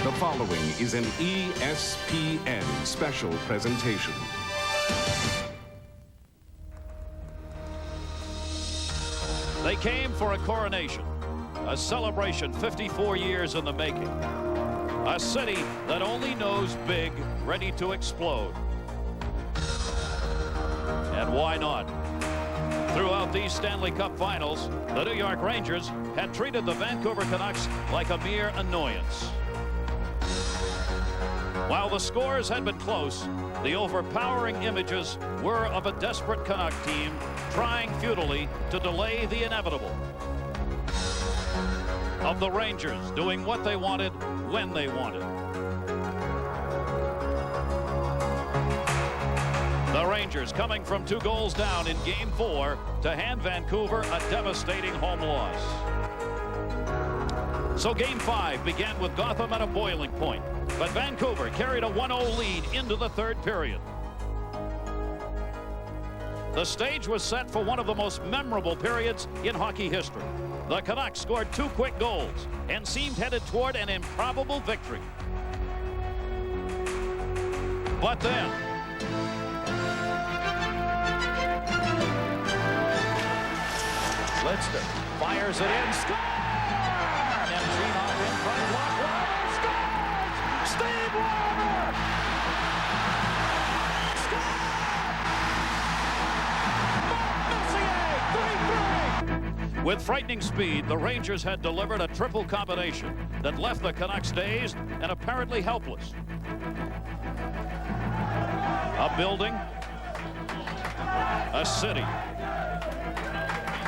The following is an ESPN special presentation. They came for a coronation, a celebration 54 years in the making. A city that only knows big, ready to explode. And why not? Throughout these Stanley Cup Finals, the New York Rangers had treated the Vancouver Canucks like a mere annoyance. While the scores had been close, the overpowering images were of a desperate Canuck team trying futilely to delay the inevitable. Of the Rangers doing what they wanted, when they wanted. The Rangers coming from 2 goals down in Game 4 to hand Vancouver a devastating home loss. So Game 5 began with Gotham at a boiling point, but Vancouver carried a 1-0 lead into the 3rd period. The stage was set for one of the most memorable periods in hockey history. The Canucks scored 2 quick goals and seemed headed toward an improbable victory. But then, Lidster fires it in, scores! And Gino in front, block, Robert scores! Steve Robert! Scores! 3-3! With frightening speed, the Rangers had delivered a triple combination that left the Canucks dazed and apparently helpless. A building, a city,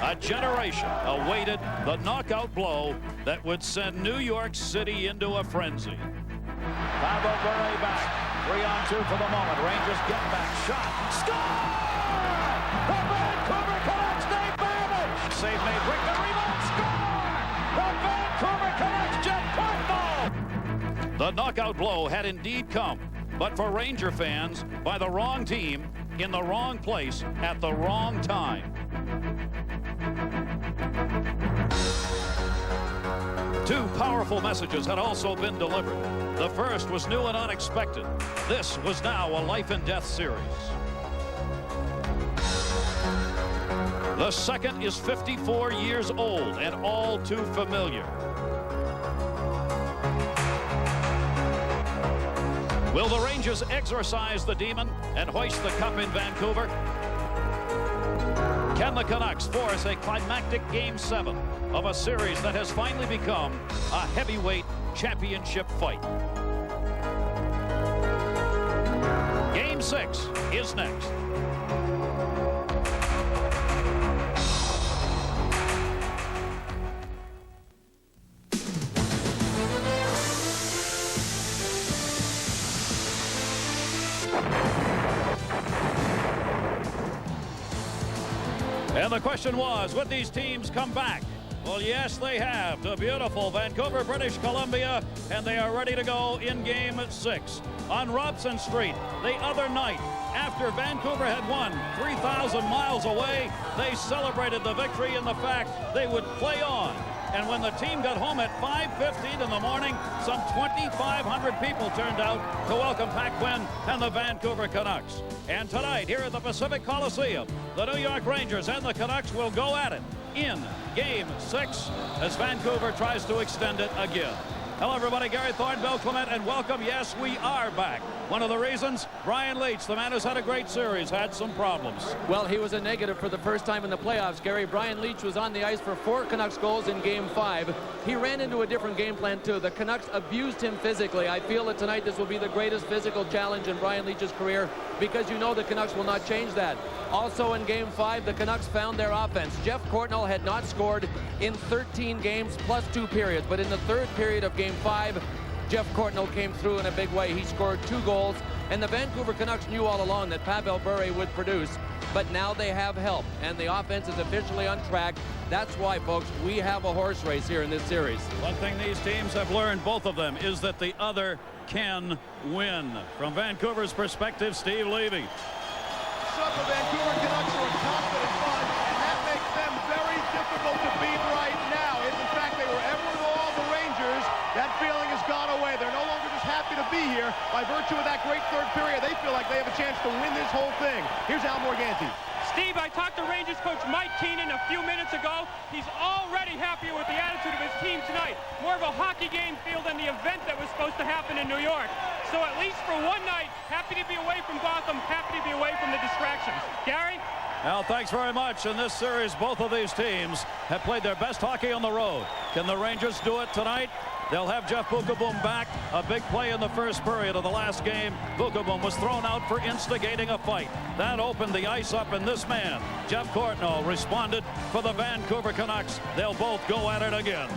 a generation awaited the knockout blow that would send New York City into a frenzy. Pavel Bure back. 3-on-2 for the moment. Rangers get back. Shot. Score! The Vancouver Canucks, Dave Babbage! Save made. Rick the rebound. Score! The Vancouver Canucks, Jet Cardinal! The knockout blow had indeed come, but for Ranger fans, by the wrong team, in the wrong place, at the wrong time. 2 powerful messages had also been delivered. The first was new and unexpected. This was now a life and death series. The second is 54 years old and all too familiar. Will the Rangers exorcise the demon and hoist the cup in Vancouver? Can the Canucks force a climactic Game 7 of a series that has finally become a heavyweight championship fight? Game 6 is next. And the question was, would these teams come back? Well, yes, they have, to beautiful Vancouver, British Columbia, and they are ready to go in Game 6. On Robson Street, the other night, after Vancouver had won 3,000 miles away, they celebrated the victory in the fact they would play on. And when the team got home at 5:15 in the morning, some 2,500 people turned out to welcome Pat Quinn and the Vancouver Canucks. And tonight, here at the Pacific Coliseum, the New York Rangers and the Canucks will go at it in Game 6 as Vancouver tries to extend it again. Hello, everybody. Gary Thorne, Bill Clement, and welcome. Yes, we are back. One of the reasons, Brian Leetch, the man who's had a great series, had some problems. Well, he was a negative for the first time in the playoffs, Gary. Brian Leetch was on the ice for 4 Canucks goals in Game 5. He ran into a different game plan, too. The Canucks abused him physically. I feel that tonight this will be the greatest physical challenge in Brian Leetch's career because you know the Canucks will not change that. Also in Game 5, the Canucks found their offense. Jeff Courtnall had not scored in 13 games plus 2 periods, but in the 3rd period of Game 5, Jeff Courtnall came through in a big way. He scored 2 goals, and the Vancouver Canucks knew all along that Pavel Bure would produce, but now they have help, and the offense is officially on track. That's why, folks, we have a horse race here in this series. One thing these teams have learned, both of them, is that the other can win. From Vancouver's perspective, Steve Levy. The Vancouver Canucks are a confident bunch, and that makes them very difficult to beat right now. If, in fact, they were ever to all the Rangers, that feeling has gone away. They're no longer into with that great third period. They feel like they have a chance to win this whole thing. Here's Al Morganti. Steve, I talked to Rangers coach Mike Keenan a few minutes ago. He's already happier with the attitude of his team tonight. More of a hockey game feel than the event that was supposed to happen in New York. So at least for one night, happy to be away from Gotham, happy to be away from the distractions. Gary? Al, thanks very much. In this series, both of these teams have played their best hockey on the road. Can the Rangers do it tonight? They'll have Jeff Bukaboom back. A big play in the first period of the last game. Bukaboom was thrown out for instigating a fight. That opened the ice up, and this man, Jeff Courtnall, responded for the Vancouver Canucks. They'll both go at it again.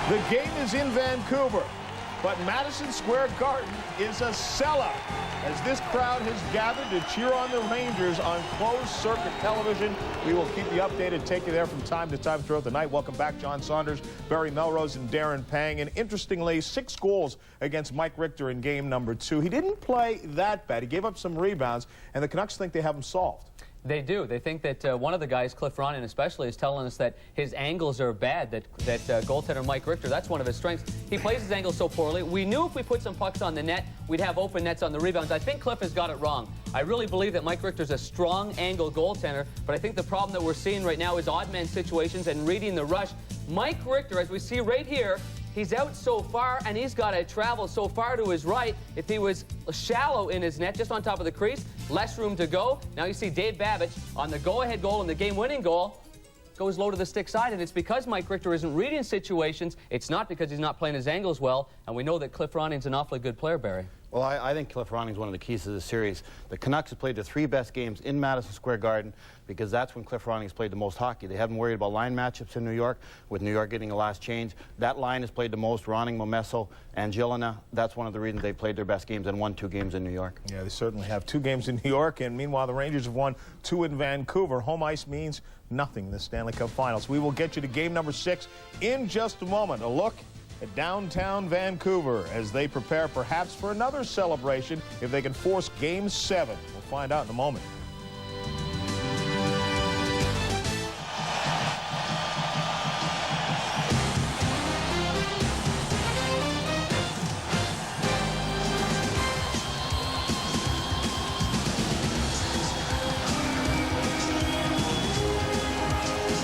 The game is in Vancouver, but Madison Square Garden is a sellout as this crowd has gathered to cheer on the Rangers on closed-circuit television. We will keep you updated, take you there from time to time throughout the night. Welcome back, John Saunders, Barry Melrose, and Darren Pang. And interestingly, 6 goals against Mike Richter in game number 2. He didn't play that bad. He gave up some rebounds, and the Canucks think they have him solved. They do. They think that one of the guys, Cliff Ronning especially, is telling us that his angles are bad, that goaltender Mike Richter, that's one of his strengths. He plays his angles so poorly. We knew if we put some pucks on the net, we'd have open nets on the rebounds. I think Cliff has got it wrong. I really believe that Mike Richter's a strong angle goaltender, but I think the problem that we're seeing right now is odd man situations and reading the rush. Mike Richter, as we see right here, he's out so far, and he's got to travel so far to his right. If he was shallow in his net, just on top of the crease, less room to go. Now you see Dave Babbage on the go-ahead goal and the game-winning goal goes low to the stick side, and it's because Mike Richter isn't reading situations. It's not because he's not playing his angles well, and we know that Cliff Ronning's an awfully good player, Barry. Well, I think Cliff Ronning's one of the keys to the series. The Canucks have played the 3 best games in Madison Square Garden because that's when Cliff Ronning's played the most hockey. They haven't worried about line matchups in New York, with New York getting a last change. That line has played the most, Ronning, Momesso, and Gilina. That's one of the reasons they played their best games and won 2 games in New York. Yeah, they certainly have 2 games in New York, and meanwhile the Rangers have won 2 in Vancouver. Home ice means nothing in the Stanley Cup Finals. We will get you to game number 6 in just a moment. A look at downtown Vancouver as they prepare perhaps for another celebration if they can force Game 7. We'll find out in a moment.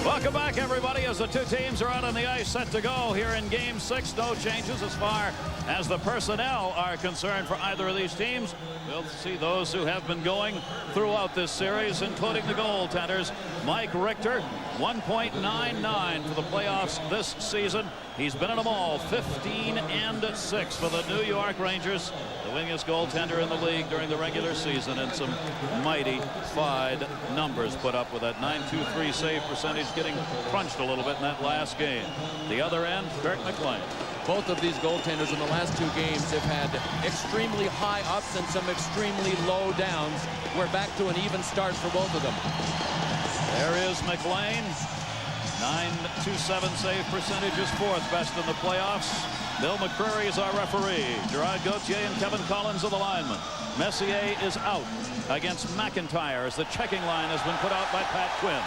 Welcome back, everybody, as the 2 teams are out on the ice set to go here in Game 6. No changes as far as the personnel are concerned for either of these teams. We'll see those who have been going throughout this series, including the goaltenders. Mike Richter, 1.99 for the playoffs this season. He's been in them all, 15-6 for the New York Rangers. The winningest goaltender in the league during the regular season, and some mighty fide numbers put up with that .923 save percentage, getting crunched a little bit in that last game. The other end, Kirk McLean. Both of these goaltenders in the last 2 games have had extremely high ups and some extremely low downs. We're back to an even start for both of them. There is McLean. .927 save percentage is 4th best in the playoffs. Bill McCreary is our referee. Gerard Gauthier and Kevin Collins are the linemen. Messier is out against McIntyre as the checking line has been put out by Pat Quinn.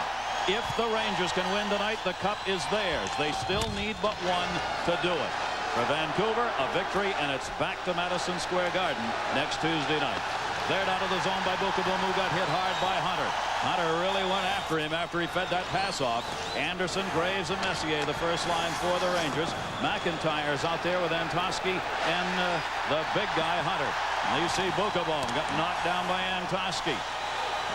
If the Rangers can win tonight, the cup is theirs. They still need but one to do it. For Vancouver, a victory, and it's back to Madison Square Garden next Tuesday night. Cleared out of the zone by Bukaboom, who got hit hard by Hunter. Hunter really went after him after he fed that pass off. Anderson, Graves, and Messier, the first line for the Rangers. McIntyre's out there with Antosky and the big guy, Hunter. And you see Bukaboom got knocked down by Antosky.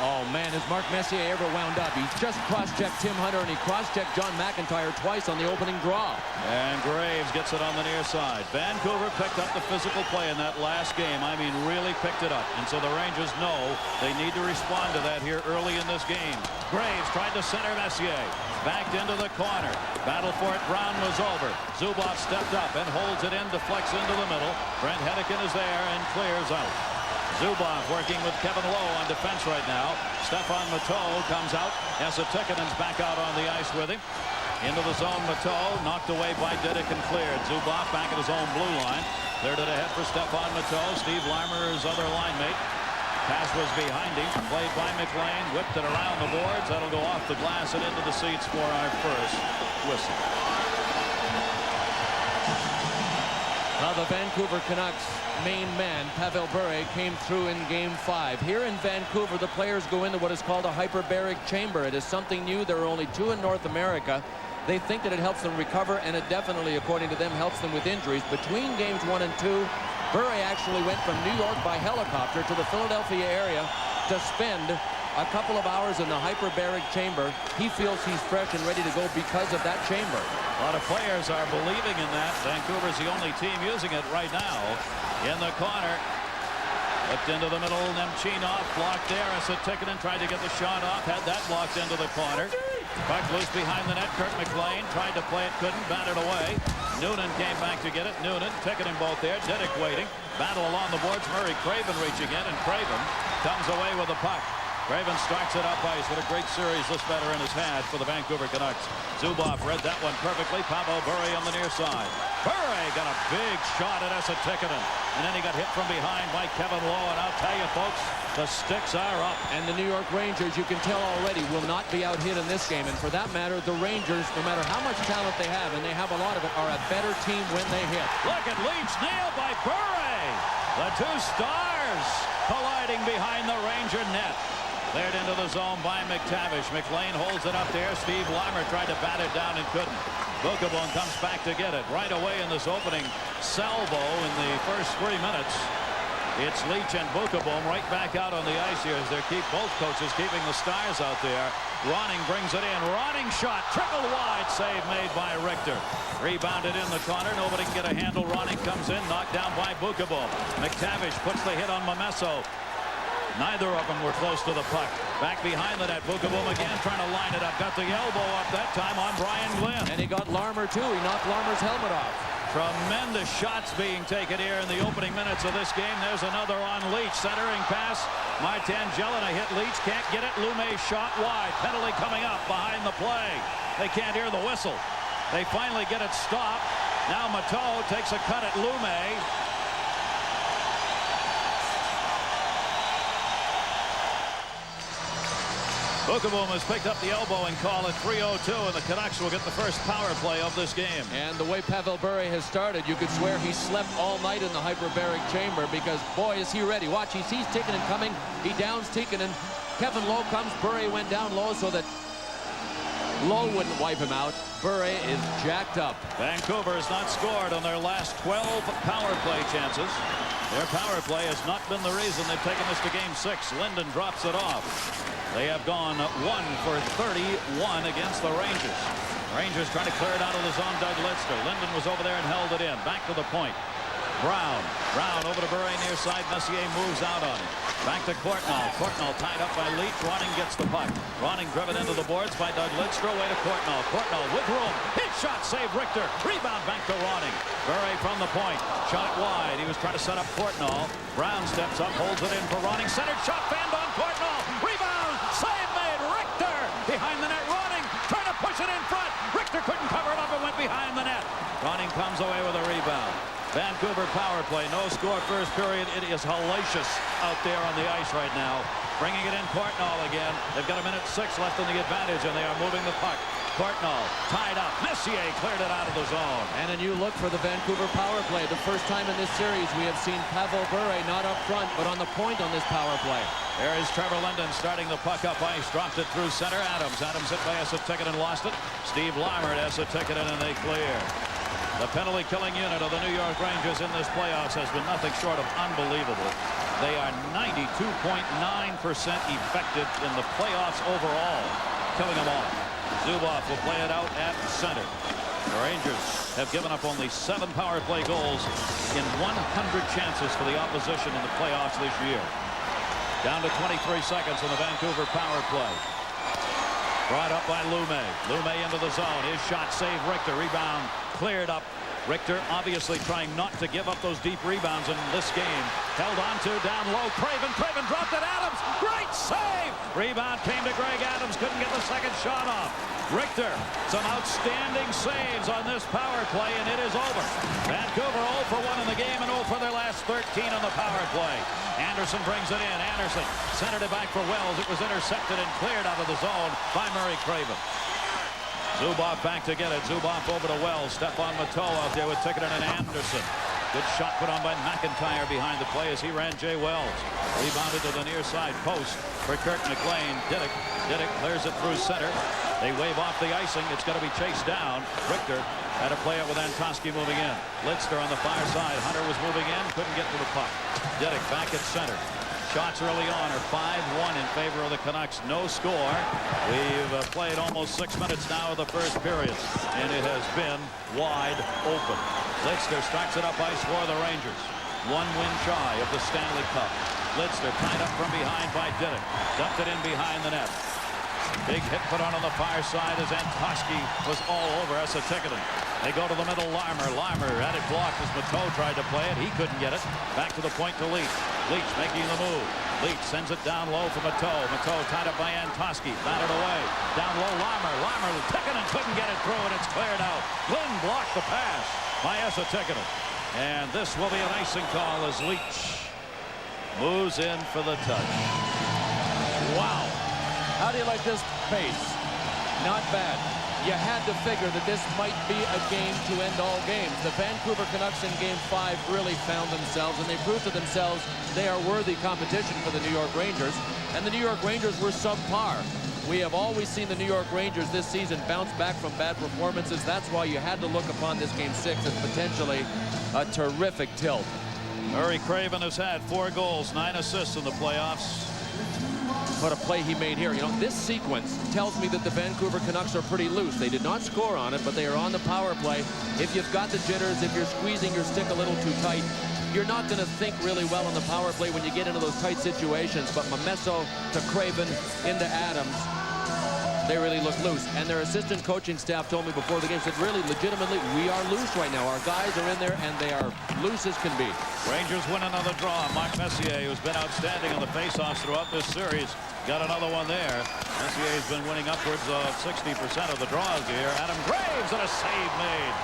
Oh, man, has Mark Messier ever wound up? He's just cross-checked Tim Hunter, and he cross-checked John McIntyre twice on the opening draw. And Graves gets it on the near side. Vancouver picked up the physical play in that last game. I mean, really picked it up. And so the Rangers know they need to respond to that here early in this game. Graves tried to center Messier. Backed into the corner. Battle for it. Brown was over. Zubov stepped up and holds it in, deflects into the middle. Brent Hedican is there and clears out. Zubov working with Kevin Lowe on defense right now. Stefan Matteau comes out. Esa Tikkanen's back out on the ice with him. Into the zone, Matteau knocked away by Didick and cleared. Zubov back at his own blue line. Cleared it ahead for Stefan Matteau. Steve Larmer's other line mate. Pass was behind him, played by McLean, whipped it around the boards. That'll go off the glass and into the seats for our first whistle. Now the Vancouver Canucks main man, Pavel Bure, came through in Game 5. Here in Vancouver, the players go into what is called a hyperbaric chamber. It is something new. There are only 2 in North America. They think that it helps them recover, and it definitely, according to them, helps them with injuries. Between Games 1 and 2, Bure actually went from New York by helicopter to the Philadelphia area to spend a couple of hours in the hyperbaric chamber. He feels he's fresh and ready to go because of that chamber. A lot of players are believing in that. Vancouver's the only team using it right now. In the corner, Flipped into the middle, Nemchinov blocked there. Tikkanen tried to get the shot off, had that blocked into the corner. Puck loose behind the net. Kurt McLean tried to play it, couldn't, batted away. Noonan came back to get it. Noonan, Tikkanen both there. Diddick waiting. Battle along the boards. Murray Craven reaching in, and Craven comes away with the puck. Craven starts it up ice. What a great series this veteran has had for the Vancouver Canucks. Zubov read that one perfectly. Pavel Bure on the near side. Bure got a big shot at Tikkanen. And then he got hit from behind by Kevin Lowe. And I'll tell you, folks, the sticks are up. And the New York Rangers, you can tell already, will not be out hit in this game. And for that matter, the Rangers, no matter how much talent they have, and they have a lot of it, are a better team when they hit. Look at Leach, nailed by Bure. The two stars colliding behind the Ranger net. Cleared into the zone by McTavish. McLean holds it up there. Steve Larmer tried to bat it down and couldn't. Bookabone comes back to get it. Right away in this opening salvo in the first 3 minutes. It's Leach and Bookabone right back out on the ice here as they're both coaches keeping the stars out there. Ronning brings it in. Ronning shot. Trickled wide. Save made by Richter. Rebounded in the corner. Nobody can get a handle. Ronning comes in. Knocked down by Bookabone. McTavish puts the hit on Momesso. Neither of them were close to the puck. Back behind the net. Bookabone again trying to line it up. Got the elbow up that time on Brian Glynn. And he got Larmer too. He knocked Larmer's helmet off. Tremendous shots being taken here in the opening minutes of this game. There's another on Leach. Centering pass. Martin Jelena hit Leach. Can't get it. Lume shot wide. Penalty coming up behind the play. They can't hear the whistle. They finally get it stopped. Now Mateau takes a cut at Lume. Bookabone has picked up the elbow and call at 3:02, and the Canucks will get the first power play of this game. And the way Pavel Bure has started, you could swear he slept all night in the hyperbaric chamber because, boy, is he ready. Watch, he sees Tikkanen coming. He downs Tikkanen. Kevin Lowe comes. Bure went down low so that Lowe wouldn't wipe him out. Bure is jacked up. Vancouver has not scored on their last 12 power play chances. Their power play has not been the reason they've taken this to Game 6. Linden drops it off. They have gone 1 for 31 against the Rangers. Rangers trying to clear it out of the zone. Doug Lidster. Linden was over there and held it in. Back to the point. Brown over to Bure near side. Messier moves out on him. Back to Courtnall. Courtnall tied up by Leach. Ronning gets the puck. Ronning driven into the boards by Doug Lidster. Away to Courtnall. Courtnall with room. Hit shot. Save Richter. Rebound back to Ronning. Bure from the point. Shot it wide. He was trying to set up Courtnall. Brown steps up. Holds it in for Ronning. Centered shot. Fanned on Courtnall. Rebound. Save made. Richter behind the net. Ronning trying to push it in front. Richter couldn't cover it up and went behind the net. Ronning comes away with a rebound. Vancouver power play. No score first period. It is hellacious out there on the ice right now. Bringing it in Courtnall again. They've got 1:06 left in the advantage, and they are moving the puck. Courtnall tied up. Messier cleared it out of the zone. And a new look for the Vancouver power play. The first time in this series we have seen Pavel Bure not up front, but on the point on this power play. There is Trevor Linden starting the puck up ice. Dropped it through center. Adams hit by Tikkanen, lost it. Steve Larmer at Tikkanen, and they clear. The penalty-killing unit of the New York Rangers in this playoffs has been nothing short of unbelievable. They are 92.9% effective in the playoffs overall, killing them all. Zubov will play it out at center. The Rangers have given up only 7 power play goals in 100 chances for the opposition in the playoffs this year. Down to 23 seconds in the Vancouver power play. Brought up by Lume. Lume into the zone. His shot saved Richter. Rebound cleared up Richter obviously trying not to give up those deep rebounds in this game. Held on to down low. Craven dropped it. Adams, great save. Rebound came to Greg Adams. Couldn't get the second shot off. Richter, some outstanding saves on this power play, and it is over. Vancouver 0 for 1 in the game and 0 for their last 13 on the power play. Anderson brings it in. Anderson centered it back for Wells. It was intercepted and cleared out of the zone by Murray Craven. Zubov back to get it. Zubov over to Wells. Stepan Matteau out there with Tikkanen and Anderson. Good shot put on by McIntyre behind the play as he ran Jay Wells. Rebounded to the near side post for Kirk McLean. Diddick clears it through center. They wave off the icing. It's going to be chased down. Richter had a play out with Antosky moving in. Lidster on the far side. Hunter was moving in. Couldn't get to the puck. Diddick back at center. Shots early on are 5-1 in favor of the Canucks. No score. We've played almost 6 minutes now of the first period, and it has been wide open. Lidster starts it up ice for the Rangers. 1 win shy of the Stanley Cup. Lidster tied up from behind by Diddick. Dumped it in behind the net. Big hit put on the far side as Antosky was all over Tikkanen. They go to the middle. Larmer had it blocked as Matteau tried to play it. He couldn't get it. Back to the point to Leach. Leach making the move. Leach sends it down low for Matteau. Matteau tied up by Antosky. Batted away. Down low, Larmer. Tikkanen couldn't get it through, and it's cleared out. Glynn blocked the pass by Tikkanen. And this will be an icing call as Leach moves in for the touch. Wow. How do you like this pace? Not bad. You had to figure that this might be a game to end all games. The Vancouver Canucks in Game 5 really found themselves, and they proved to themselves they are worthy competition for the New York Rangers. And the New York Rangers were subpar. We have always seen the New York Rangers this season bounce back from bad performances. That's why you had to look upon this Game 6 as potentially a terrific tilt. Murray Craven has had 4 goals, 9 assists in the playoffs. What a play he made here. You know, this sequence tells me that the Vancouver Canucks are pretty loose. They did not score on it, but they are on the power play. If you've got the jitters, if you're squeezing your stick a little too tight, you're not going to think really well on the power play when you get into those tight situations. But Momesso to Craven into Adams, they really look loose. And their assistant coaching staff told me before the game, said, really, legitimately, we are loose right now. Our guys are in there, and they are loose as can be. Rangers win another draw. Mark Messier, who's been outstanding on the faceoffs throughout this series, got another one there. Messier's been winning upwards of 60% of the draws here. Adam Graves, and a save made.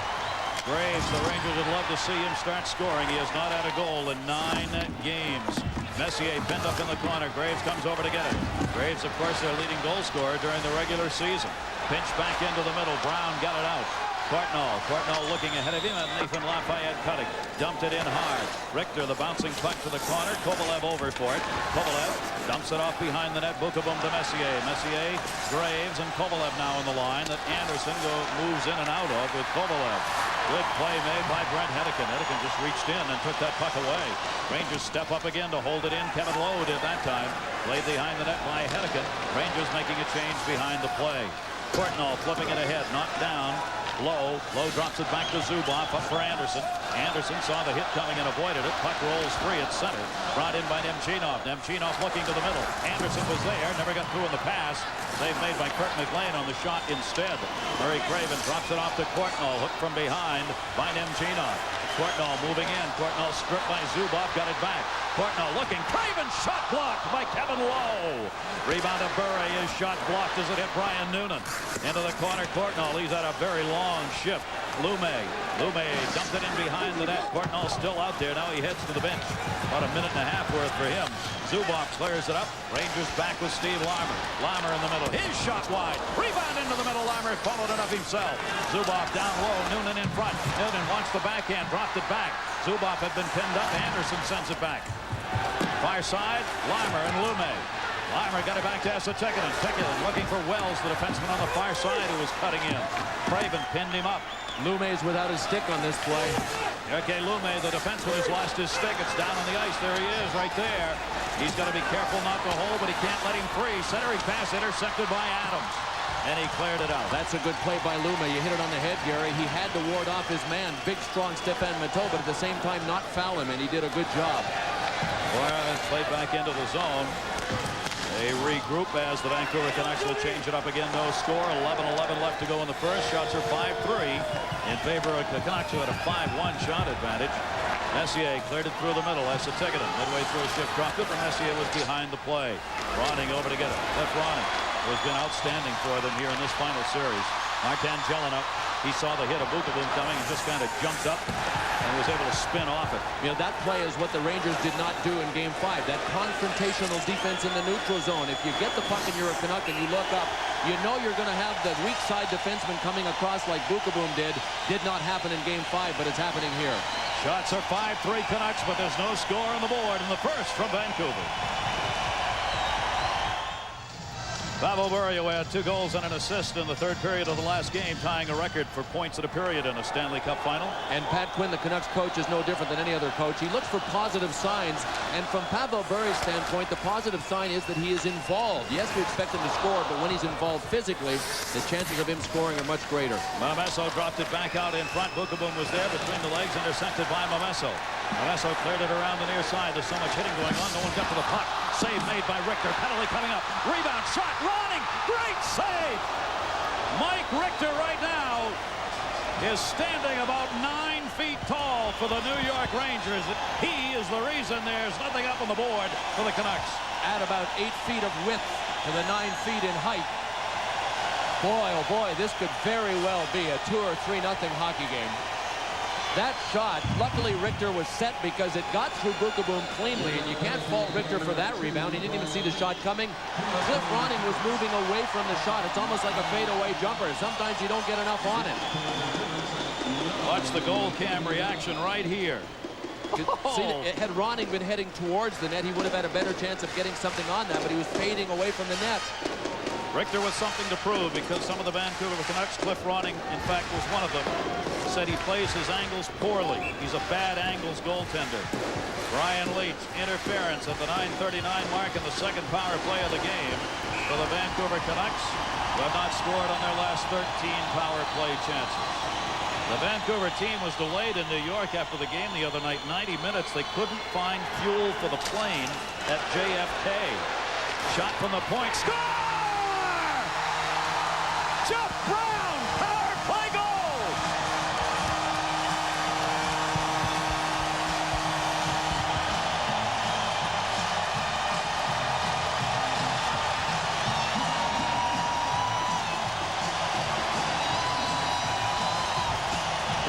Graves, the Rangers would love to see him start scoring. He has not had a goal in 9 games. Messier pinned up in the corner. Graves comes over to get it. Graves, of course, their leading goal scorer during the regular season. Pinch back into the middle. Brown got it out. Courtnall looking ahead of him, and Nathan Lafayette cutting. Dumped it in hard. Richter, the bouncing puck to the corner. Kovalev over for it. Kovalev dumps it off behind the net. Bookabum to Messier. Messier, Graves, and Kovalev now on the line that Anderson moves in and out of with Kovalev. Good play made by Brent Hedican. Hedican just reached in and took that puck away. Rangers step up again to hold it in. Kevin Lowe did that time. Played behind the net by Hedican. Rangers making a change behind the play. Courtnall flipping it ahead. Knocked down. Lowe drops it back to Zubov, up for Anderson. Anderson saw the hit coming and avoided it. Puck rolls free at center. Brought in by Nemchinov. Nemchinov looking to the middle. Anderson was there, never got through in the pass. Save made by Kirk McLean on the shot instead. Murray Craven drops it off to Courtnall. Hooked from behind by Nemchinov. Courtnall moving in. Courtnall stripped by Zubov, got it back. Courtnall looking. Craven shot blocked by Kevin Lowe. Rebound of Bure. His shot blocked as it hit Brian Noonan. Into the corner, Courtnall. He's had a very long shift. Lume dumped it in behind the net. Courtnall still out there. Now he heads to the bench. About a minute and a half worth for him. Zubov clears it up. Rangers back with Steve Larmer. Larmer in the middle. His shot wide. Rebound into the middle. Larmer followed it up himself. Zubov down low. Noonan in front. Noonan wants the backhand. Dropped it back. Zubov had been pinned up. Anderson sends it back. Far side. Larmer and Lume. Larmer got it back to Tikkanen. Tikkanen looking for Wells, the defenseman on the far side who was cutting in. Craven pinned him up. Lume's without his stick on this play. Okay, Lume, the defenseman, has lost his stick. It's down on the ice. There he is right there. He's got to be careful not to hold, but he can't let him free. Centering pass intercepted by Adams. And he cleared it out. That's a good play by Lume. You hit it on the head, Gary. He had to ward off his man, big, strong Stepan Matteau, but at the same time not foul him, and he did a good job. Well, it's played back into the zone. They regroup as the Vancouver Canucks will change it up again. No score. 11-11 left to go in the first. Shots are 5-3 in favor of the Canucks, who had a 5-1 shot advantage. Messier cleared it through the middle. That's a ticket. Midway through a shift, dropped it, but Messier was behind the play. Ronning over to get it. Cliff Ronning, who has been outstanding for them here in this final series. Martin Jelena, he saw the hit of Bukaboom coming and just kind of jumped up and was able to spin off it. You know, that play is what the Rangers did not do in Game 5. That confrontational defense in the neutral zone. If you get the puck and you're a Canuck and you look up, you know you're going to have the weak side defenseman coming across like Bukaboom did. Did not happen in Game 5, but it's happening here. Shots are 5-3 Canucks, but there's no score on the board in the first from Vancouver. Pavel Bure had 2 goals and an assist in the third period of the last game, tying a record for points at a period in a Stanley Cup Final. And Pat Quinn, the Canucks coach, is no different than any other coach. He looks for positive signs, and from Pavel Bure's standpoint, the positive sign is that he is involved. Yes, we expect him to score, but when he's involved physically, the chances of him scoring are much greater. Momesso dropped it back out in front. Bukaboom was there between the legs, intercepted by Momesso. Momesso cleared it around the near side. There's so much hitting going on. No one got to the puck. Save made by Richter. Penalty coming up. Rebound shot. Ronning. Great save. Mike Richter right now is standing about 9 feet tall for the New York Rangers. He is the reason there's nothing up on the board for the Canucks. Add about 8 feet of width to the 9 feet in height. Boy, oh boy, this could very well be a 2 or 3-0 hockey game. That shot, luckily Richter was set because it got through Bukaboom cleanly, and you can't fault Richter for that rebound. He didn't even see the shot coming. Cliff Ronning was moving away from the shot. It's almost like a fadeaway jumper. Sometimes you don't get enough on it. Watch the goal cam reaction right here. See, had Ronning been heading towards the net, he would have had a better chance of getting something on that, but he was fading away from the net. Richter was something to prove because some of the Vancouver Canucks, Cliff Ronning, in fact, was one of them, said he plays his angles poorly. He's a bad angles goaltender. Brian Leetch, interference at the 9:39 mark in the second power play of the game for the Vancouver Canucks, who have not scored on their last 13 power play chances. The Vancouver team was delayed in New York after the game the other night, 90 minutes. They couldn't find fuel for the plane at JFK. Shot from the point, score! Jeff Brown, power play goal!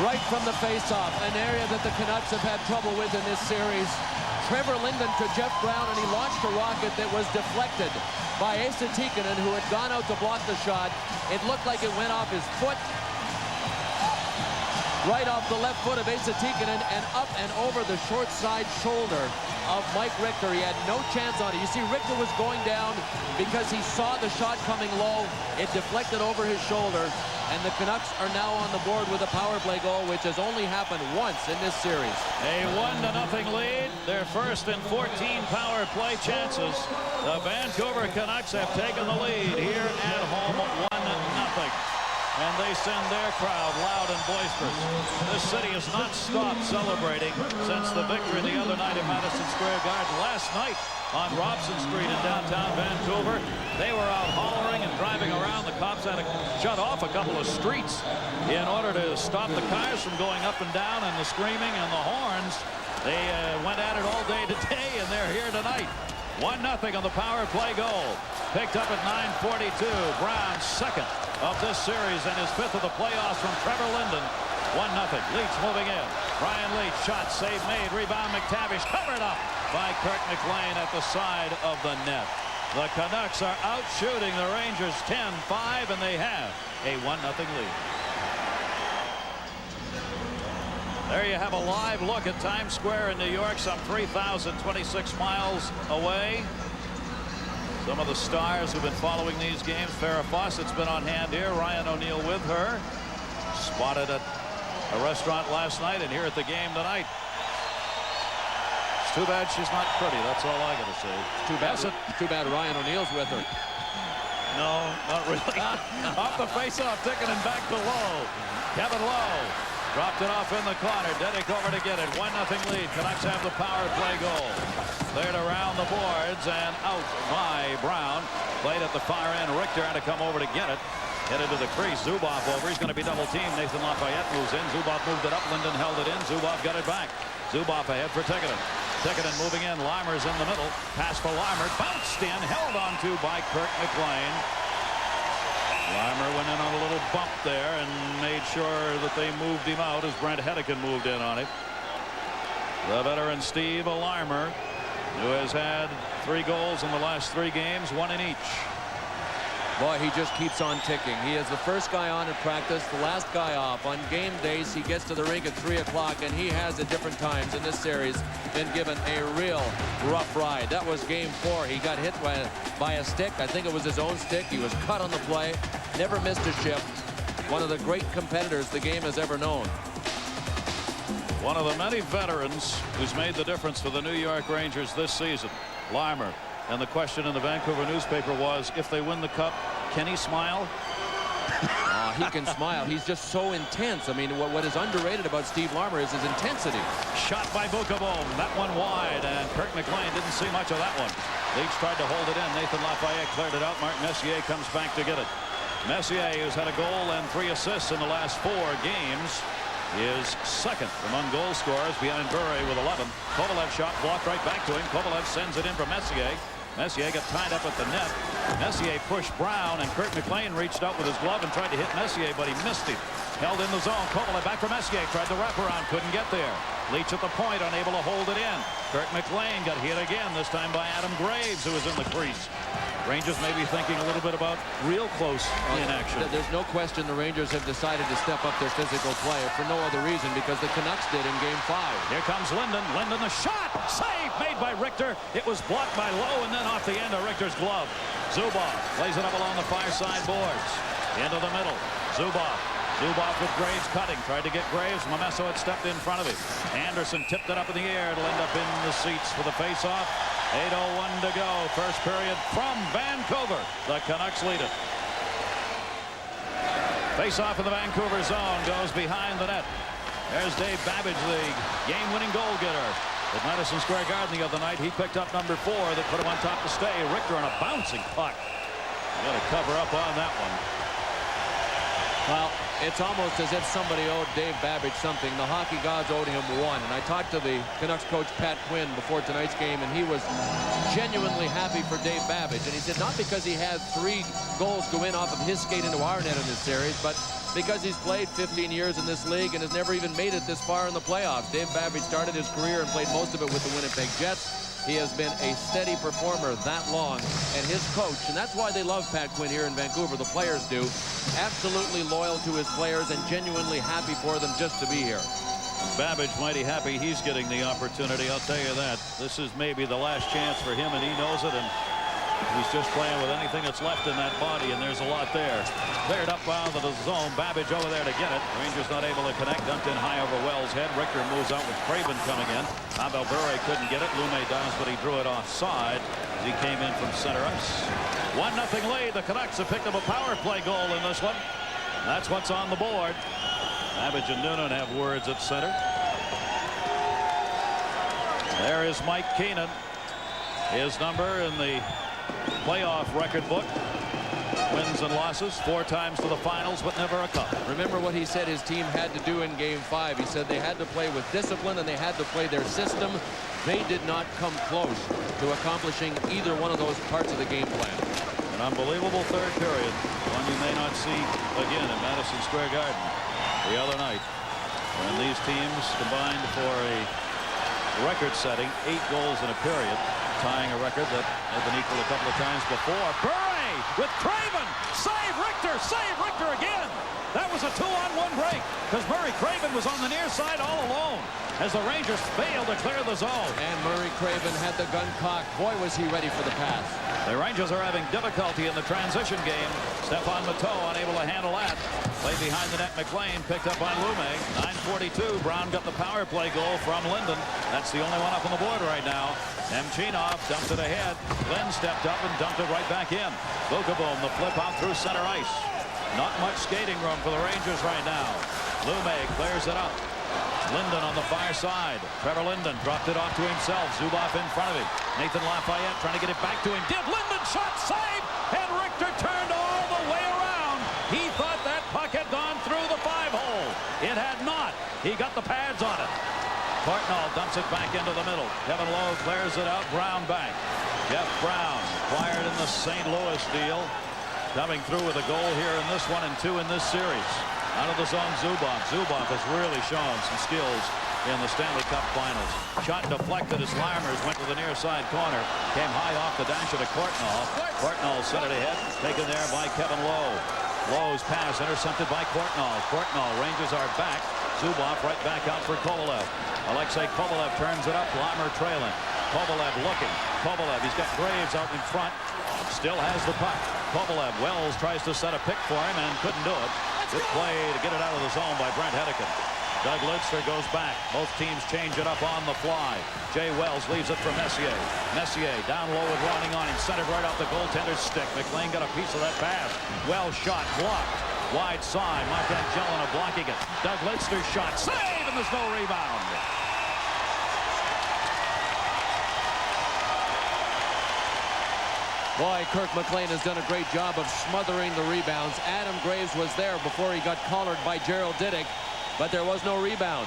Right from the face-off, an area that the Canucks have had trouble with in this series. Trevor Linden to Jeff Brown, and he launched a rocket that was deflected by Esa Tikkanen, who had gone out to block the shot. It looked like it went off his foot, right off the left foot of Esa Tikkanen, and up and over the short side shoulder of Mike Richter. He had no chance on it. You see, Richter was going down because he saw the shot coming low. It deflected over his shoulder, and the Canucks are now on the board with a power play goal, which has only happened once in this series. A 1-0 lead, their first in 14 power play chances. The Vancouver Canucks have taken the lead here at home, 1-0. And they send their crowd loud and boisterous. This city has not stopped celebrating since the victory the other night at Madison Square Garden. Last night on Robson Street in downtown Vancouver, they were out hollering and driving around. The cops had to shut off a couple of streets in order to stop the cars from going up and down, and the screaming and the horns. They went at it all day today, and they're here tonight. 1-0 on the power play goal. Picked up at 9:42. Brown's second of this series and his fifth of the playoffs from Trevor Linden. 1-0. Leetch moving in. Brian Leetch, shot, save made. Rebound McTavish, covered up by Kirk McLean at the side of the net. The Canucks are out shooting the Rangers 10-5, and they have a 1-0 lead. There you have a live look at Times Square in New York, some 3,026 miles away. Some of the stars who've been following these games. Farrah Fawcett's been on hand here. Ryan O'Neal with her. Spotted at a restaurant last night and here at the game tonight. It's too bad she's not pretty. That's all I gotta say. Too bad Ryan O'Neal's with her. No, not really. Off the face-off, Tikkanen back to Lowe. Kevin Lowe Dropped it off in the corner. Dedick over to get it. 1-0 lead. Canucks have the power play goal. Cleared around the boards and out by Brown. Played at the far end. Richter had to come over to get it. Hit into the crease. Zubov over. He's going to be double teamed. Nathan Lafayette moves in. Zubov moved it up. Linden held it in. Zubov got it back. Zubov ahead for Tikkanen. Tikkanen moving in. Larmer's in the middle. Pass for Larmer. Bounced in. Held onto by Kirk McLean. Larmer went in on a little bump there and made sure that they moved him out as Brent Hedican moved in on it. The veteran Steve Larmer, who has had 3 goals in the last 3 games, 1 in each. Boy, he just keeps on ticking. He is the first guy on at practice, the last guy off. On game days, he gets to the rink at 3 o'clock, and he has at different times in this series been given a real rough ride. That was game 4. He got hit by a stick. I think it was his own stick. He was cut on the play. Never missed a shift. One of the great competitors the game has ever known. One of the many veterans who's made the difference for the New York Rangers this season, Larmer. And the question in the Vancouver newspaper was, if they win the cup, can he smile? He can smile. He's just so intense. I mean, what is underrated about Steve Larmer is his intensity. Shot by Bukaboom. That one wide, and Kirk McLean didn't see much of that one. Leach tried to hold it in. Nathan Lafayette cleared it out. Mark Messier comes back to get it. Messier, who's had a goal and 3 assists in the last 4 games, is second among goal scorers behind Bure with 11. Kovalev shot blocked right back to him. Kovalev sends it in for Messier. Messier got tied up at the net. Messier pushed Brown, and Kirk McLean reached out with his glove and tried to hit Messier, but he missed him. Held in the zone. Kovalev back for Messier. Tried to wrap around. Couldn't get there. Leach at the point, unable to hold it in. Kirk McLean got hit again, this time by Adam Graves, who was in the crease. Rangers may be thinking a little bit about real close in action. There's no question the Rangers have decided to step up their physical play for no other reason because the Canucks did in game 5. Here comes Linden. Linden, the shot. Save made by Richter. It was blocked by Lowe and then off the end of Richter's glove. Zubov plays it up along the far side boards. Into the middle. Zubov with Graves cutting. Tried to get Graves. Momesso had stepped in front of him. Anderson tipped it up in the air. It'll end up in the seats for the face-off. 8:01 to go. First period from Vancouver. The Canucks lead it. Face-off in the Vancouver zone goes behind the net. There's Dave Babbage, the game-winning goal getter. At Madison Square Garden the other night, he picked up number 4 that put him on top to stay. Richter on a bouncing puck. Got to cover up on that one. Well, it's almost as if somebody owed Dave Babbage something. The hockey gods owed him 1. And I talked to the Canucks coach, Pat Quinn, before tonight's game, and he was genuinely happy for Dave Babbage. And he said not because he had 3 goals go in off of his skate into our net in this series, but because he's played 15 years in this league and has never even made it this far in the playoffs. Dave Babbage started his career and played most of it with the Winnipeg Jets. He has been a steady performer that long, and his coach, and that's why they love Pat Quinn here in Vancouver, the players do, absolutely loyal to his players and genuinely happy for them just to be here. Babbage mighty happy he's getting the opportunity, I'll tell you that. This is maybe the last chance for him, and he knows it, and he's just playing with anything that's left in that body, and there's a lot there. Cleared up out of the zone. Babbage over there to get it. Rangers not able to connect. Dumped in high over Wells' head. Richter moves out with Craven coming in. Abel Bure couldn't get it. Lume does, but he drew it offside as he came in from center ice. 1-0 lead. The Canucks have picked up a power play goal in this one. That's what's on the board. Babbage and Noonan have words at center. There is Mike Keenan. His number in the playoff record book. Wins and losses, 4 times to the finals, but never a cup. Remember what he said his team had to do in game 5. He said they had to play with discipline and they had to play their system. They did not come close to accomplishing either one of those parts of the game plan. An unbelievable third period, one you may not see again in Madison Square Garden the other night, when these teams combined for a record-setting 8 goals in a period, tying a record that had been equaled a couple of times before. Bure with Craven. Save Richter again. That was a 2-on-1 break because Murray Craven was on the near side all alone as the Rangers failed to clear the zone. And Murray Craven had the gun cocked. Boy, was he ready for the pass. The Rangers are having difficulty in the transition game. Stephane Matteau unable to handle that. Played behind the net. McLean picked up on Lume. 9:42. Brown got the power play goal from Linden. That's the only one up on the board right now. Nemchinov dumped it ahead. Glenn stepped up and dumped it right back in. Bukaboom, the flip out through center ice. Not much skating room for the Rangers right now. Lume clears it up. Linden on the far side. Trevor Linden dropped it off to himself. Zubov in front of him. Nathan Lafayette trying to get it back to him. Did Linden shot save? And Richter turned all the way around. He thought that puck had gone through the 5-hole. It had not. He got the pads on it. Courtnall dumps it back into the middle. Kevin Lowe clears it out. Brown back. Jeff Brown acquired in the St. Louis deal. Coming through with a goal here in this one and 2 in this series. Out of the zone, Zubov. Zubov has really shown some skills in the Stanley Cup Finals. Shot deflected as Lammers went to the near side corner. Came high off the dasher to Courtnall. Courtnall sent it ahead. Taken there by Kevin Lowe. Lowe's pass intercepted by Courtnall. Courtnall, Rangers are back. Zubov right back out for Kovalev. Alexei Kovalev turns it up. Lammer trailing. Kovalev looking. Kovalev, he's got Graves out in front. Still has the puck. Kovalev, Wells tries to set a pick for him and couldn't do it. Good play to get it out of the zone by Brent Hedican. Doug Lidster goes back. Both teams change it up on the fly. Jay Wells leaves it for Messier. Messier down low with Ronning on him. Centered right off the goaltender's stick. McLean got a piece of that pass. Wells shot blocked. Wide side. Martin Jelena blocking it. Doug Lidster shot. Save! And there's no rebound. Boy, Kirk McLean has done a great job of smothering the rebounds. Adam Graves was there before he got collared by Gerald Diddick, but there was no rebound.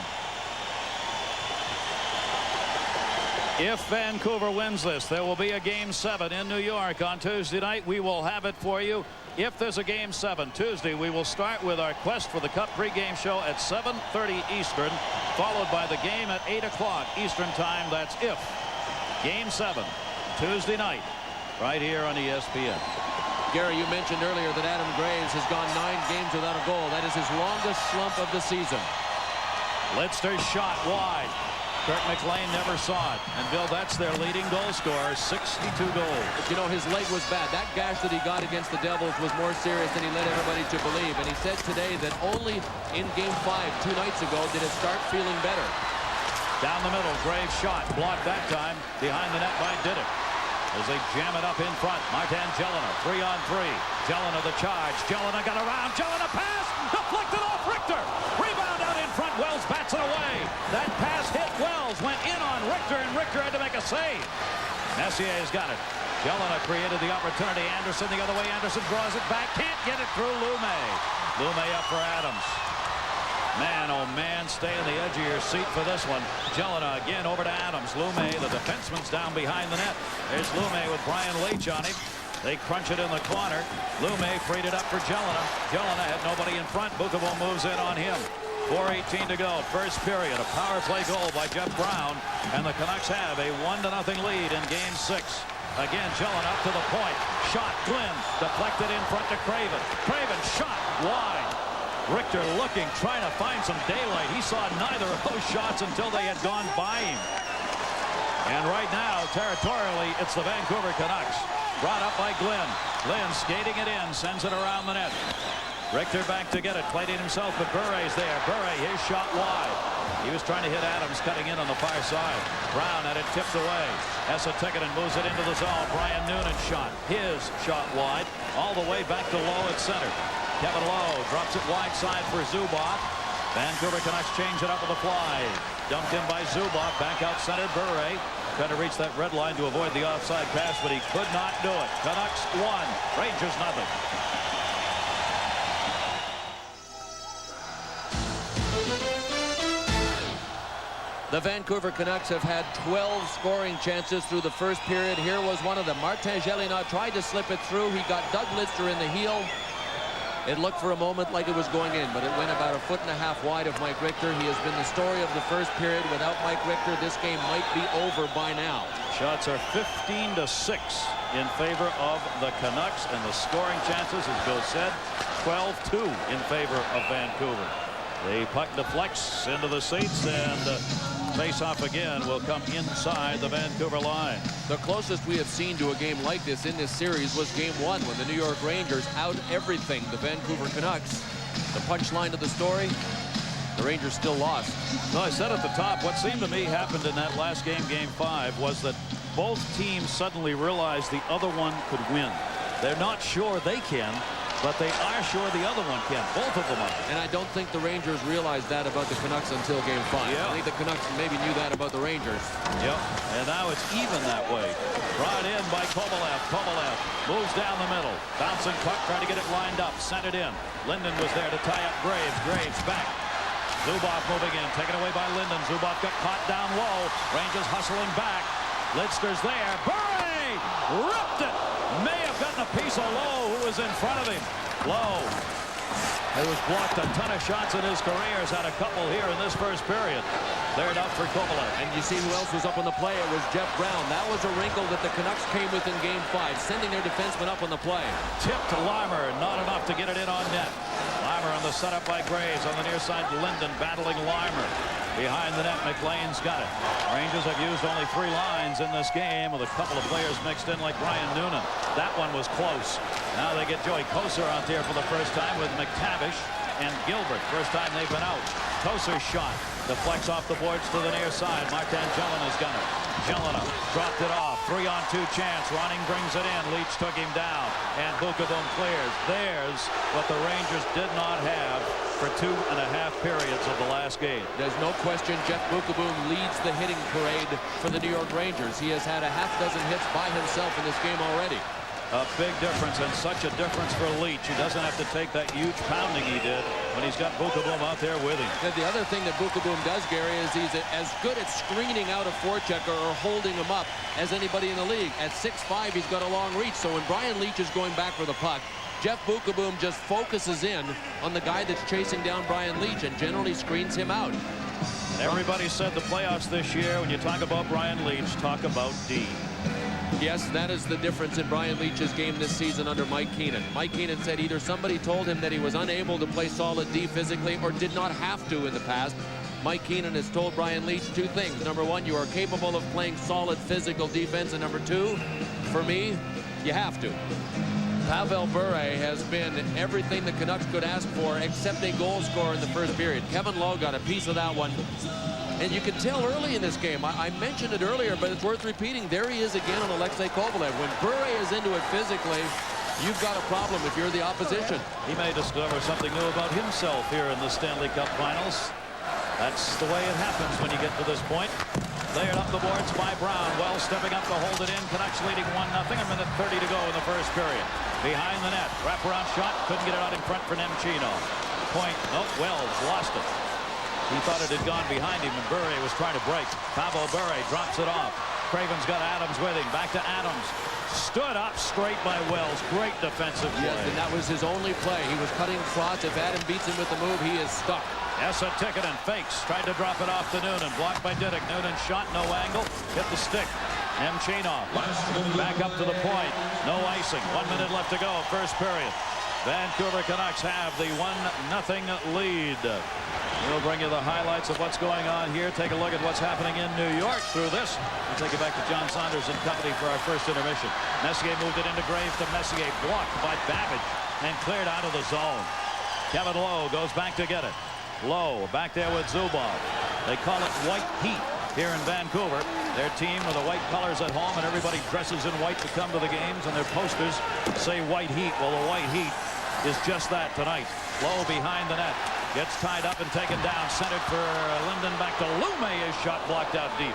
If Vancouver wins this, there will be a Game 7 in New York on Tuesday night. We will have it for you. If there's a Game 7 Tuesday, we will start with our Quest for the Cup pregame show at 7:30 Eastern, followed by the game at 8 o'clock Eastern time. That's if. Game 7, Tuesday night, right here on ESPN. Gary, you mentioned earlier that Adam Graves has gone 9 games without a goal. That is his longest slump of the season. Lidster's shot wide. Kirk McLean never saw it. And Bill, that's their leading goal scorer, 62 goals. You know, his leg was bad. That gash that he got against the Devils was more serious than he led everybody to believe. And he said today that only in Game 5 2 nights ago did it start feeling better. Down the middle, Graves shot. Blocked that time. Behind the net by Diddick. As they jam it up in front, Martin Jelena, 3-on-3. Jelena the charge. Jelena got around. Jelena pass. Deflected off Richter. Rebound out in front. Wells bats it away. That pass hit Wells. Went in on Richter, and Richter had to make a save. Messier's got it. Jelena created the opportunity. Anderson the other way. Anderson draws it back. Can't get it through Lume. Lume up for Adams. Man, oh man, stay on the edge of your seat for this one. Jelena again over to Adams. Lume, the defenseman's down behind the net. There's Lume with Brian Leach on him. They crunch it in the corner. Lume freed it up for Jelena. Jelena had nobody in front. Bukovo moves in on him. 4:18 to go. First period. A power play goal by Jeff Brown. And the Canucks have a 1-0 lead in Game 6. Again, Jelena up to the point. Shot, Glenn. Deflected in front to Craven. Craven shot wide. Richter looking, trying to find some daylight. He saw neither of those shots until they had gone by him. And right now, territorially, it's the Vancouver Canucks. Brought up by Glenn. Glenn skating it in, sends it around the net. Richter back to get it. Played it himself, but Bure's there. Bure, his shot wide. He was trying to hit Adams, cutting in on the far side. Brown had it tipped away. Esa Tikkanen moves it into the zone. Brian Noonan shot. His shot wide. All the way back to Lowe at center. Kevin Lowe drops it wide side for Zubov. Vancouver Canucks change it up with a fly. Dumped in by Zubov. Back out center, Bure. Trying to reach that red line to avoid the offside pass, but he could not do it. Canucks 1, Rangers 0. The Vancouver Canucks have had 12 scoring chances through the first period. Here was one of them. Martin Jelena tried to slip it through. He got Doug Lidster in the heel. It looked for a moment like it was going in, but it went about 1.5 feet wide of Mike Richter. He has been the story of the first period. Without Mike Richter, this game might be over by now. Shots are 15-6 in favor of the Canucks, and the scoring chances, as Bill said, 12-2 in favor of Vancouver. The puck deflects into the seats, and face-off again will come inside the Vancouver line. The closest we have seen to a game like this in this series was Game 1 when the New York Rangers out everything the Vancouver Canucks. The punchline of the story, the Rangers still lost. No, I said at the top, what seemed to me happened in that last game, Game 5, was that both teams suddenly realized the other one could win. They're not sure they can, but they are sure the other one can. Both of them are. And I don't think the Rangers realized that about the Canucks until Game 5. Yeah. I think the Canucks maybe knew that about the Rangers. Yep, and now it's even that way. Brought in by Kovalev. Kovalev moves down the middle. Bouncing puck, trying to get it lined up. Sent it in. Linden was there to tie up Graves. Graves back. Zubov moving in. Taken away by Linden. Zubov got caught down low. Rangers hustling back. Lidster's there. Bure! Ripped it. May have gotten a piece of Lowe, who was in front of him. Lowe, who has blocked a ton of shots in his career, has had a couple here in this first period. Cleared up for Kovalev. And you see who else was up on the play? It was Jeff Brown. That was a wrinkle that the Canucks came with in Game 5, sending their defenseman up on the play. Tip to Limer, not enough to get it in on net. Limer on the setup by Graves. On the near side, Linden battling Limer. Behind the net, McLean's got it. Rangers have used only 3 lines in this game with a couple of players mixed in like Brian Noonan. That one was close. Now they get Joey Kosar out there for the first time with McTavish and Gilbert. First time they've been out. Kosar's shot deflects off the boards to the near side. Martin Jelena got it. Jelena dropped it off. 3-on-2 chance. Ronning brings it in. Leach took him down. And Bukaboom clears. There's what the Rangers did not have for 2.5 periods of the last game. There's no question Jeff Bukaboom leads the hitting parade for the New York Rangers. He has had a half dozen hits by himself in this game already. A big difference, and such a difference for Leach. He doesn't have to take that huge pounding he did when he's got Bukaboom out there with him. And the other thing that Bukaboom does, Gary, is he's as good at screening out a forechecker or holding him up as anybody in the league. At 6'5", he's got a long reach, so when Brian Leach is going back for the puck, Jeff Bukaboom just focuses in on the guy that's chasing down Brian Leach and generally screens him out. Everybody said the playoffs this year, when you talk about Brian Leach, talk about D. Yes, that is the difference in Brian Leach's game this season under Mike Keenan. Mike Keenan said either somebody told him that he was unable to play solid D physically or did not have to in the past. Mike Keenan has told Brian Leach 2 things. Number 1, you are capable of playing solid physical defense. And number 2, for me, you have to. Pavel Bure has been everything the Canucks could ask for except a goal scorer in the first period. Kevin Lowe got a piece of that one. And you can tell early in this game, I mentioned it earlier, but it's worth repeating. There he is again on Alexei Kovalev. When Bure is into it physically, you've got a problem if you're the opposition. He may discover something new about himself here in the Stanley Cup Finals. That's the way it happens when you get to this point. Layered up the boards by Brown. Wells stepping up to hold it in. Canucks leading 1-0. A minute 30 to go in the first period. Behind the net. Wraparound shot. Couldn't get it out in front for Nemchino. Point. Nope. Wells lost it. He thought it had gone behind him, and Bure was trying to break. Pavel Bure drops it off. Craven's got Adams with him. Back to Adams. Stood up straight by Wells. Great defensive play. Yes, and that was his only play. He was cutting across. If Adam beats him with the move, he is stuck. Essa Tikkanen fakes. Tried to drop it off to Noonan. Blocked by Diddick. Noonan shot. No angle. Hit the stick. Nemchinov back up to the point. No icing. 1 minute left to go. First period. Vancouver Canucks have the 1-0 lead. We'll bring you the highlights of what's going on here. Take a look at what's happening in New York through this. We'll take you back to John Saunders and company for our first intermission. Messier moved it into Graves to Messier. Blocked by Babbage and cleared out of the zone. Kevin Lowe goes back to get it. Lowe back there with Zubov. They call it white heat here in Vancouver. Their team with the white colors at home, and everybody dresses in white to come to the games, and their posters say white heat. Well, the white heat is just that tonight. Lowe behind the net. Gets tied up and taken down. Centered for Linden. Back to Lume. His shot blocked out deep.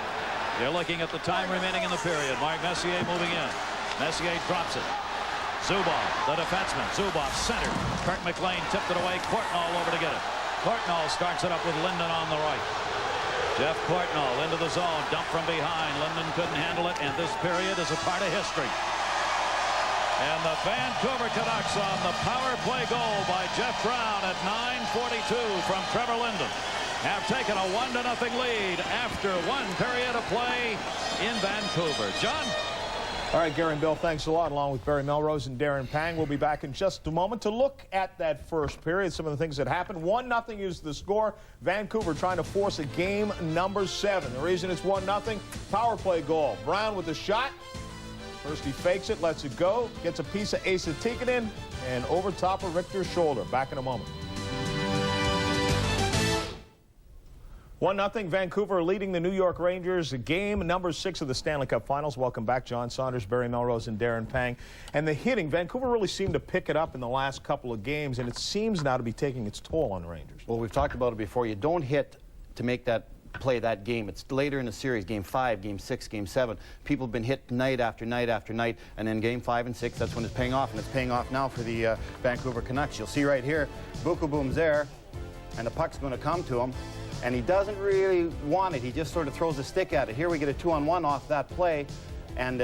They're looking at the time remaining in the period. Mark Messier moving in. Messier drops it. Zubov, the defenseman. Zubov centered. Kirk McLean tipped it away. Courtnall over to get it. Courtnall starts it up with Linden on the right. Jeff Courtnall into the zone. Dump from behind. Linden couldn't handle it. And this period is a part of history. And the Vancouver Canucks on the power play goal by Jeff Brown at 9:42 from Trevor Linden have taken a 1-0 lead after 1 period of play in Vancouver. John? All right, Gary and Bill, thanks a lot, along with Barry Melrose and Darren Pang. We'll be back in just a moment to look at that first period, some of the things that happened. 1-0 is the score. Vancouver trying to force a game number 7. The reason it's 1-0, power play goal. Brown with the shot. First he fakes it, lets it go, gets a piece of Asa Tikkanen, and over top of Richter's shoulder. Back in a moment. 1-0 Vancouver leading the New York Rangers. Game number 6 of the Stanley Cup Finals. Welcome back, John Saunders, Barry Melrose, and Darren Pang. And the hitting, Vancouver really seemed to pick it up in the last couple of games, and it seems now to be taking its toll on the Rangers. Well, we've talked about it before. You don't hit to make that play that game. It's later in the series, game 5, game 6, game 7. People have been hit night after night after night, and then game 5 and 6, that's when it's paying off, and it's paying off now for the Vancouver Canucks. You'll see right here, Boom's there, and the puck's going to come to him. And he doesn't really want it. He just sort of throws a stick at it. Here we get a 2-on-1 off that play, and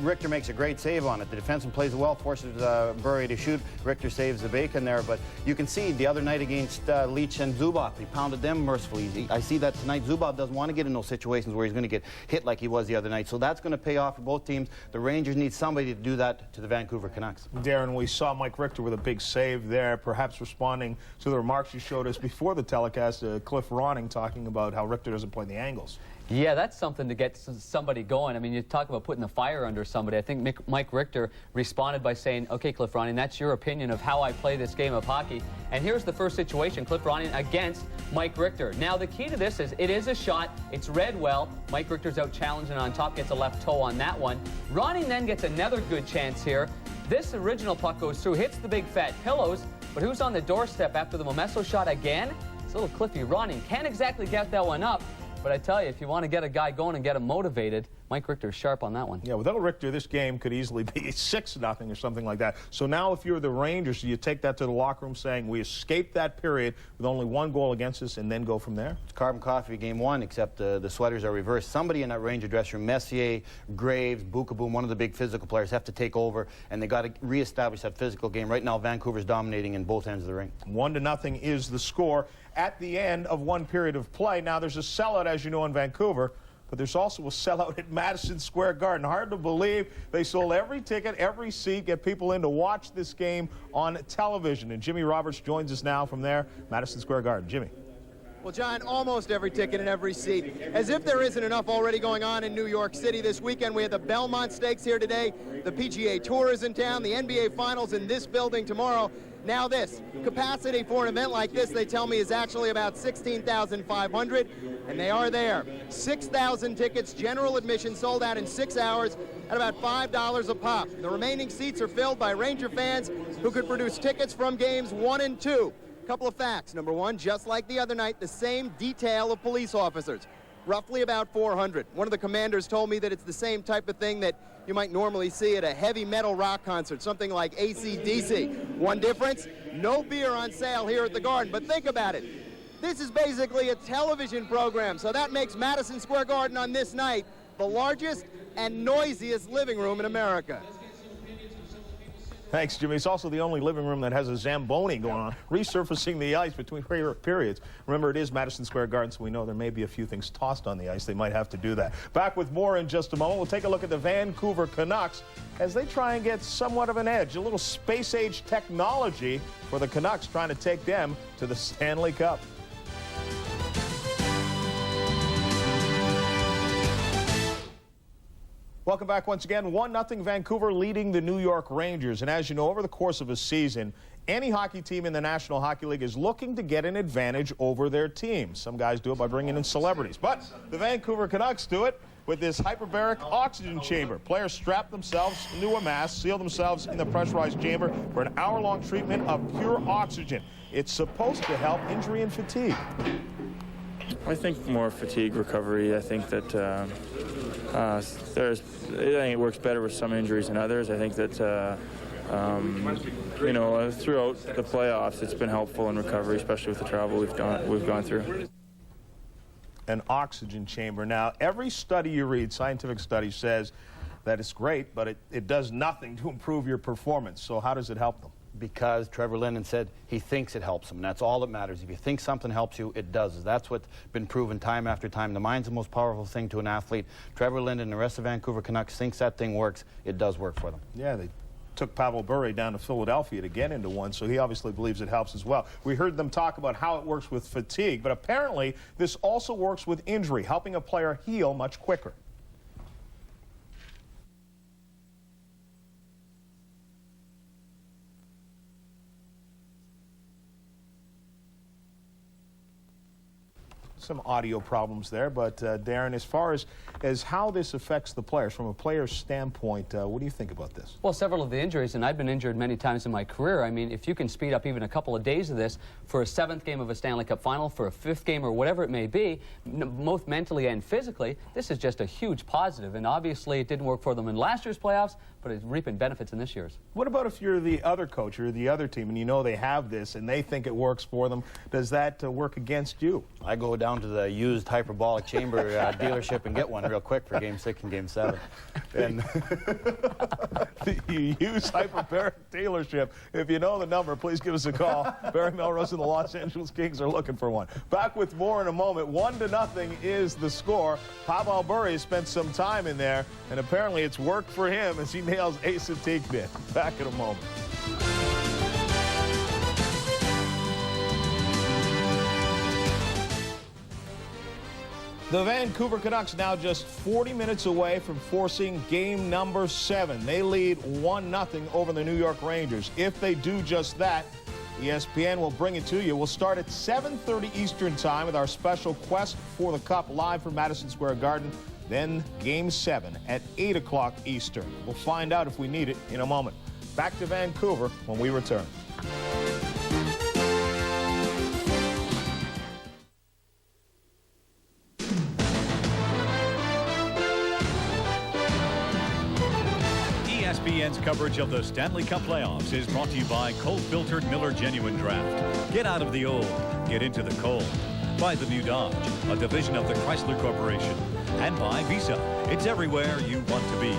Richter makes a great save on it. The defenseman plays it well, forces Burry to shoot. Richter saves the bacon there, but you can see the other night against Leach and Zubov, he pounded them mercifully. I see that tonight. Zubov doesn't want to get in those situations where he's going to get hit like he was the other night, so that's going to pay off for both teams. The Rangers need somebody to do that to the Vancouver Canucks. Darren, we saw Mike Richter with a big save there, perhaps responding to the remarks you showed us before the telecast, Cliff Ronning talking about how Richter doesn't play the angles. Yeah, that's something to get somebody going. I mean, you talk about putting the fire under somebody. I think Mike Richter responded by saying, okay, Cliff Ronning, that's your opinion of how I play this game of hockey. And here's the first situation, Cliff Ronning against Mike Richter. Now, the key to this is it is a shot. It's read well. Mike Richter's out challenging on top, gets a left toe on that one. Ronning then gets another good chance here. This original puck goes through, hits the big fat pillows, but who's on the doorstep after the Momesso shot again? It's a little Cliffy Ronning. Can't exactly get that one up. But I tell you, if you want to get a guy going and get him motivated, Mike Richter's sharp on that one. Yeah, without Richter, this game could easily be 6-0 or something like that. So now if you're the Rangers, you take that to the locker room saying, we escaped that period with only 1 goal against us and then go from there? It's carbon coffee game 1, except the sweaters are reversed. Somebody in that Ranger dressing room, Messier, Graves, Boom, one of the big physical players, have to take over, and they got to reestablish that physical game. Right now, Vancouver's dominating in both ends of the ring. 1-0 is the score at the end of one period of play. Now, there's a sellout, as you know, in Vancouver, but there's also a sellout at Madison Square Garden. Hard to believe. They sold every ticket, every seat, get people in to watch this game on television. And Jimmy Roberts joins us now from there, Madison Square Garden. Jimmy. Well, John, almost every ticket and every seat. As if there isn't enough already going on in New York City this weekend. We had the Belmont Stakes here today. The PGA Tour is in town. The NBA Finals in this building tomorrow. Now this, capacity for an event like this, they tell me, is actually about 16,500, and they are there. 6,000 tickets, general admission, sold out in 6 hours at about $5 a pop. The remaining seats are filled by Ranger fans who could produce tickets from games 1 and 2. Couple of facts. Number 1, just like the other night, the same detail of police officers, roughly about 400. One of the commanders told me that it's the same type of thing that you might normally see at a heavy metal rock concert, something like AC/DC. One difference, no beer on sale here at the Garden. But think about it. This is basically a television program, so that makes Madison Square Garden on this night the largest and noisiest living room in America. Thanks, Jimmy. It's also the only living room that has a Zamboni going on, resurfacing the ice between periods. Remember, it is Madison Square Garden, so we know there may be a few things tossed on the ice. They might have to do that. Back with more in just a moment. We'll take a look at the Vancouver Canucks as they try and get somewhat of an edge, a little space-age technology for the Canucks, trying to take them to the Stanley Cup. Welcome back once again. 1-0 Vancouver leading the New York Rangers. And as you know, over the course of a season, any hockey team in the National Hockey League is looking to get an advantage over their team. Some guys do it by bringing in celebrities. But the Vancouver Canucks do it with this hyperbaric oxygen chamber. Players strap themselves into a mask, seal themselves in the pressurized chamber for an hour-long treatment of pure oxygen. It's supposed to help injury and fatigue. I think more fatigue recovery. I think that I think it works better with some injuries than others. I think that you know, throughout the playoffs, it's been helpful in recovery, especially with the travel we've gone through. An oxygen chamber. Now, every study you read, scientific study, says that it's great, but it does nothing to improve your performance. So how does it help them? Because Trevor Linden said he thinks it helps him, and that's all that matters. If you think something helps you, it does. That's what's been proven time after time. The mind's the most powerful thing to an athlete. Trevor Linden and the rest of Vancouver Canucks thinks that thing works. It does work for them. Yeah, they took Pavel Bure down to Philadelphia to get into one, so he obviously believes it helps as well. We heard them talk about how it works with fatigue, but apparently this also works with injury, helping a player heal much quicker. some audio problems there, but Darren, as far as how this affects the players, from a player's standpoint, what do you think about this? Well, several of the injuries, and I've been injured many times in my career. I mean, if you can speed up even a couple of days of this for a 7th game of a Stanley Cup Final, for a 5th game or whatever it may be, both mentally and physically, this is just a huge positive. And obviously it didn't work for them in last year's playoffs, but it's reaping benefits in this year's. What about if you're the other coach or the other team and you know they have this and they think it works for them? Does that work against you? I go down to the used hyperbolic chamber dealership and get one real quick for Game 6 and Game 7. And the used hyperbolic dealership, if you know the number, please give us a call. Barry Melrose and the Los Angeles Kings are looking for one. Back with more in a moment. 1-0 is the score. Pavel Bure spent some time in there, and apparently it's worked for him as he nails Asa Tikvik. Back in a moment. The Vancouver Canucks now just 40 minutes away from forcing game number 7. They lead 1-0 over the New York Rangers. If they do just that, ESPN will bring it to you. We'll start at 7:30 Eastern Time with our special Quest for the Cup live from Madison Square Garden. Then Game 7 at 8 o'clock Eastern. We'll find out if we need it in a moment. Back to Vancouver when we return. ESPN's coverage of the Stanley Cup playoffs is brought to you by cold-filtered Miller Genuine Draft. Get out of the old, get into the cold. By the new Dodge, a division of the Chrysler Corporation. And by Visa. It's everywhere you want to be.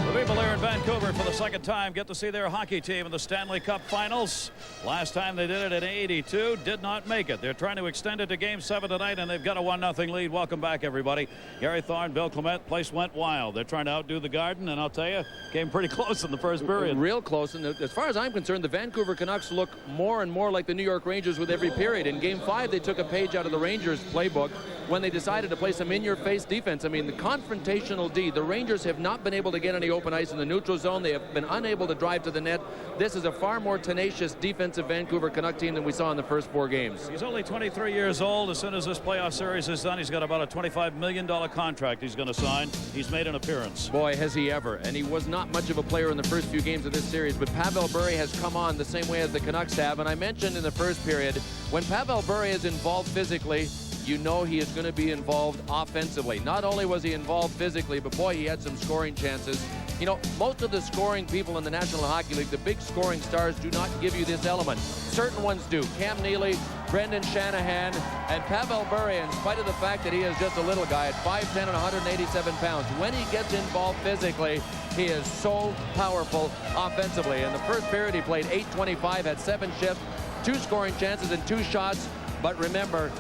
The people here in Vancouver for the second time get to see their hockey team in the Stanley Cup Finals. Last time they did it in '82, did not make it. They're trying to extend it to Game 7 tonight, and they've got a 1-0 lead. Welcome back, everybody. Gary Thorne, Bill Clement, place went wild. They're trying to outdo the Garden, and I'll tell you, came pretty close in the first period. Real close, and as far as I'm concerned, the Vancouver Canucks look more and more like the New York Rangers with every period. In Game 5, they took a page out of the Rangers playbook when they decided to play some in-your-face defense. I mean, the confrontational D. The Rangers have not been able to get any open ice in the neutral zone. They have been unable to drive to the net. This is a far more tenacious defensive Vancouver Canuck team than we saw in the first 4 games. He's only 23 years old. As soon as this playoff series is done, he's got about a $25 million contract he's going to sign. He's made an appearance. Boy, has he ever. And he was not much of a player in the first few games of this series, but Pavel Bure has come on the same way as the Canucks have. And I mentioned in the first period, when Pavel Bure is involved physically, you know he is going to be involved offensively. Not only was he involved physically, but boy, he had some scoring chances. You know, most of the scoring people in the National Hockey League, the big scoring stars, do not give you this element. Certain ones do. Cam Neely, Brendan Shanahan, and Pavel Bure, in spite of the fact that he is just a little guy at 5'10" and 187 pounds, when he gets involved physically, he is so powerful offensively. In the first period, he played 8:25, had 7 shifts, 2 scoring chances and 2 shots. But remember,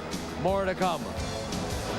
more to come.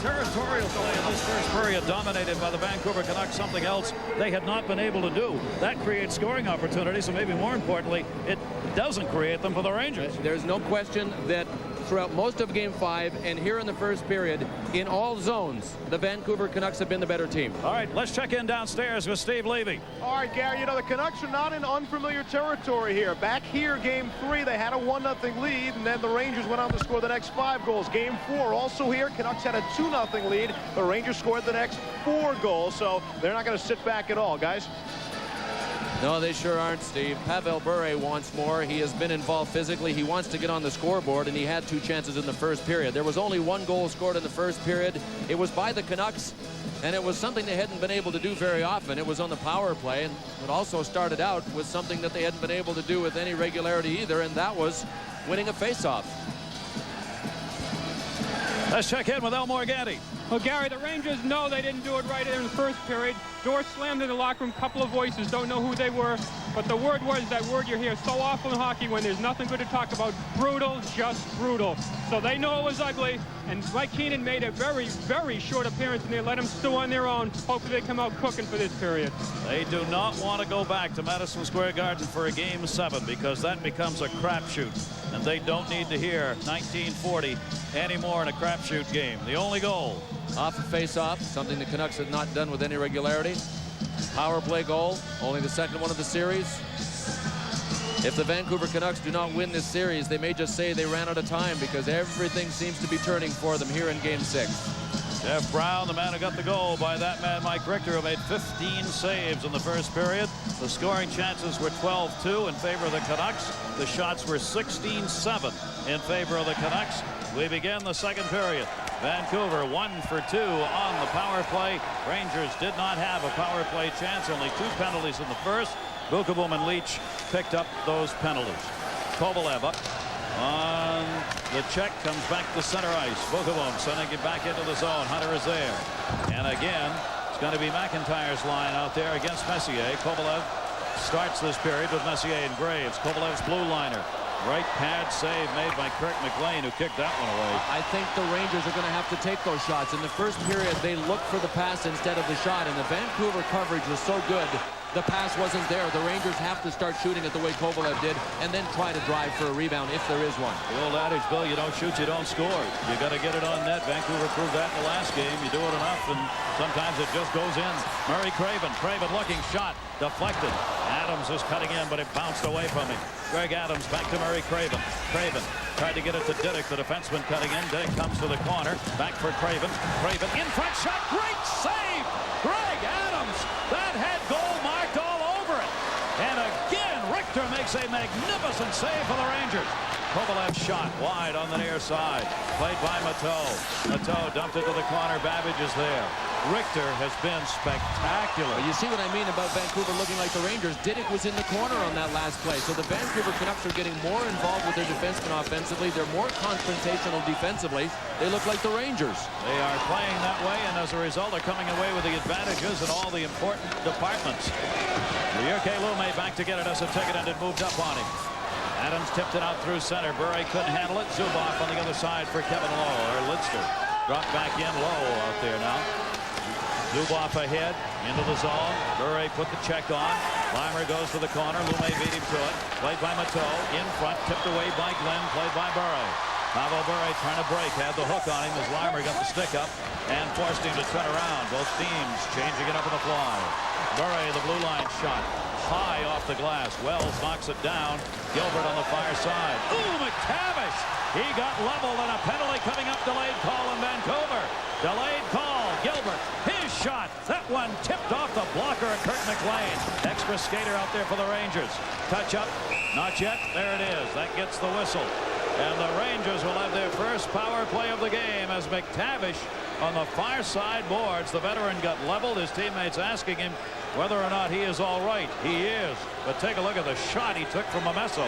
Territorial play in this first period dominated by the Vancouver Canucks, something else they had not been able to do. That creates scoring opportunities, and maybe more importantly, it doesn't create them for the Rangers. There's no question that throughout most of Game 5 and here in the first period, in all zones, the Vancouver Canucks have been the better team. All right, let's check in downstairs with Steve Levy. All right, Gary, you know, the Canucks are not in unfamiliar territory here. Back here, Game 3, they had a 1-0 lead, and then the Rangers went on to score the next 5 goals. Game 4, also here, Canucks had a 2-0 lead. The Rangers scored the next 4 goals, so they're not going to sit back at all, guys. No, they sure aren't, Steve. Pavel Bure wants more. He has been involved physically. He wants to get on the scoreboard, and he had 2 chances in the first period. There was only 1 goal scored in the first period. It was by the Canucks, and it was something they hadn't been able to do very often. It was on the power play, and it also started out with something that they hadn't been able to do with any regularity either, and that was winning a faceoff. Let's check in with El Morganti. Well, Gary, the Rangers know they didn't do it right in the first period. Door slammed in the locker room. Couple of voices, don't know who they were. But the word was that word you hear so often in hockey when there's nothing good to talk about. Brutal, just brutal. So they know it was ugly. And Mike Keenan made a very, very short appearance, and they let them stew on their own. Hopefully they come out cooking for this period. They do not want to go back to Madison Square Garden for a Game 7 because that becomes a crapshoot. And they don't need to hear 1940 anymore in a crapshoot game. The only goal. Off a face-off, something the Canucks have not done with any regularity. Power play goal, only the second one of the series. If the Vancouver Canucks do not win this series, they may just say they ran out of time because everything seems to be turning for them here in Game 6. Jeff Brown, the man who got the goal by that man Mike Richter, who made 15 saves in the first period. The scoring chances were 12-2 in favor of the Canucks. The shots were 16-7 in favor of the Canucks. We begin the second period. Vancouver 1 for 2 on the power play. Rangers did not have a power play chance. Only 2 penalties in the first. Vukovic and Leach picked up those penalties. Kovalev up on the check, comes back to center ice. Vukovic sending it back into the zone. Hunter is there. And again, it's going to be McIntyre's line out there against Messier. Kovalev starts this period with Messier and Graves. Kovalev's blue liner. Right pad save made by Kirk McLean, who kicked that one away. I think the Rangers are going to have to take those shots. In the first period, they looked for the pass instead of the shot, and the Vancouver coverage was so good, the pass wasn't there. The Rangers have to start shooting it the way Kovalev did, and then try to drive for a rebound if there is one. The old adage, Bill, you don't shoot, you don't score. You got to get it on net. Vancouver proved that in the last game. You do it enough, and sometimes it just goes in. Murray Craven looking, shot, deflected. Adams is cutting in, but it bounced away from him. Greg Adams back to Murray Craven. Craven tried to get it to Diddick, the defenseman cutting in. Diddick comes to the corner. Back for Craven. Craven in front, shot, great save! Greg Adams, that had goal marked all over it. And again, Richter makes a magnificent save for the Rangers. Kovalev shot wide on the near side. Played by Mateau. Mateau dumped it to the corner. Babbage is there. Richter has been spectacular. You see what I mean about Vancouver looking like the Rangers. Diddick was in the corner on that last play. So the Vancouver Canucks are getting more involved with their defensemen offensively. They're more confrontational defensively. They look like the Rangers. They are playing that way, and as a result, they're coming away with the advantages in all the important departments. Jyrki Lumme back to get it as a ticket, and it moved up on him. Adams tipped it out through center. Bure couldn't handle it. Zubov on the other side for Kevin Lowe, or Lidster. Dropped back in low out there now. Zubov ahead into the zone. Bure put the check on. Limer goes to the corner. Lumme beat him to it. Played by Mateau. In front, tipped away by Glenn. Played by Bure. Pavel Bure trying to break. Had the hook on him as Limer got the stick up and forced him to turn around. Both teams changing it up on the fly. Bure, the blue line shot. High off the glass. Wells knocks it down. Gilbert on the far side. Ooh, McTavish! He got leveled and a penalty coming up. Delayed call in Vancouver. Delayed call. Gilbert, his shot. That one tipped off the blocker of Kirk McLean. Extra skater out there for the Rangers. Touch up. Not yet. There it is. That gets the whistle. And the Rangers will have their first power play of the game as McTavish on the far side boards. The veteran got leveled. His teammates asking him whether or not he is all right. He is. But take a look at the shot he took from Momesso.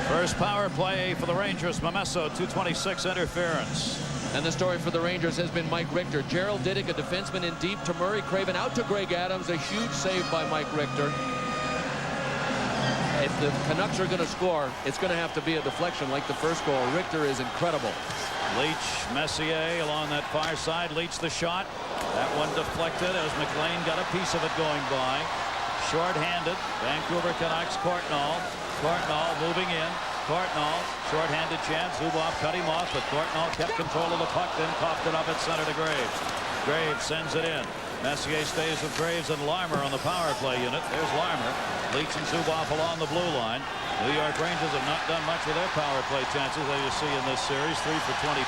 First power play for the Rangers. Momesso, 2:26 interference. And the story for the Rangers has been Mike Richter. Gerald Diddick, a defenseman in deep to Murray Craven. Out to Greg Adams. A huge save by Mike Richter. If the Canucks are going to score, it's going to have to be a deflection like the first goal. Richter is incredible. Leach, Messier along that far side. Leach the shot. That one deflected as McLean got a piece of it going by. Short-handed. Vancouver Canucks. Courtnall moving in. Courtnall, short-handed chance. Zubov cut him off, but Courtnall kept control of the puck, then coughed it up at center to Graves. Graves sends it in. Messier stays with Graves and Limer on the power play unit. There's Limer. Leach and Zubov along the blue line. New York Rangers have not done much with their power play chances, as you see in this series. 3 for 22.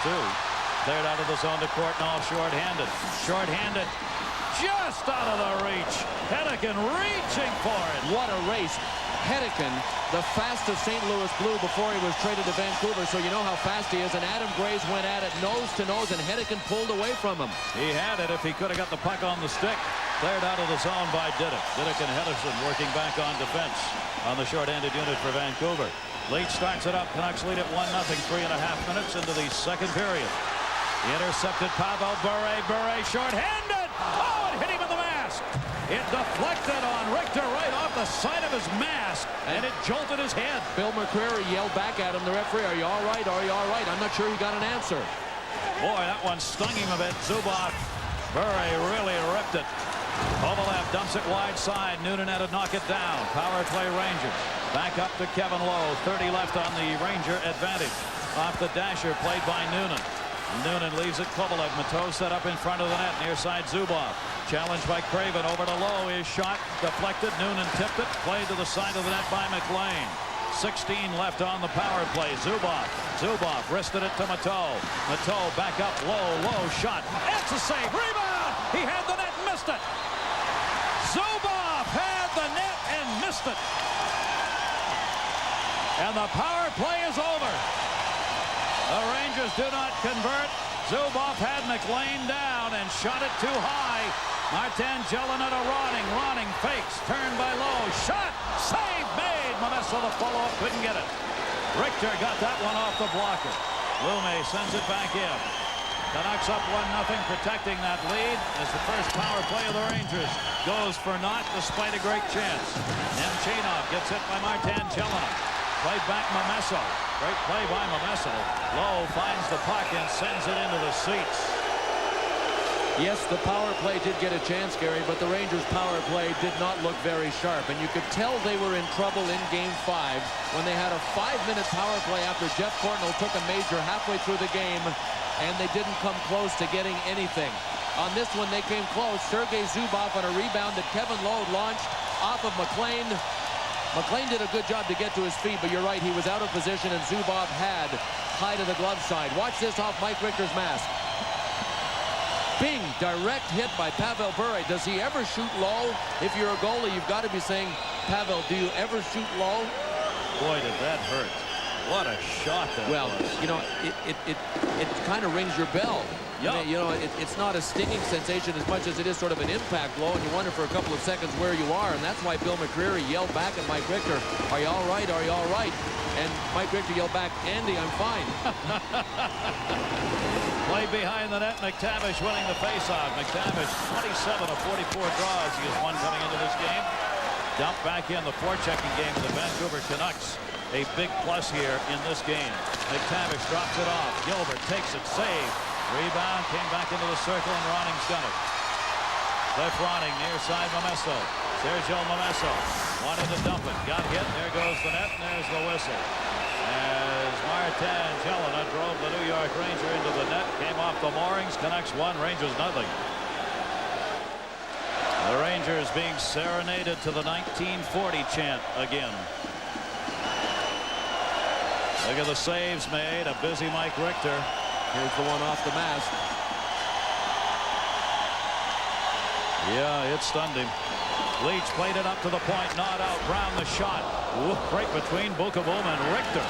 Cleared out of the zone to Courtnall, short-handed. Short-handed. Just out of the reach. Hennigan reaching for it. What a race. Hennigan, the fastest St. Louis Blue before he was traded to Vancouver, so you know how fast he is. And Adam Graves went at it nose to nose, and Hennigan pulled away from him. He had it if he could have got the puck on the stick. Cleared out of the zone by Diddick. Diddick and Henderson working back on defense on the short-handed unit for Vancouver. Leach starts it up. Canucks lead at 1-0, 3.5 minutes into the second period. He intercepted Pavel Bure. Bure short-handed. Oh, it hit him in the mask. It deflected on Richter right off the side of his mask, and it jolted his head. Bill McCreary yelled back at him, the referee, "Are you all right? Are you all right?" I'm not sure he got an answer. Boy, that one stung him a bit. Zubov. Bure really ripped it. Kovalev dumps it wide side. Noonan had to knock it down. Power play Rangers. Back up to Kevin Lowe. 30 left on the Ranger advantage. Off the dasher, played by Noonan. Noonan leaves it. Kovalev. Mateau set up in front of the net. Near side Zubov. Challenged by Craven. Over to Lowe. His shot deflected. Noonan tipped it. Played to the side of the net by McLean. 16 left on the power play. Zubov. Zubov wristed it to Mateau. Mateau back up. Low shot. It's a save. Rebound. He had the net and missed it. Zubov had the net and missed it. And the power play is over. The Rangers do not convert. Zubov had McLean down and shot it too high. Martin Gelinas to Ronning. Ronning fakes. Turned by Lowe. Shot. Save made. Momesso the follow-up couldn't get it. Richter got that one off the blocker. Lume sends it back in. Canucks up 1-0, protecting that lead as the first power play of the Rangers goes for naught despite a great chance. Nemchinov gets hit by Martin Gelinas. Played back Momesso. Great play by Momesso. Lowe finds the puck and sends it into the seats. Yes, the power play did get a chance, Gary, but the Rangers' power play did not look very sharp. And you could tell they were in trouble in Game 5 when they had a 5-minute power play after Jeff Courtnall took a major halfway through the game, and they didn't come close to getting anything. On this one, they came close. Sergei Zubov on a rebound that Kevin Lowe launched off of McLean. McLean did a good job to get to his feet, but you're right, he was out of position, and Zubov had high to the glove side. Watch this off Mike Richter's mask. Bing, direct hit by Pavel Bure. Does he ever shoot low? If you're a goalie, you've got to be saying, Pavel, do you ever shoot low? Boy, did that hurt. What a shot that was. You know, it kind of rings your bell. Yep. I mean, you know, it's not a stinging sensation as much as it is sort of an impact blow, and you wonder for a couple of seconds where you are, and that's why Bill McCreary yelled back at Mike Richter, are you all right? Are you all right? And Mike Richter yelled back, Andy, I'm fine. Play behind the net. McTavish winning the faceoff. McTavish 27 of 44 draws. He has one coming into this game. Dump back in the forechecking game of the Vancouver Canucks. A big plus here in this game. McTavish drops it off. Gilbert takes it. Save. Rebound. Came back into the circle, and Ronning's done it. Cliff Ronning near side Momesso. Sergio Momesso wanted to dump it. Got hit. There goes the net, and there's the whistle. As Martin Gelinas drove the New York Ranger into the net. Came off the moorings. Canucks 1, Rangers 0. The Rangers being serenaded to the 1940 chant again. Look at the saves made. A busy Mike Richter. Here's the one off the mask. Yeah, it stunned him. Leach played it up to the point, not out. Brown the shot. Ooh, right between Bookavoom and Richter.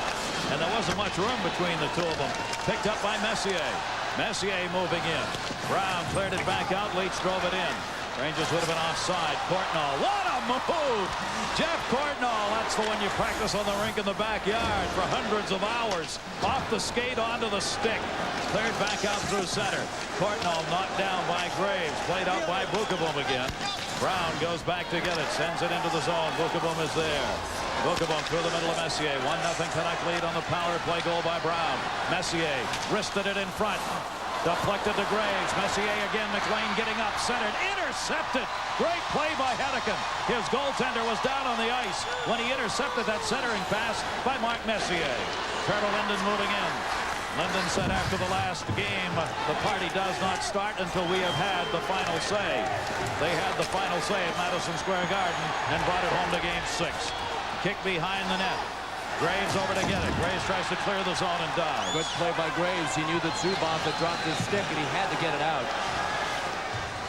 And there wasn't much room between the two of them. Picked up by Messier. Messier moving in. Brown cleared it back out. Leach drove it in. Rangers would have been offside. Courtnall. What a move! Jeff Courtnall. That's the one you practice on the rink in the backyard for hundreds of hours. Off the skate onto the stick. Cleared back out through center. Courtnall knocked down by Graves. Played out by Bookavoom again. Brown goes back to get it. Sends it into the zone. Bookavoom is there. Bookavoom through the middle of Messier. 1-0 Canuck lead on the power play goal by Brown. Messier wristed it in front. Deflected to Graves. Messier again. McLean getting up. Centered. Intercepted. Great play by Hedican. His goaltender was down on the ice when he intercepted that centering pass by Mark Messier. Turtle Linden moving in. Linden said after the last game, the party does not start until we have had the final say. They had the final say at Madison Square Garden and brought it home to Game 6. Kick behind the net. Graves over to get it. Graves tries to clear the zone and dives. Good play by Graves. He knew that Zubov had dropped his stick, and he had to get it out.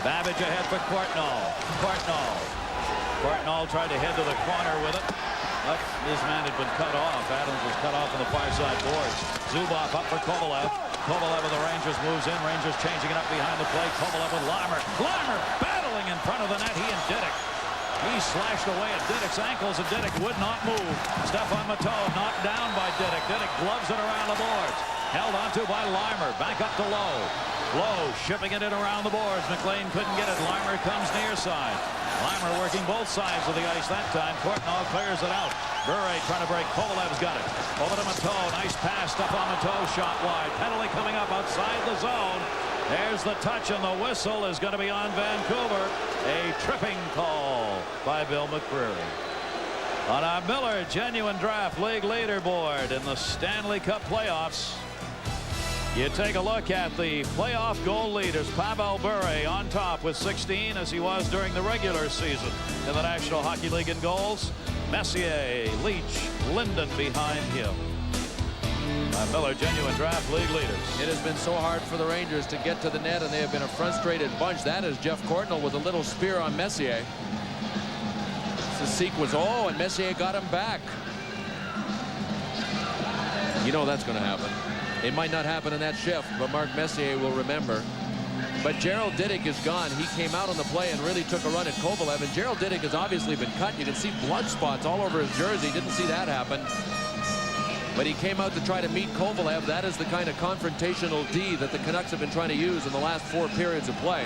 Babbage ahead for Courtnall. Courtnall tried to head to the corner with it. But his man had been cut off. Adams was cut off on the far side boards. Zubov up for Kovalev. Kovalev of the Rangers moves in. Rangers changing it up behind the plate. Kovalev with Larmer. Larmer battling in front of the net. He and Didick. He slashed away at Diddick's ankles, and Diddick would not move. Stefan Mateau knocked down by Diddick. Diddick gloves it around the boards. Held onto by Larmer. Back up to Lowe. Lowe shipping it in around the boards. McLean couldn't get it. Larmer comes near side. Larmer working both sides of the ice that time. Courtnall clears it out. Bure trying to break. Kovalev's got it. Over to Mateau. Nice pass. Stefan Mateau shot wide. Penalty coming up outside the zone. There's the touch, and the whistle is going to be on Vancouver. A tripping call by Bill McCreary. On our Miller Genuine Draft League leaderboard in the Stanley Cup playoffs, You take a look at the playoff goal leaders. Pavel Bure on top with 16, as he was during the regular season in the National Hockey League in goals. Messier, Leach, Linden behind him. Miller, genuine draft league leaders. It has been so hard for the Rangers to get to the net, and they have been a frustrated bunch. That is Jeff Courtnall with a little spear on Messier. The sequence. Oh, and Messier got him back. You know that's going to happen. It might not happen in that shift, but Mark Messier will remember. But Gerald Diddick is gone. He came out on the play and really took a run at Kovalev. And Gerald Diddick has obviously been cut. You can see blood spots all over his jersey. Didn't see that happen. But he came out to try to meet Kovalev. That is the kind of confrontational D that the Canucks have been trying to use in the last 4 periods of play.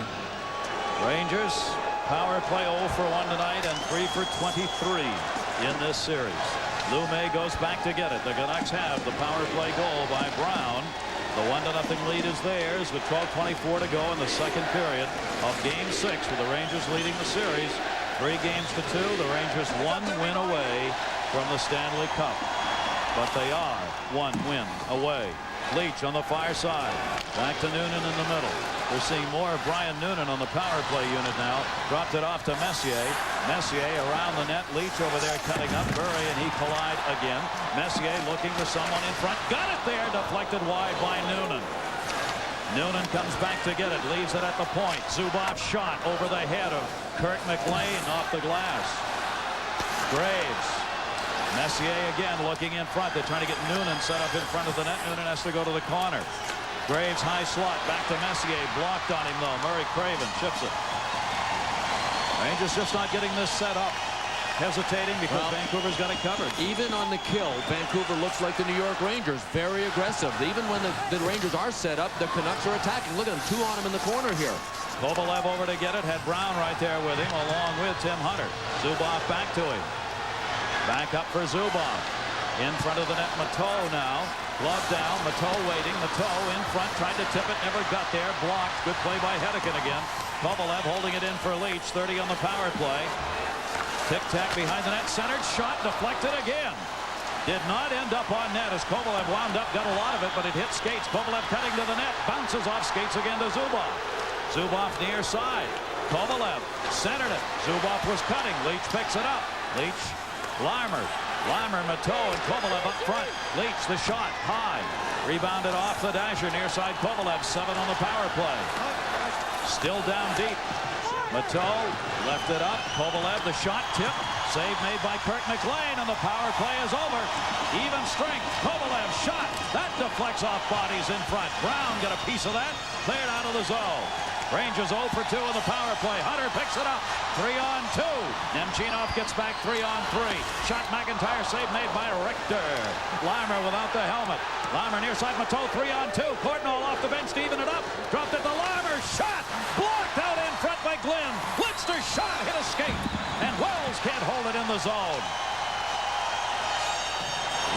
Rangers power play 0 for 1 tonight and 3 for 23 in this series. Lume goes back to get it. The Canucks have the power play goal by Brown. The 1-0 lead is theirs with 12:24 to go in the second period of Game 6, with the Rangers leading the series 3 games to 2. The Rangers 1 win away from the Stanley Cup, but they are 1 win away. Leach on the far side. Back to Noonan in the middle. We're seeing more of Brian Noonan on the power play unit now. Dropped it off to Messier. Messier around the net. Leach over there cutting up Murray, and he collide again. Messier looking for someone in front. Got it there. Deflected wide by Noonan. Noonan comes back to get it. Leaves it at the point. Zubov shot over the head of Kirk McLean off the glass. Graves. Messier again looking in front. They're trying to get Noonan set up in front of the net. Noonan has to go to the corner. Graves high slot back to Messier. Blocked on him though. Murray Craven chips it. Rangers just not getting this set up. Hesitating because Vancouver's got it covered. Even on the kill, Vancouver looks like the New York Rangers. Very aggressive. Even when the Rangers are set up, the Canucks are attacking. Look at them. 2 on him in the corner here. Kovalev over to get it. Had Brown right there with him along with Tim Hunter. Zubov back to him. Back up for Zubov. In front of the net, Mateau now. Glove down, Mateau waiting. Mateau in front, tried to tip it, never got there. Blocked. Good play by Hedican again. Kovalev holding it in for Leach. 30 on the power play. Tic-tac behind the net. Centered shot, deflected again. Did not end up on net as Kovalev wound up, got a lot of it, but it hit skates. Kovalev cutting to the net. Bounces off skates again to Zubov. Zubov near side. Kovalev centered it. Zubov was cutting. Leach picks it up. Leach. Larmer, Mateau, and Kovalev up front. Leach the shot high. Rebounded off the dasher near side. Kovalev 7 on the power play. Still down deep. Mateau left it up. Kovalev the shot tip. Save made by Kirk McLean, and the power play is over. Even strength. Kovalev shot. That deflects off bodies in front. Brown got a piece of that. Cleared out of the zone. Rangers 0 for 2 on the power play. Hunter picks it up. 3 on 2. Nemchinov gets back 3 on 3. Shot McIntyre, save made by Richter. Larmer without the helmet. Larmer near side. Mateau 3 on 2. Courtnall off the bench to even it up. Dropped it to Larmer. Shot. Blocked out in front by Glenn. Lidster shot. Hit a skate. And Wells can't hold it in the zone.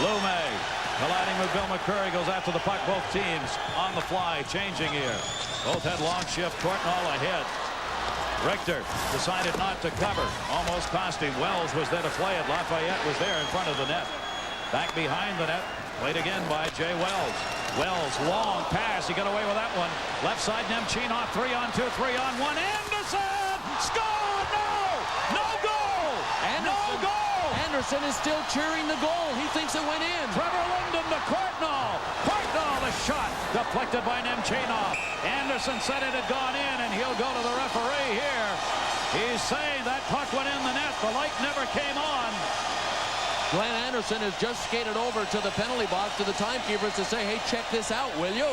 Lume colliding with Bill McCurry, goes after the puck. Both teams on the fly, changing here. Both had long shift. Courtnall ahead. Richter decided not to cover. Almost cost him. Wells was there to play it. Lafayette was there in front of the net. Back behind the net. Played again by Jay Wells. Wells, long pass. He got away with that one. Left side, Nemchinov. 3 on 2, 3 on 1. Anderson! Score! No! No goal! No goal! Anderson is still cheering the goal. He thinks it went in. Trevor Linden to Courtnall. Courtnall, the shot deflected by Nemchinov. Anderson said it had gone in, and he'll go to the referee here. He's saying that puck went in the net. The light never came on. Glenn Anderson has just skated over to the penalty box to the timekeepers to say, hey, check this out, will you?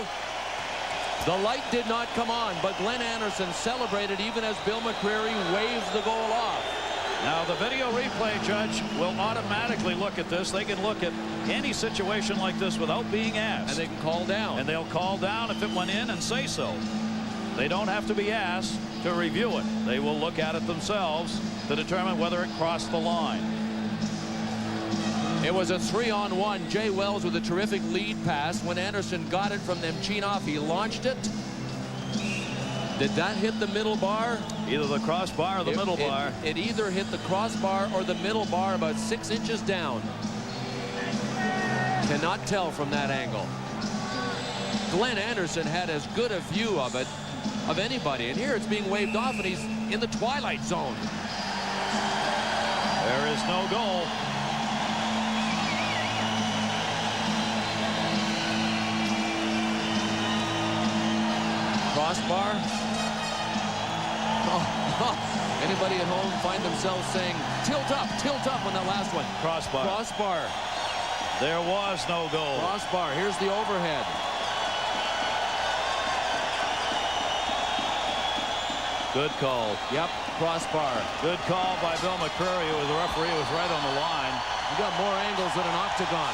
The light did not come on, but Glenn Anderson celebrated even as Bill McCreary waves the goal off. Now, the video replay judge will automatically look at this. They can look at any situation like this without being asked. And they can call down. And they'll call down if it went in and say so. They don't have to be asked to review it. They will look at it themselves to determine whether it crossed the line. It was a 3-on-1. Jay Wells with a terrific lead pass. When Anderson got it from Nemchinov, he launched it. Did that hit the middle bar? Either the crossbar or the middle bar. It either hit the crossbar or the middle bar, about 6 inches down. Cannot tell from that angle. Glenn Anderson had as good a view of it of anybody, and here it's being waved off, and he's in the twilight zone. There is no goal. Crossbar. Anybody at home find themselves saying tilt up on that last one. Crossbar. Crossbar. There was no goal. Crossbar. Here's the overhead. Good call. Yep, crossbar. Good call by Bill McCreary, who was the referee, was right on the line. You got more angles than an octagon.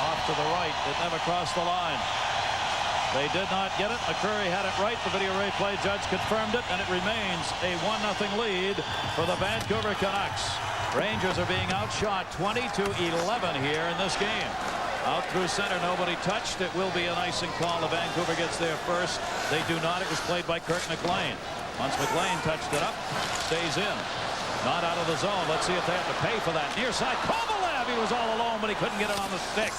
Off to the right. It never crossed the line. They did not get it. McCreary had it right. The video replay judge confirmed it, and it remains a 1-0 lead for the Vancouver Canucks. Rangers are being outshot 20-11 here in this game. Out through center, nobody touched. It will be an icing call. The Vancouver gets there first. They do not. It was played by Kirk McLean. Once McLean touched it up, stays in. Not out of the zone. Let's see if they have to pay for that. Near side, Kovalev. He was all alone, but he couldn't get it on the stick.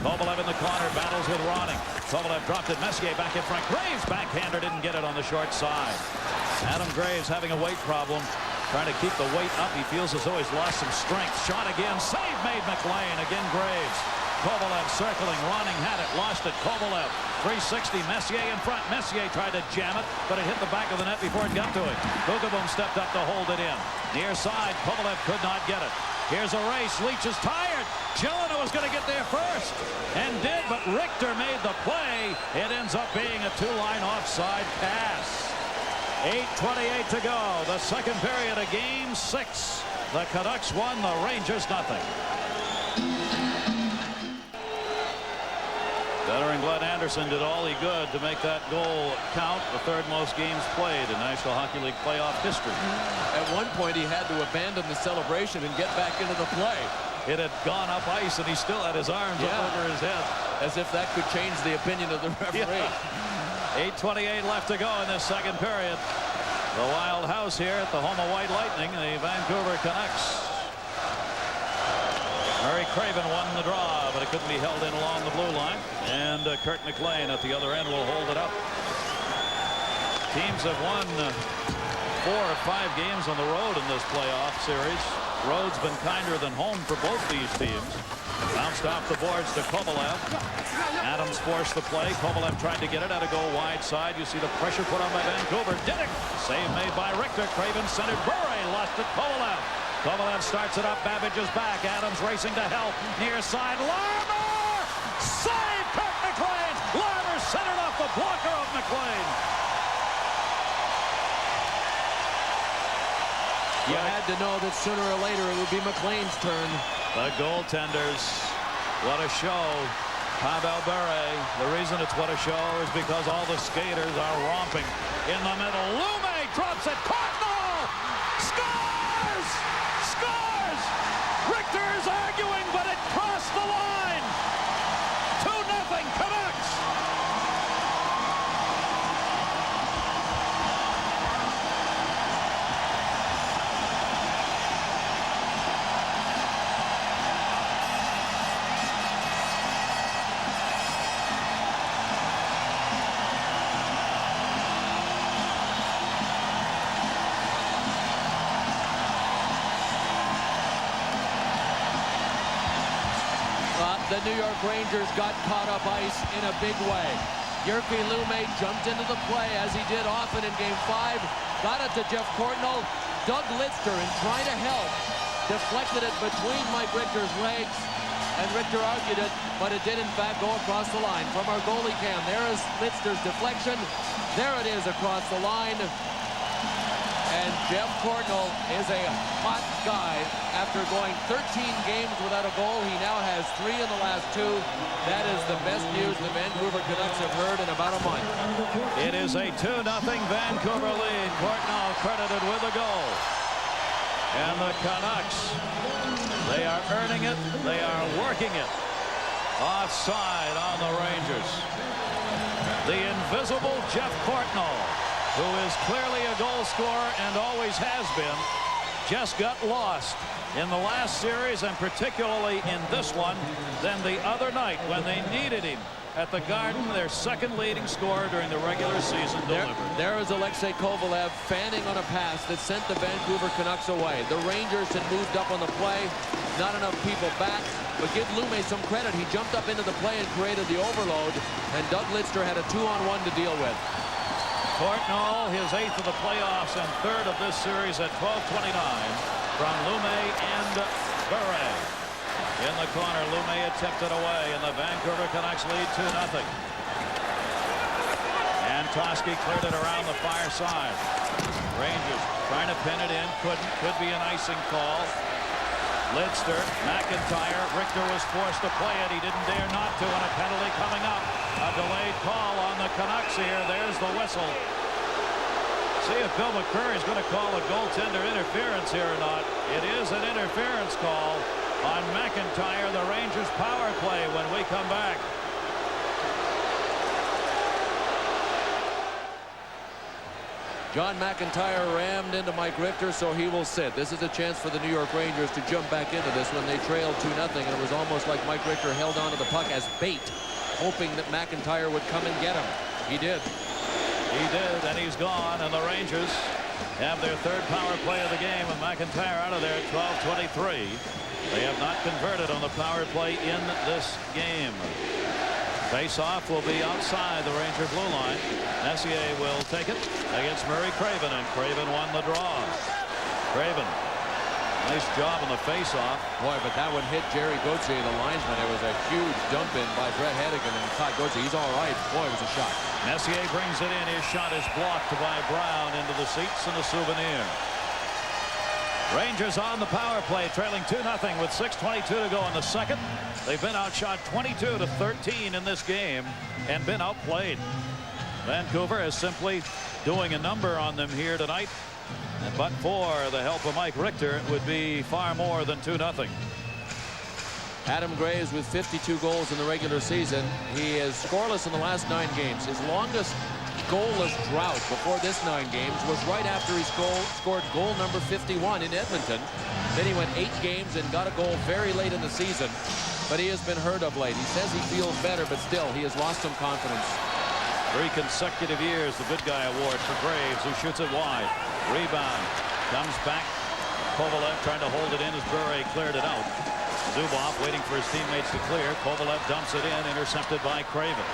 Kovalev in the corner, battles with Ronning. Kovalev dropped it. Messier back in front. Graves, backhander, didn't get it on the short side. Adam Graves having a weight problem. Trying to keep the weight up. He feels as though he's lost some strength. Shot again. Save made McLean. Again Graves. Kovalev circling. Ronning had it. Lost it. Kovalev. 360. Messier in front. Messier tried to jam it, but it hit the back of the net before it got to him. Kukaboom stepped up to hold it in. Near side. Kovalev could not get it. Here's a race. Leach is tired. Gillina was going to get there first and did, but Richter made the play. It ends up being a two-line offside pass. 8:28 to go. The second period of Game 6. The Canucks won. The Rangers nothing. Veteran Glenn Anderson did all he could to make that goal count. The third most games played in National Hockey League playoff history. At one point, he had to abandon the celebration and get back into the play. It had gone up ice, and he still had his arms up over his head. As if that could change the opinion of the referee. Yeah. 8:28 left to go in this second period. The Wild House here at the home of White Lightning, the Vancouver Canucks. Murray Craven won the draw, but it couldn't be held in along the blue line. And Kirk McLean at the other end will hold it up. Teams have won 4 or 5 games on the road in this playoff series. Road's been kinder than home for both these teams. Bounced off the boards to Kovalev. Adams forced the play. Kovalev tried to get it. Had to go wide side. You see the pressure put on by Vancouver. Did it. Save made by Richter. Craven centered. Bure lost it. Kovalev. Kovalev starts it up. Babbage is back. Adams racing to help. Near side. Larmer! Save Kirk McLean! Larmer centered off the blocker of McLean. You had to know that sooner or later it would be McLean's turn. The goaltenders. What a show. Pavel Bure. The reason it's what a show is because all the skaters are romping in the middle. Lume drops it. Courtnall scores! Scores! Richter is arguing, but it crossed the line. 2-0 Canucks. The New York Rangers got caught up ice in a big way. Jyrki Lume jumped into the play as he did often in Game 5. Got it to Jeff Courtnall. Doug Lidster, in trying to help, deflected it between Mike Richter's legs, and Richter argued it, but it did in fact go across the line. From our goalie cam, there is Lidster's deflection. There it is across the line. And Jeff Courtnall is a hot guy. After going 13 games without a goal, he now has 3 in the last 2. That is the best news the Vancouver Canucks have heard in about a month. It is a 2-0 Vancouver lead. Courtnall credited with a goal. And the Canucks, they are earning it. They are working it. Offside on the Rangers. The invisible Jeff Courtnall, who is clearly a goal scorer and always has been, just got lost in the last series, and particularly in this one, than the other night when they needed him at the Garden. Their second leading scorer during the regular season delivered. There is Alexei Kovalev fanning on a pass that sent the Vancouver Canucks away. The Rangers had moved up on the play. Not enough people back, but give Lume some credit. He jumped up into the play and created the overload, and Doug Lidster had a 2-on-1 to deal with. Courtnall, his 8th of the playoffs and 3rd of this series at 12:29 from Lume and Bure. In the corner, Lume tipped it away, and the Vancouver Canucks lead 2-0. And Toski cleared it around the far side. Rangers trying to pin it in, couldn't. Could be an icing call. Lidster, McIntyre, Richter was forced to play it. He didn't dare not to, and a penalty coming up. A delayed call on the Canucks here. There's the whistle. See if Bill McCurry is going to call a goaltender interference here or not. It is an interference call on McIntyre, the Rangers power play, when we come back. John McIntyre rammed into Mike Richter, so he will sit. This is a chance for the New York Rangers to jump back into this when they trailed 2-0, and it was almost like Mike Richter held onto the puck as bait, hoping that McIntyre would come and get him. He did. He did, and he's gone, and the Rangers have their 3rd power play of the game, and McIntyre out of there at 12:23. They have not converted on the power play in this game. Face-off will be outside the Ranger blue line. Messier will take it against Murray Craven, and Craven won the draw. Craven, nice job on the face-off. Boy, but that one hit Jerry Gauthier, the linesman. It was a huge dump-in by Brett Hedigan, and caught Gauthier. He's all right. Boy, it was a shot. Messier brings it in. His shot is blocked by Brown into the seats in the Souvenir. Rangers on the power play, trailing 2-0 with 6:22 to go in the second. They've been outshot 22-13 in this game and been outplayed. Vancouver is simply doing a number on them here tonight. But for the help of Mike Richter, it would be far more than 2-0. Adam Graves with 52 goals in the regular season. He is scoreless in the last 9 games. His longest goalless drought before this 9 games was right after he scored goal number 51 in Edmonton. Then he went 8 games and got a goal very late in the season, but he has been hurt of late. He says he feels better, but still he has lost some confidence. 3 consecutive years, the good guy award for Graves, who shoots it wide. Rebound, comes back. Kovalev trying to hold it in as Bure cleared it out. Zubov waiting for his teammates to clear. Kovalev dumps it in, intercepted by Craven.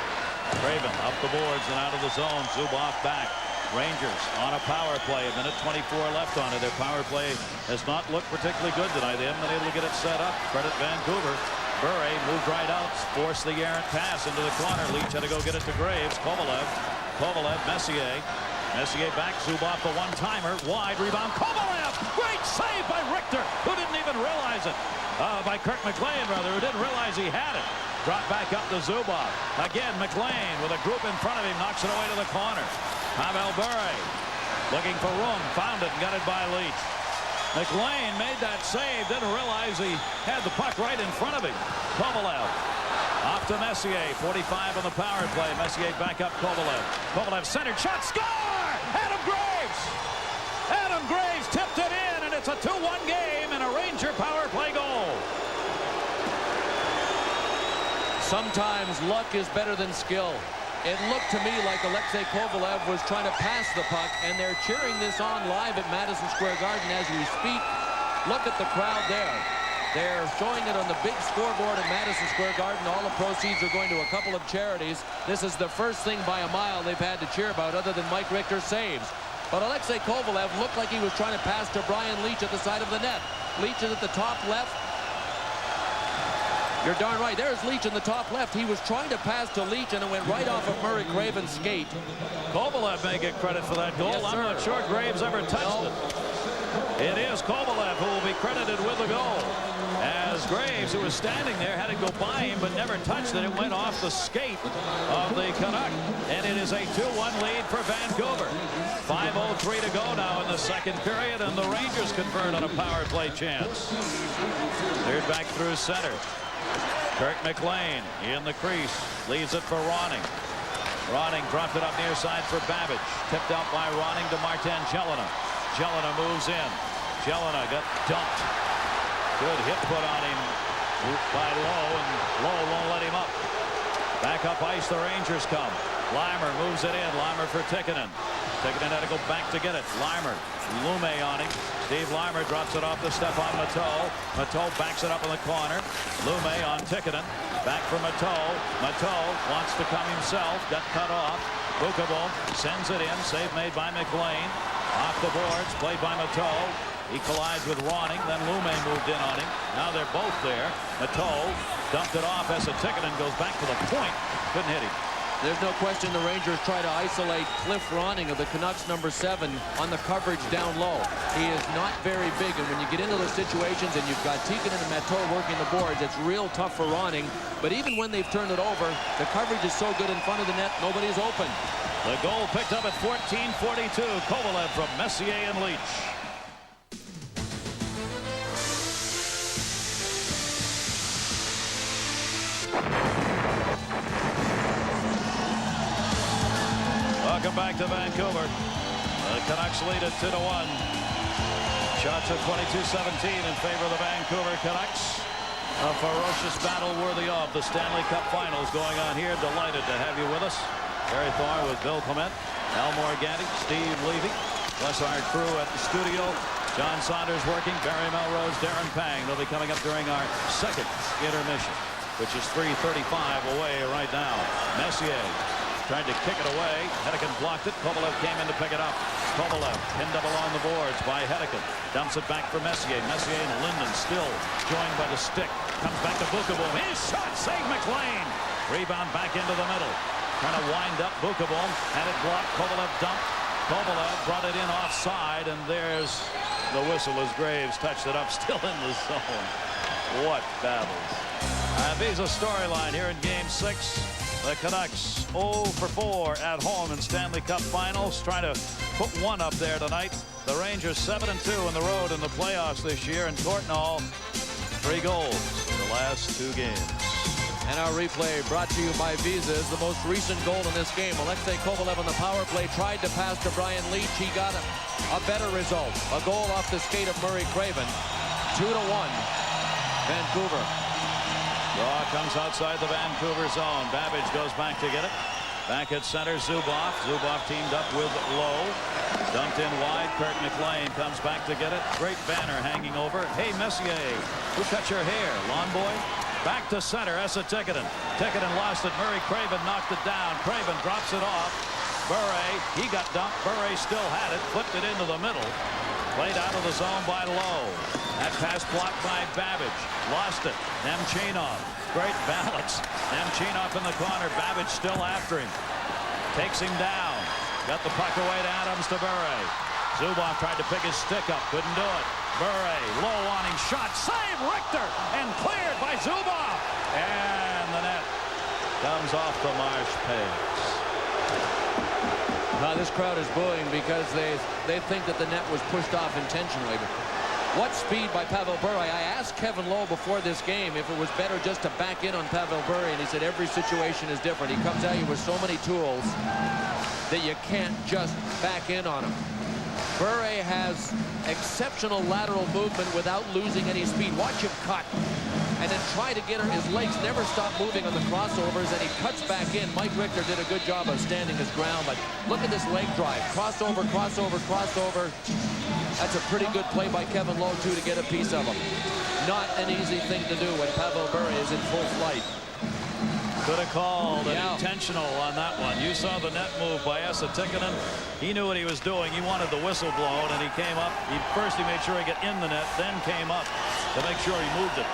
Craven up the boards and out of the zone. Zubov back. Rangers on a power play. A minute 24 left on it. Their power play has not looked particularly good tonight. They haven't been able to get it set up. Credit Vancouver. Bure moved right out, forced the errant pass into the corner. Leach had to go get it to Graves. Kovalev, Messier. Messier back. Zubov, the one-timer. Wide rebound. Kovalev! Great save by Richter, who didn't even realize it. By Kirk McLean, rather, who didn't realize he had it. Dropped back up to Zubov. Again, McLean with a group in front of him knocks it away to the corner. Pavel Bure looking for room. Found it and got it by Leach. McLean made that save. Didn't realize he had the puck right in front of him. Kovalev off to Messier. 45 on the power play. Messier back up Kovalev. Kovalev centered shot. Score! Adam Graves! Adam Graves tipped it in, and it's a 2-1 game and a Ranger power play goal. Sometimes luck is better than skill. It looked to me like Alexei Kovalev was trying to pass the puck, and they're cheering this on live at Madison Square Garden as we speak. Look at the crowd there. They're showing it on the big scoreboard at Madison Square Garden. All the proceeds are going to a couple of charities. This is the first thing by a mile they've had to cheer about other than Mike Richter saves. But Alexei Kovalev looked like he was trying to pass to Brian Leach at the side of the net. Leach is at the top left. You're darn right. There's Leach in the top left. He was trying to pass to Leach, and it went right off of Murray Craven's skate. Kovalev may get credit for that goal. Yes, I'm not sure Graves ever touched it. It is Kovalev who will be credited with the goal. As Graves, who was standing there, had to go by him but never touched it. It went off the skate of the Canuck. And it is a 2-1 lead for Vancouver. 5:03 to go now in the second period, and the Rangers convert on a power play chance. Cleared back through center. Kirk McLean in the crease, leaves it for Ronning. Ronning dropped it up near side for Babbage. Tipped out by Ronning to Martin Jelena. Jelena moves in. Jelena got dumped. Good hit put on him by Lowe, and Lowe won't let him up. Back up ice, the Rangers come. Limer moves it in. Limer for Tikkanen. Tikkanen had to go back to get it. Limer, Lume on him. Steve Limer drops it off to Stefan Matteau. Matteau backs it up in the corner. Lume on Tikkanen. Back for Matteau. Matteau wants to come himself. Got cut off. Bukabo sends it in. Save made by McLean. Off the boards. Played by Matteau. He collides with Ronning. Then Lume moved in on him. Now they're both there. Matteau dumped it off as Tikkanen goes back to the point. Couldn't hit him. There's no question the Rangers try to isolate Cliff Ronning of the Canucks #7 on the coverage down low. He is not very big, and when you get into those situations and you've got Tikkanen and Matteau working the boards, it's real tough for Ronning. But even when they've turned it over, the coverage is so good in front of the net, nobody's open. The goal picked up at 14:42. Kovalev from Messier and Leach. Welcome back to Vancouver. The Canucks lead it 2-1. Shots at 22-17 in favor of the Vancouver Canucks. A ferocious battle worthy of the Stanley Cup Finals going on here. Delighted to have you with us. Barry Thorne with Bill Clement, Al Morganti, Steve Levy. Bless our crew at the studio. John Saunders working, Barry Melrose, Darren Pang. They'll be coming up during our second intermission, which is 3:35 away right now. Messier tried to kick it away. Hedeken blocked it. Kovalev came in to pick it up. Kovalev pinned up along the boards by Hedeken. Dumps it back for Messier. Messier and Linden still joined by the stick. Comes back to Bukabo. His shot saved McLean. Rebound back into the middle. Trying to wind up Bukabo. Had it blocked. Kovalev dumped. Kovalev brought it in offside, and there's the whistle as Graves touched it up, still in the zone. What battles. These a storyline here in Game 6. The Canucks 0 for 4 at home in Stanley Cup Finals, trying to put one up there tonight. The Rangers 7-2 on the road in the playoffs this year, and Courtnall 3 goals in the last 2 games. And our replay brought to you by Visa is the most recent goal in this game. Alexei Kovalev on the power play tried to pass to Brian Leach. He got a better result. A goal off the skate of Murray Craven. 2-1 Vancouver. Draw comes outside the Vancouver zone. Babbage goes back to get it. Back at center, Zubov. Zubov teamed up with Lowe. Dumped in wide. Kirk McLean comes back to get it. Great banner hanging over. Hey, Messier, who cut your hair? Lawn boy? Back to center. Esa Tikkanen. Tikkanen lost it. Murray Craven knocked it down. Craven drops it off. Bure, he got dumped. Bure still had it. Flipped it into the middle. Played out of the zone by Lowe. That pass blocked by Babbage. Lost it. Nemchinov. Great balance. Nemchinov in the corner. Babbage still after him. Takes him down. Got the puck away to Adams to Bure. Zubov tried to pick his stick up. Couldn't do it. Bure, low on him. Shot. Save Richter. And cleared by Zubov. And the net comes off the Marsh pace. Now this crowd is booing because they think that the net was pushed off intentionally. What speed by Pavel Bure. I asked Kevin Lowe before this game if it was better just to back in on Pavel Bure, and he said every situation is different. He comes at you with so many tools that you can't just back in on him. Bure has exceptional lateral movement without losing any speed. Watch him cut and then try to get her. His legs never stop moving on the crossovers, and he cuts back in. Mike Richter did a good job of standing his ground, but look at this leg drive. Crossover, crossover, crossover. That's a pretty good play by Kevin Lowe, too, to get a piece of him. Not an easy thing to do when Pavel Bure is in full flight. Could have called an intentional on that one. You saw the net move by Esa Tikkanen. He knew what he was doing. He wanted the whistle blown, and he came up. First he made sure he got in the net, then came up to make sure he moved it.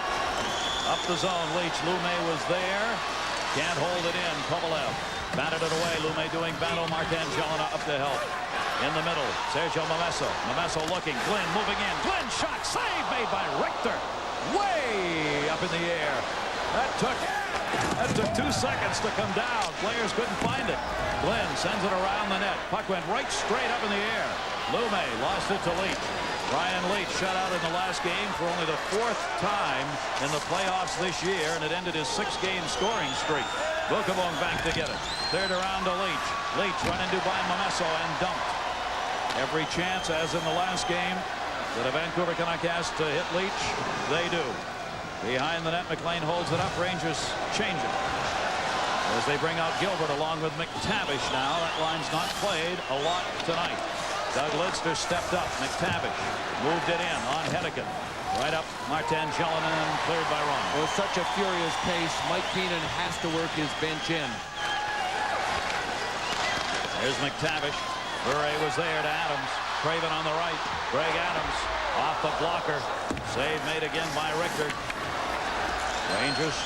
Up the zone, Leach. Lume was there. Can't hold it in. Kovalev batted it away. Lume doing battle. Martin Jelena up to help. In the middle, Sergio Momesso. Momesso looking. Glenn moving in. Glenn shot. Save made by Richter. Way up in the air. That took 2 seconds to come down. Players couldn't find it. Glenn sends it around the net. Puck went right straight up in the air. Lume lost it to Leach. Brian Leach shut out in the last game for only the 4th time in the playoffs this year, and it ended his 6-game scoring streak. Bukabong back to get it. Third around to Leach. Leach run into by Momesso and dumped. Every chance, as in the last game, that a Vancouver Canuck has to hit Leach. They do. Behind the net, McLean holds it up. Rangers change it as they bring out Gilbert along with McTavish now. That line's not played a lot tonight. Doug Lidster stepped up. McTavish moved it in on Hedican. Right up Martin Gelinas and cleared by Ron. With such a furious pace, Mike Keenan has to work his bench in. Here's McTavish. Bure was there to Adams. Craven on the right. Greg Adams off the blocker. Save made again by Richter. Rangers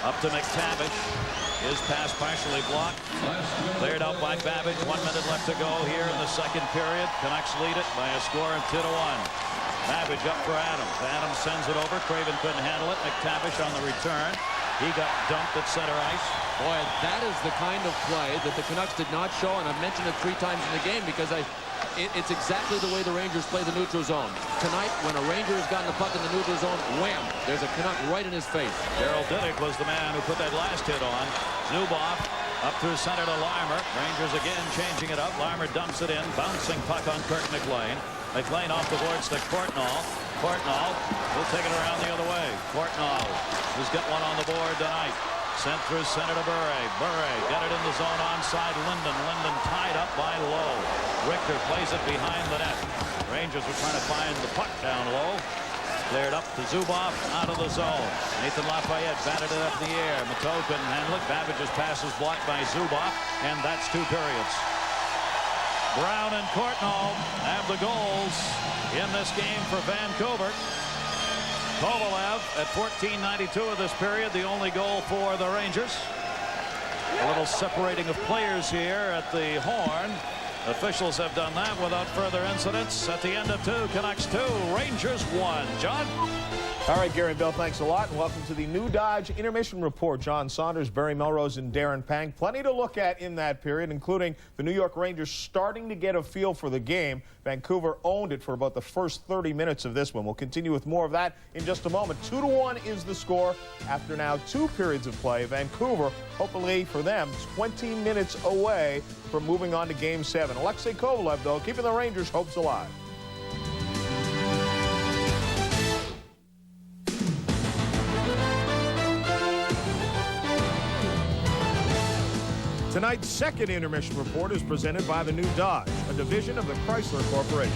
up to McTavish. His pass partially blocked. Cleared out by Babbage. 1 minute left to go here in the second period. Canucks lead it by a score of 2-1. Babbage up for Adams. Adams sends it over. Craven couldn't handle it. McTavish on the return. He got dumped at center ice. Boy, that is the kind of play that the Canucks did not show, and I've mentioned it 3 times in the game because it's exactly the way the Rangers play the neutral zone. Tonight, when a Ranger has gotten the puck in the neutral zone, wham, there's a Canuck right in his face. Daryl Diddick was the man who put that last hit on. Zubov up through center to Larmer. Rangers again changing it up. Larmer dumps it in. Bouncing puck on Kirk McLean. McLean off the boards to Courtnall. Courtnall will take it around the other way. Courtnall has got one on the board tonight. Sent through center to Bure. Bure got it in the zone onside Linden. Linden tied up by Lowe. Richter plays it behind the net. Rangers were trying to find the puck down low. Cleared up to Zubov out of the zone. Nathan Lafayette batted it up in the air. Mateau couldn't handle it. Babbage's pass is blocked by Zubov, and that's 2 periods. Brown and Courtnall have the goals in this game for Vancouver. Kovalev at 14:92 of this period, the only goal for the Rangers. A little separating of players here at the horn. Officials have done that without further incidents. At the end of 2, Canucks 2, Rangers 1. John? All right, Gary and Bill, thanks a lot, and welcome to the New Dodge Intermission Report. John Saunders, Barry Melrose, and Darren Pang. Plenty to look at in that period, including the New York Rangers starting to get a feel for the game. Vancouver owned it for about the first 30 minutes of this one. We'll continue with more of that in just a moment. 2-1 is the score after now 2 periods of play. Vancouver, hopefully for them, 20 minutes away from moving on to Game 7. Alexei Kovalev, though, keeping the Rangers' hopes alive. Tonight's second intermission report is presented by the New Dodge, a division of the Chrysler Corporation.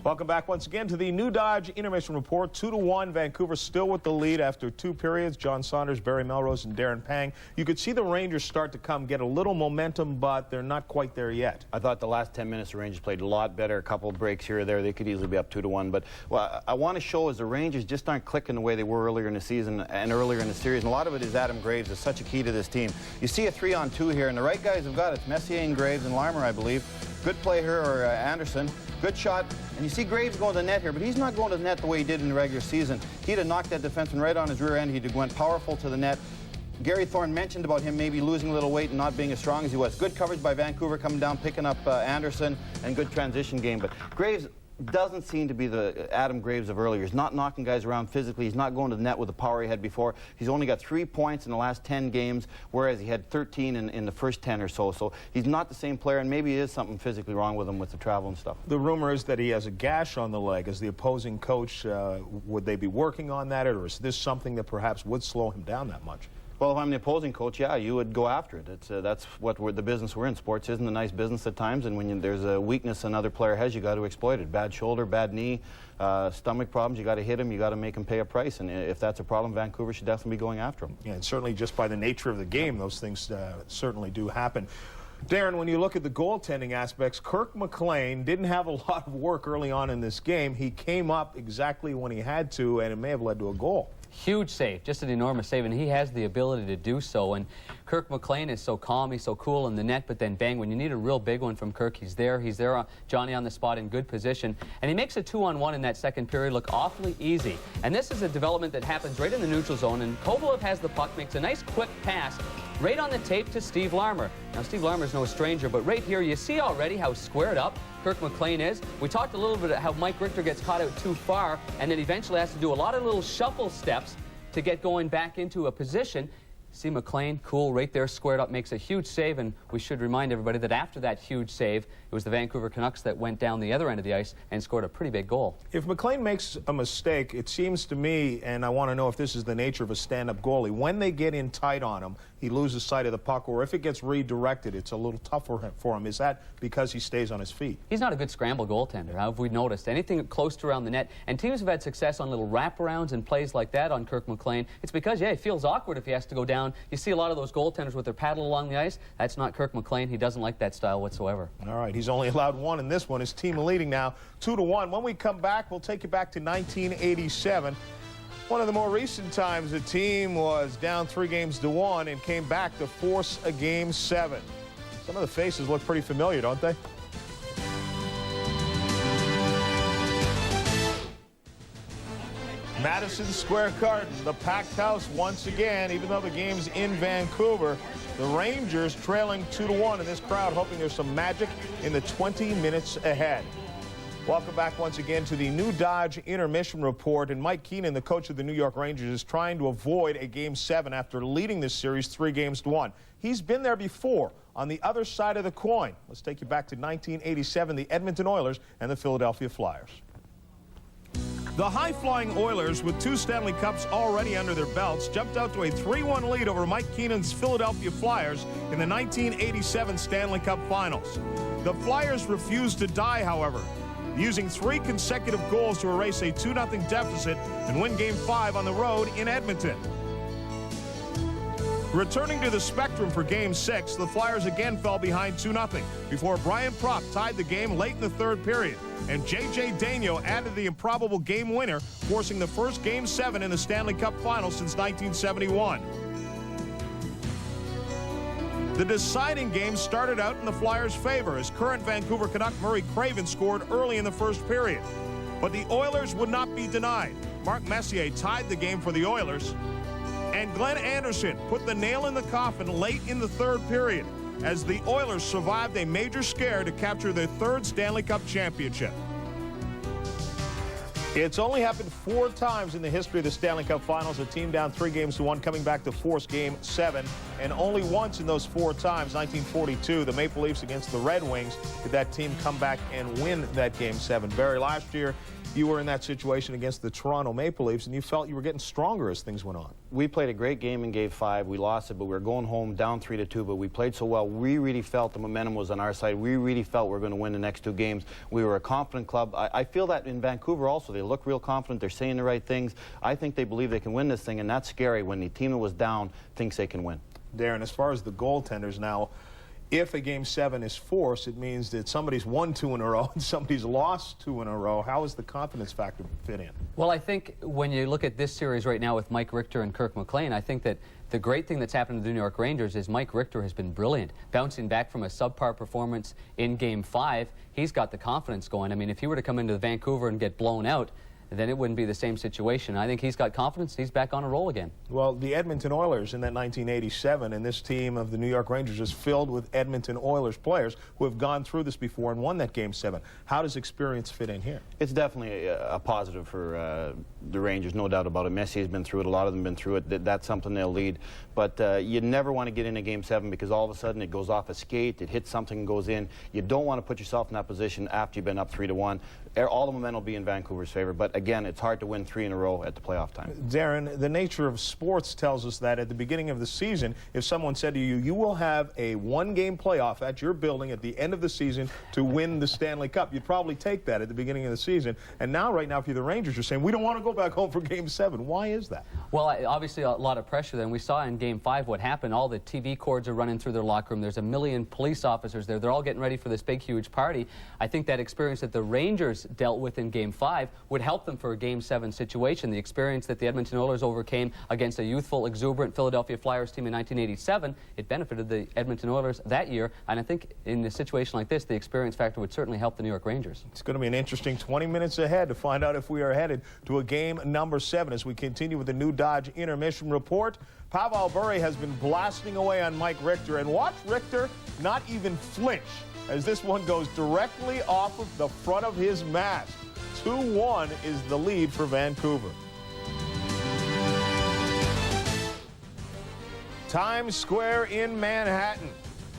Welcome back once again to the New Dodge Intermission Report. 2-1, Vancouver still with the lead after 2 periods. John Saunders, Barry Melrose, and Darren Pang. You could see the Rangers start to get a little momentum, but they're not quite there yet. I thought the last 10 minutes the Rangers played a lot better. A couple of breaks here or there. They could easily be up 2-1. But what I want to show is the Rangers just aren't clicking the way they were earlier in the season and earlier in the series. And a lot of it is Adam Graves is such a key to this team. You see a 3-on-2 here, and the right guys have got it. It's Messier and Graves and Larmer, I believe. Good play here, or Anderson. Good shot. And you see Graves going to the net here, but he's not going to the net the way he did in the regular season. He'd have knocked that defenseman right on his rear end. He'd have went powerful to the net. Gary Thorne mentioned about him maybe losing a little weight and not being as strong as he was. Good coverage by Vancouver coming down, picking up Anderson, and good transition game. But Graves doesn't seem to be the Adam Graves of earlier. He's not knocking guys around physically. He's not going to the net with the power he had before. He's only got 3 points in the last 10 games, whereas he had 13 in the first 10 or so. So he's not the same player, and maybe is something physically wrong with him with the travel and stuff. The rumor is that he has a gash on the leg. As the opposing coach, would they be working on that, or is this something that perhaps would slow him down that much? Well, if I'm the opposing coach, yeah, you would go after it. That's what the business we're in. Sports isn't a nice business at times, and when there's a weakness another player has, you got to exploit it. Bad shoulder, bad knee, stomach problems, you got to hit him, you got to make him pay a price. And if that's a problem, Vancouver should definitely be going after him. Yeah, and certainly just by the nature of the game, those things certainly do happen. Darren, when you look at the goaltending aspects, Kirk McLean didn't have a lot of work early on in this game. He came up exactly when he had to, and it may have led to a goal. Huge save, just an enormous save, and he has the ability to do so. And Kirk McLean is so calm, he's so cool in the net, but then bang, when you need a real big one from Kirk, he's there, Johnny on the spot in good position, and he makes a 2-on-1 in that second period look awfully easy. And this is a development that happens right in the neutral zone, and Kovalev has the puck, makes a nice quick pass right on the tape to Steve Larmer. Now, Steve Larmer's no stranger, but right here you see already how squared up Kirk McLean is. We talked a little bit about how Mike Richter gets caught out too far and then eventually has to do a lot of little shuffle steps to get going back into a position. See McLean, cool, right there, squared up, makes a huge save, and we should remind everybody that after that huge save, it was the Vancouver Canucks that went down the other end of the ice and scored a pretty big goal. If McLean makes a mistake, it seems to me, and I want to know if this is the nature of a stand-up goalie, when they get in tight on him, he loses sight of the puck, or if it gets redirected, it's a little tougher for him. Is that because he stays on his feet? He's not a good scramble goaltender, have we noticed? Anything close to around the net, and teams have had success on little wraparounds and plays like that on Kirk McLean. It's because, yeah, he feels awkward if he has to go down. You see a lot of those goaltenders with their paddle along the ice. That's not Kirk McLean. He doesn't like that style whatsoever. All right, he's only allowed one in this one. His team leading now 2-1. When we come back, we'll take you back to 1987. One of the more recent times the team was down 3-1 and came back to force a Game 7. Some of the faces look pretty familiar, don't they? Madison Square Garden, the packed house once again, even though the game's in Vancouver. The Rangers trailing 2-1, and this crowd hoping there's some magic in the 20 minutes ahead. Welcome back once again to the New Dodge Intermission Report, and Mike Keenan, the coach of the New York Rangers, is trying to avoid a Game 7 after leading this series 3-1. He's been there before on the other side of the coin. Let's take you back to 1987, the Edmonton Oilers and the Philadelphia Flyers. The high-flying Oilers, with 2 Stanley Cups already under their belts, jumped out to a 3-1 lead over Mike Keenan's Philadelphia Flyers in the 1987 Stanley Cup Finals. The Flyers refused to die, however, using 3 consecutive goals to erase a 2-0 deficit and win Game 5 on the road in Edmonton. Returning to the Spectrum for Game 6, the Flyers again fell behind 2-0 before Brian Propp tied the game late in the 3rd period, and J.J. Daigneault added the improbable game winner, forcing the first Game 7 in the Stanley Cup Final since 1971. The deciding game started out in the Flyers' favor as current Vancouver Canuck Murray Craven scored early in the 1st period. But the Oilers would not be denied. Mark Messier tied the game for the Oilers, and Glenn Anderson put the nail in the coffin late in the 3rd period as the Oilers survived a major scare to capture their 3rd Stanley Cup championship. It's only happened 4 times in the history of the Stanley Cup Finals, a team down 3-1 coming back to force Game 7, and only once in those 4 times, 1942, the Maple Leafs against the Red Wings, did that team come back and win that Game 7. Barry, last year you were in that situation against the Toronto Maple Leafs, and you felt you were getting stronger as things went on. We played a great game in Game 5. We lost it, but we were going home down 3-2, but we played so well. We really felt the momentum was on our side. We really felt we were going to win the next 2 games. We were a confident club. I feel that in Vancouver also. They look real confident. They're saying the right things. I think they believe they can win this thing, and that's scary when the team that was down thinks they can win. Darren, as far as the goaltenders now, if a Game 7 is forced, it means that somebody's won 2 in a row and somebody's lost 2 in a row. How does the confidence factor fit in? Well, I think when you look at this series right now with Mike Richter and Kirk McLean, I think that the great thing that's happened to the New York Rangers is Mike Richter has been brilliant. Bouncing back from a subpar performance in Game 5, he's got the confidence going. I mean, if he were to come into Vancouver and get blown out, then it wouldn't be the same situation. I think he's got confidence. He's back on a roll again. Well, the Edmonton Oilers in that 1987, and this team of the New York Rangers is filled with Edmonton Oilers players who have gone through this before and won that Game 7. How does experience fit in here? It's definitely a positive for the Rangers, no doubt about it. Messi has been through it. A lot of them have been through it. That's something they'll lead. But you never want to get into Game 7 because all of a sudden it goes off a skate, it hits something and goes in. You don't want to put yourself in that position after you've been up 3-1. All the momentum will be in Vancouver's favor. But again, it's hard to win 3 in a row at the playoff time. Darren, the nature of sports tells us that at the beginning of the season, if someone said to you, you will have a 1-game playoff at your building at the end of the season to win the Stanley Cup, you'd probably take that at the beginning of the season. And now, right now, if you're the Rangers, you're saying, we don't want to go back home for Game 7. Why is that? Well, obviously a lot of pressure there. And we saw in Game 5 what happened. All the TV cords are running through their locker room. There's 1 million police officers there. They're all getting ready for this big, huge party. I think that experience that the Rangers dealt with in Game 5 would help them for a Game 7 situation. The experience that the Edmonton Oilers overcame against a youthful, exuberant Philadelphia Flyers team in 1987, it benefited the Edmonton Oilers that year. And I think in a situation like this, the experience factor would certainly help the New York Rangers. It's going to be an interesting 20 minutes ahead to find out if we are headed to a game number 7 as we continue with the New Dodge Intermission Report. Pavel Bure has been blasting away on Mike Richter, and watch Richter not even flinch as this one goes directly off of the front of his mask. 2-1 is the lead for Vancouver. Times Square in Manhattan.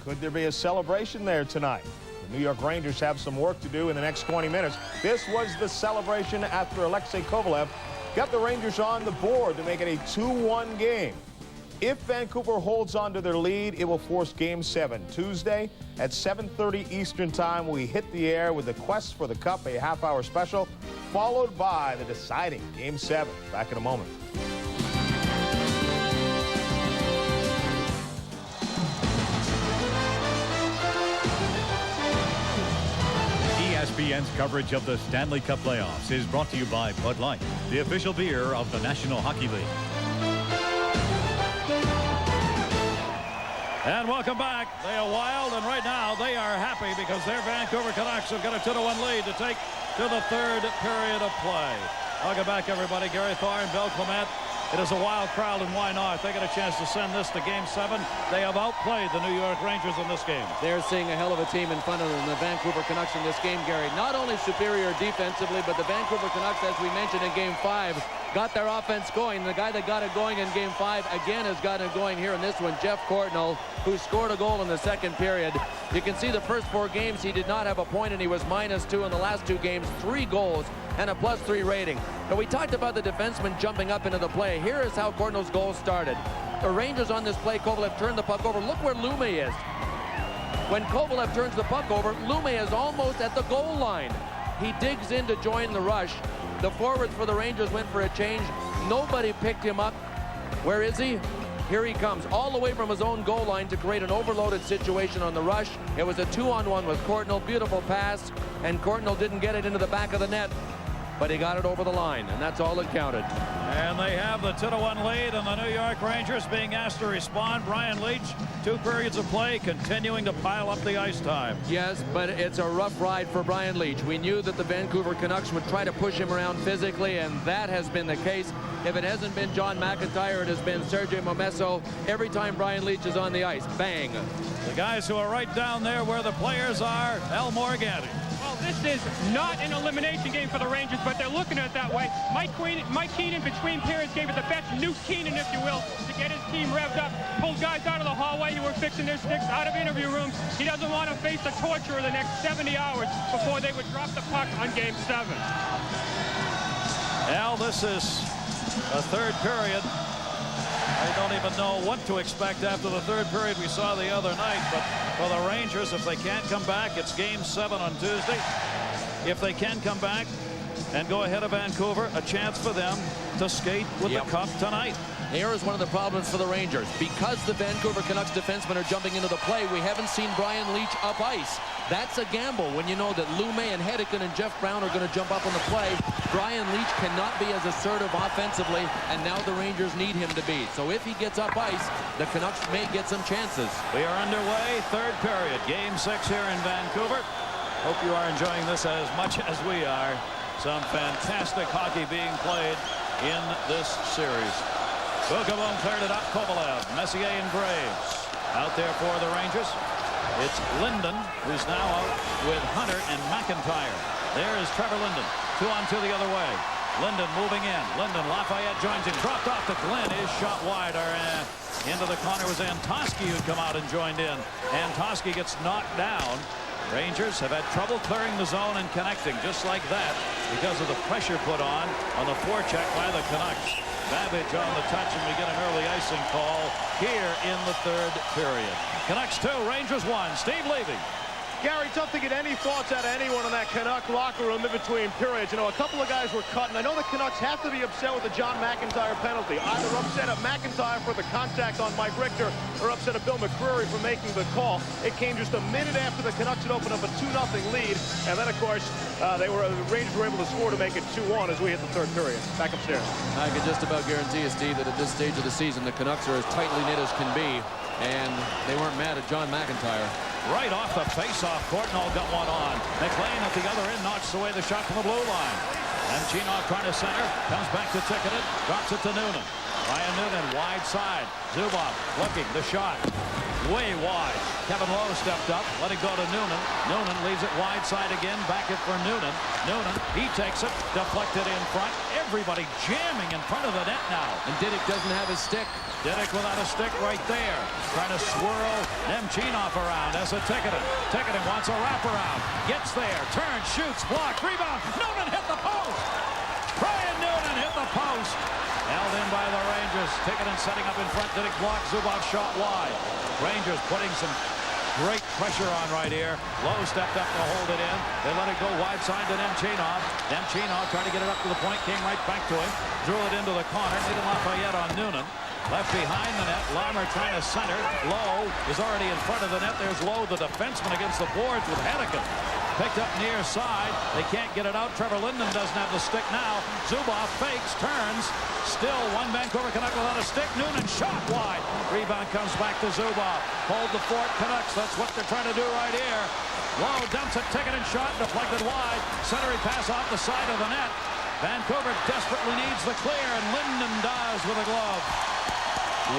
Could there be a celebration there tonight? The New York Rangers have some work to do in the next 20 minutes. This was the celebration after Alexei Kovalev got the Rangers on the board to make it a 2-1 game. If Vancouver holds on to their lead, it will force Game 7. Tuesday at 7:30 Eastern Time, we hit the air with the Quest for the Cup, a half-hour special, followed by the deciding Game 7. Back in a moment. ESPN's coverage of the Stanley Cup playoffs is brought to you by Bud Light, the official beer of the National Hockey League. And welcome back. They are wild, and right now they are happy because their Vancouver Canucks have got a 2-1 lead to take to the third period of play. Welcome back, everybody. Gary Thorne, Bill Clement. It is a wild crowd, and why not? They get a chance to send this to Game 7. They have outplayed the New York Rangers in this game. They're seeing a hell of a team in front of them, the Vancouver Canucks in this game, Gary. Not only superior defensively, but the Vancouver Canucks, as we mentioned in Game 5, got their offense going. The guy that got it going in Game 5 again has got it going here in this one, Jeff Courtnall, who scored a goal in the second period. You can see the first 4 games he did not have a point, and he was -2 in the last 2 games, 3 goals and a +3 rating. But we talked about the defenseman jumping up into the play. Here is how Courtnall's goal started. The Rangers on this play, Kovalev turned the puck over. Look where Lume is. When Kovalev turns the puck over, Lume is almost at the goal line. He digs in to join the rush. The forwards for the Rangers went for a change. Nobody picked him up. Where is he? Here he comes, all the way from his own goal line to create an overloaded situation on the rush. It was a 2-on-1 with Courtnall. Beautiful pass, and Courtnall didn't get it into the back of the net, but he got it over the line, and that's all that counted. And they have the 2-1 lead, and the New York Rangers being asked to respond. Brian Leetch, 2 periods of play, continuing to pile up the ice time. Yes, but it's a rough ride for Brian Leetch. We knew that the Vancouver Canucks would try to push him around physically, and that has been the case. If it hasn't been John McIntyre, it has been Sergei Momesso. Every time Brian Leetch is on the ice, bang. The guys who are right down there where the players are, Al Morganti. Well, this is not an elimination game for the Rangers, but they're looking at it that way. Mike Keenan, between periods, gave it the best Newt Keenan, if you will, to get his team revved up. Pulled guys out of the hallway who were fixing their sticks, out of interview rooms. He doesn't want to face the torture of the next 70 hours before they would drop the puck on Game 7. Al, this is a third period. I don't even know what to expect after the third period we saw the other night, but for the Rangers, if they can't come back, it's Game 7 on Tuesday. If they can come back and go ahead of Vancouver, a chance for them to skate with the cup tonight. Here is one of the problems for the Rangers. Because the Vancouver Canucks defensemen are jumping into the play, we haven't seen Brian Leetch up ice. That's a gamble when you know that Lume and Hedican and Jeff Brown are going to jump up on the play. Brian Leetch cannot be as assertive offensively, and now the Rangers need him to be. So if he gets up ice, the Canucks may get some chances. We are underway, third period, Game 6 here in Vancouver. Hope you are enjoying this as much as we are. Some fantastic hockey being played in this series. Bookabone cleared it up. Kovalev, Messier, and Graves out there for the Rangers. It's Linden, who's now out with Hunter and McIntyre. There is Trevor Linden. 2-on-2 the other way. Linden moving in. Linden, Lafayette joins him. Dropped off to Glenn. Is shot wide. Into the corner was Antoski, who'd come out and joined in. Antoski gets knocked down. Rangers have had trouble clearing the zone and connecting just like that because of the pressure put on the forecheck by the Canucks. Babbage on the touch, and we get an early icing call here in the third period. Canucks 2, Rangers 1. Steve Levy. Gary, tough to get any thoughts out of anyone in that Canuck locker room in between periods. You know, a couple of guys were cut, and I know the Canucks have to be upset with the John McIntyre penalty. Either upset at McIntyre for the contact on Mike Richter or upset at Bill McCreary for making the call. It came just a minute after the Canucks had opened up a 2-0 lead, and then, of course, the Rangers were able to score to make it 2-1 as we hit the third period. Back upstairs. I can just about guarantee you, Steve, that at this stage of the season, the Canucks are as tightly knit as can be, and they weren't mad at John McIntyre. Right off the face-off, Courtnall got one on. McLean at the other end knocks away the shot from the blue line. And Chinook trying to center, comes back to Tickett, drops it to Noonan. Ryan Noonan, wide side. Zubov looking, the shot. Way wide. Kevin Lowe stepped up, let it go to Noonan. Noonan leaves it wide side again, back it for Noonan. Noonan, he takes it, deflected in front. Everybody jamming in front of the net now. And Didick doesn't have his stick. Didick without a stick right there. Trying to swirl Nemchinov around as a Tikkanen. Tikkanen wants a wraparound. Gets there. Turns, shoots, blocked, rebound. Noonan hit the post. Brian Noonan hit the post. Held in by the Rangers. Tikkanen setting up in front. Didick blocked. Zubov shot wide. Rangers putting some great pressure on right here. Lowe stepped up to hold it in. They let it go wide side to Nemchinov. Nemchinov trying to get it up to the point. Came right back to him. Drew it into the corner. Needed Lafayette on Noonan. Left behind the net. Larmer trying to center. Lowe is already in front of the net. There's Lowe, the defenseman, against the boards with Hennigan. Picked up near side. They can't get it out. Trevor Linden doesn't have the stick now. Zubov fakes, turns. Still one Vancouver Canuck without a stick. Noonan shot wide. Rebound comes back to Zubov. Hold the fort, Canucks. That's what they're trying to do right here. Lowe dumps it. Tikkanen shot deflected wide. Centering pass off the side of the net. Vancouver desperately needs the clear, and Linden does with a glove.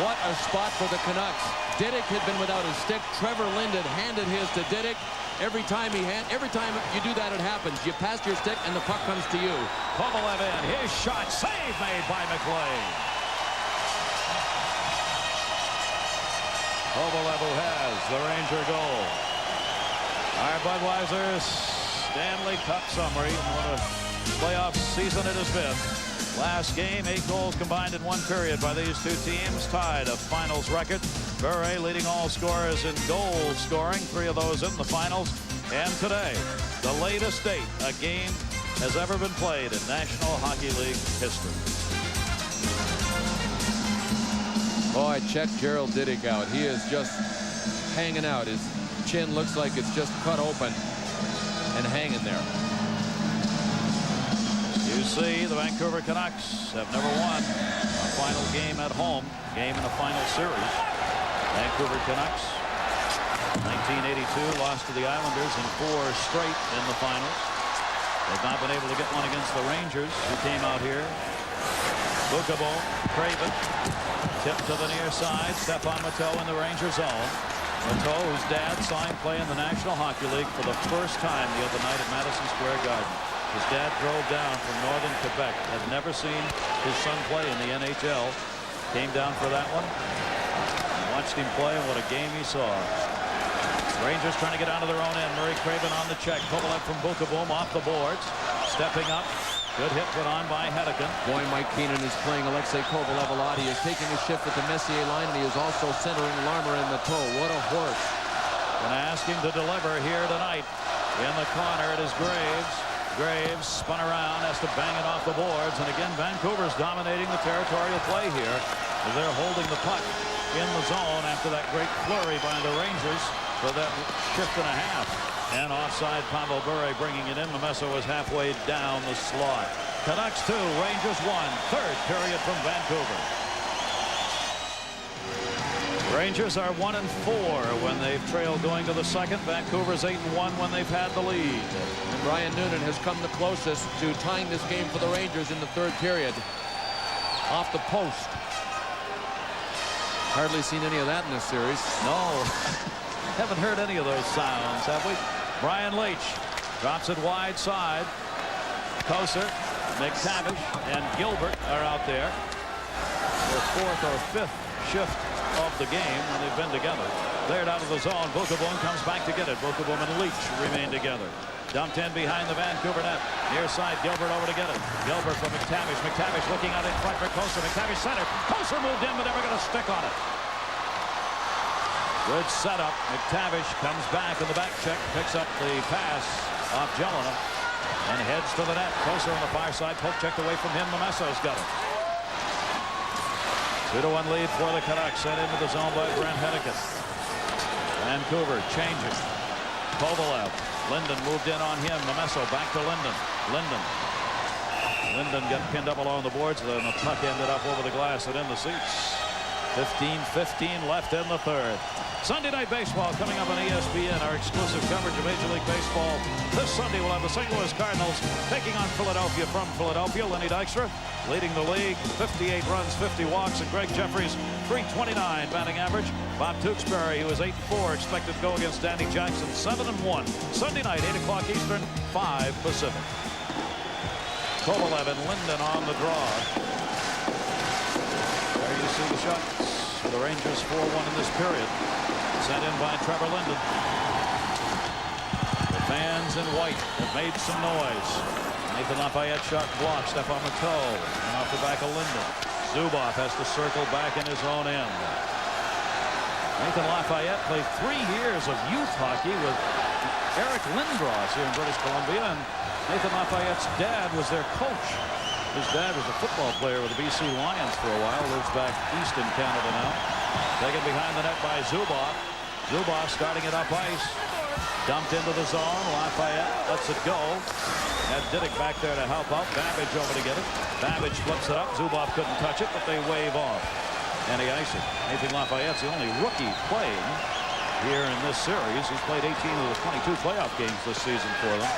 What a spot for the Canucks. Didick had been without his stick. Trevor Linden handed his to Didick. Every time you do that, it happens. You pass your stick and the puck comes to you. Kovalev in. His shot. Save made by McLean. Kovalev who has the Ranger goal. Our Budweiser Stanley Cup summary. What a playoff season it has been. Last game, 8 goals combined in one period by these two teams, tied a finals record. Bure leading all scorers in goal scoring, 3 of those in the finals. And today, the latest date a game has ever been played in National Hockey League history. Boy, check Gerald Didick out. He is just hanging out. His chin looks like it's just cut open and hanging there. You see, the Vancouver Canucks have never won a final game at home, game in a final series. Vancouver Canucks, 1982, lost to the Islanders in 4 straight in the finals. They've not been able to get one against the Rangers, who came out here. Bukabo, Craven, tip to the near side. Stephane Matteau in the Ranger zone. Matteau, whose dad saw him play in the National Hockey League for the first time the other night at Madison Square Garden. His dad drove down from northern Quebec, had never seen his son play in the NHL. Came down for that one. Watched him play, and what a game he saw. Rangers trying to get out of their own end. Murray Craven on the check. Kovalev from Bukaboom off the boards. Stepping up. Good hit put on by Hennigan. Boy, Mike Keenan is playing Alexei Kovalev a lot. He is taking a shift at the Messier line, and he is also centering Larmer and Matteau. What a horse. Gonna ask him to deliver here tonight. In the corner, it is Graves. Graves spun around, has to bang it off the boards, and again Vancouver's dominating the territorial play here as they're holding the puck in the zone after that great flurry by the Rangers for that shift and a half. And offside, Pavel Bure bringing it in. Memesso was halfway down the slot. Canucks 2, Rangers 1. Third period from Vancouver. Rangers are 1-4 when they've trailed going to the second. Vancouver's 8-1 when they've had the lead. And Brian Noonan has come the closest to tying this game for the Rangers in the third period. Off the post. Hardly seen any of that in this series. No. Haven't heard any of those sounds, have we? Brian Leach drops it wide side. Koser, McTavish, and Gilbert are out there. The 4th or 5th shift of the game when they've been together. Cleared out of the zone. Bukaboom comes back to get it. Bukaboom and Leach remain together. Dumped in behind the Vancouver net. Near side, Gilbert over to get it. Gilbert from McTavish. McTavish looking out in front for Koser. McTavish center. Koser moved in, but never got a stick on it. Good setup. McTavish comes back in the back check. Picks up the pass off Jelena and heads to the net. Koser on the far side. Poke checked away from him. Memesso's got it. 2-1 lead for the Canucks. Sent into the zone by Brent Hennigan. Vancouver changing. Kovalev. Linden moved in on him. Memesso back to Linden. Linden got pinned up along the boards. Then the puck ended up over the glass and in the seats. 15-15 left in the third. Sunday Night Baseball coming up on ESPN. Our exclusive coverage of Major League Baseball. This Sunday we'll have the St. Louis Cardinals taking on Philadelphia from Philadelphia. Lenny Dykstra leading the league. 58 runs, 50 walks, and Greg Jeffries, .329 batting average. Bob Tewksbury, who is 8-4, expected to go against Danny Jackson, 7-1. Sunday night, 8 o'clock Eastern, 5 Pacific. Kovalev and Linden on the draw. There you see the shots. The Rangers 4-1 in this period. Sent in by Trevor Linden. The fans in white have made some noise. Nathan Lafayette shot blocked. Stephane Matteau and off the back of Linden. Zubov has to circle back in his own end. Nathan Lafayette played 3 years of youth hockey with Eric Lindros here in British Columbia, and Nathan Lafayette's dad was their coach. His dad was a football player with the BC Lions for a while. Lives back east in Canada now. Taken behind the net by Zubov. Zubov starting it up ice. Dumped into the zone. Lafayette lets it go. Had Diddick back there to help out. Babbage over to get it. Babbage flips it up. Zubov couldn't touch it, but they wave off. Any icing. Nathan Lafayette's the only rookie playing here in this series. He's played 18 of the 22 playoff games this season for them.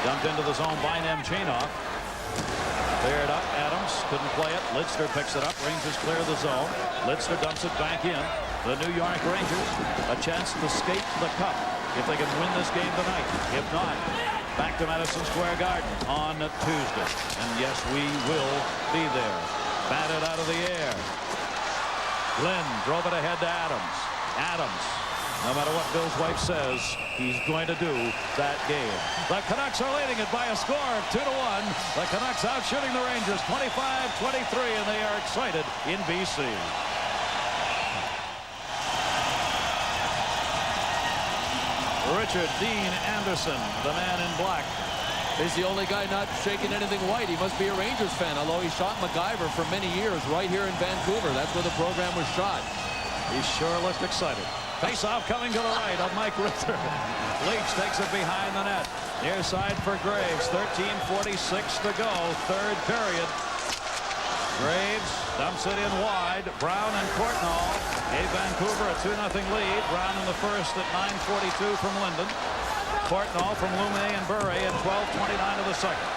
Dumped into the zone by Nemchinov. Cleared up. Adams couldn't play it. Lidster picks it up. Rangers clear the zone. Lidster dumps it back in. The New York Rangers a chance to skate the cup if they can win this game tonight. If not, back to Madison Square Garden on Tuesday. And yes, we will be there. Batted out of the air. Glenn drove it ahead to Adams. Adams, no matter what Bill's wife says, he's going to do that game. The Canucks are leading it by a score of 2-1. The Canucks out shooting the Rangers 25-23, and they are excited in BC. Richard Dean Anderson, the man in black. He's the only guy not shaking anything white. He must be a Rangers fan, although he shot MacGyver for many years right here in Vancouver. That's where the program was shot. He sure looked excited. Face-off coming to the right of Mike Richter. Leach takes it behind the net. Near side for Graves. 13:46 to go. Third period. Graves dumps it in wide. Brown and Courtnall gave Vancouver a 2-0 lead. Brown in the first at 9:42 from Linden. Courtnall from Lumet and Bure at 12:29 of the second.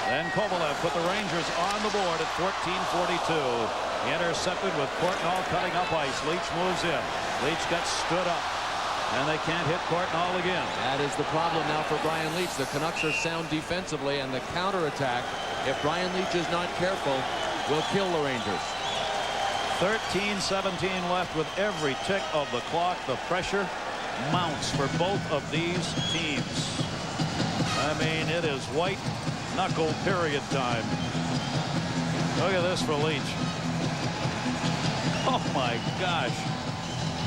Then Kovalev put the Rangers on the board at 14:42. Intercepted with Courtnall cutting up ice. Leach moves in. Leach gets stood up. And they can't hit Courtnall again. That is the problem now for Brian Leach. The Canucks are sound defensively, and the counterattack, if Brian Leach is not careful, will kill the Rangers. 13:17 left with every tick of the clock. The pressure mounts for both of these teams. I mean, it is white knuckle period time. Look at this for Leach. Oh my gosh.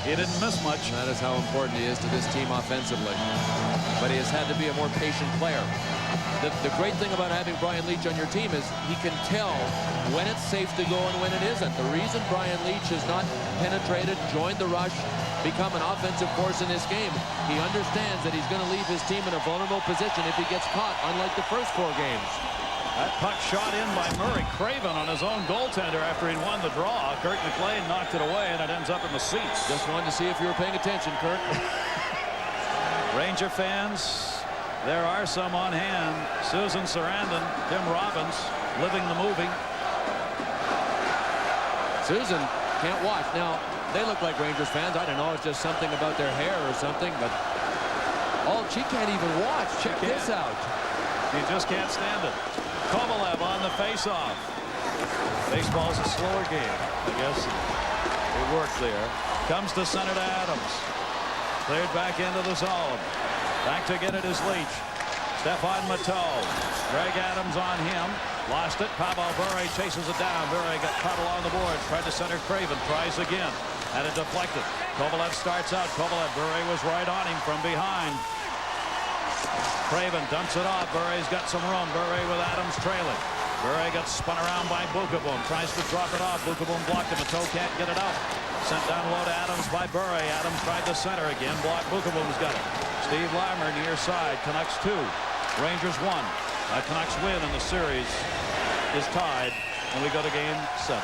He didn't miss much. That is how important he is to this team offensively. But he has had to be a more patient player. The great thing about having Brian Leach on your team is he can tell when it's safe to go and when it isn't. The reason Brian Leach has not penetrated, joined the rush, become an offensive force in this game, he understands that he's going to leave his team in a vulnerable position if he gets caught, unlike the first 4 games. That puck shot in by Murray Craven on his own goaltender after he won the draw. Kirk McLean knocked it away, and it ends up in the seats. Just wanted to see if you were paying attention, Kirk. Ranger fans, there are some on hand. Susan Sarandon, Tim Robbins, living the movie. Susan can't watch. Now, they look like Rangers fans. I don't know. It's just something about their hair or something, but she can't even watch. Check this out. She just can't stand it. Kovalev on the face-off. Baseball's a slower game. I guess it worked there. Comes to center to Adams. Cleared back into the zone. Back to get it is Leach. Stephane Matteau. Greg Adams on him. Lost it. Pavel Bure chases it down. Bure got caught along the boards. Tried to center Craven. Tries again. Had it deflected. Kovalev starts out. Kovalev. Bure was right on him from behind. Craven dumps it off. Bure's got some room. Bure with Adams trailing. Bure gets spun around by Bukaboom. Tries to drop it off. Bukaboom blocked it. Matteau can't get it out. Sent down low to Adams by Bure. Adams tried to center again. Blocked. Bukaboom's got it. Steve Larmer near side. Canucks 2. Rangers 1. A Canucks win and the series is tied. And we go to game 7.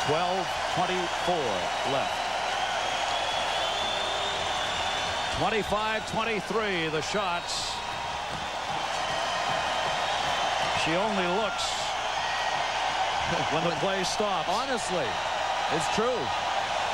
12:24 left. 25-23 the shots. She only looks when the play stops. Honestly, it's true.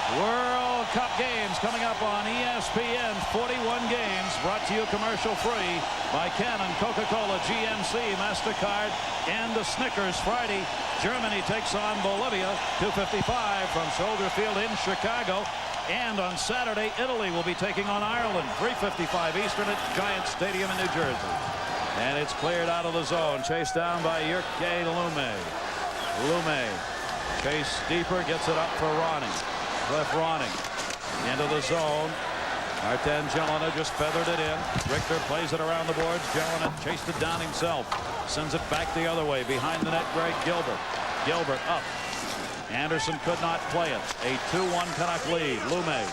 World Cup games coming up on ESPN. 41 games brought to you commercial free by Canon, Coca-Cola, GMC, MasterCard, and the Snickers. Friday, Germany takes on Bolivia, 2:55 from Soldier Field in Chicago. And on Saturday, Italy will be taking on Ireland, 3:55 Eastern at Giant Stadium in New Jersey. And it's cleared out of the zone, chased down by Jyrki Lumme. Lumme, chase deeper, gets it up for Ronning. Cliff Ronning into the zone. Martin Jelena just feathered it in. Richter plays it around the boards. Jelena chased it down himself. Sends it back the other way. Behind the net, Greg Gilbert. Gilbert up. Anderson could not play it. A 2-1 Canuck lead. Lumme.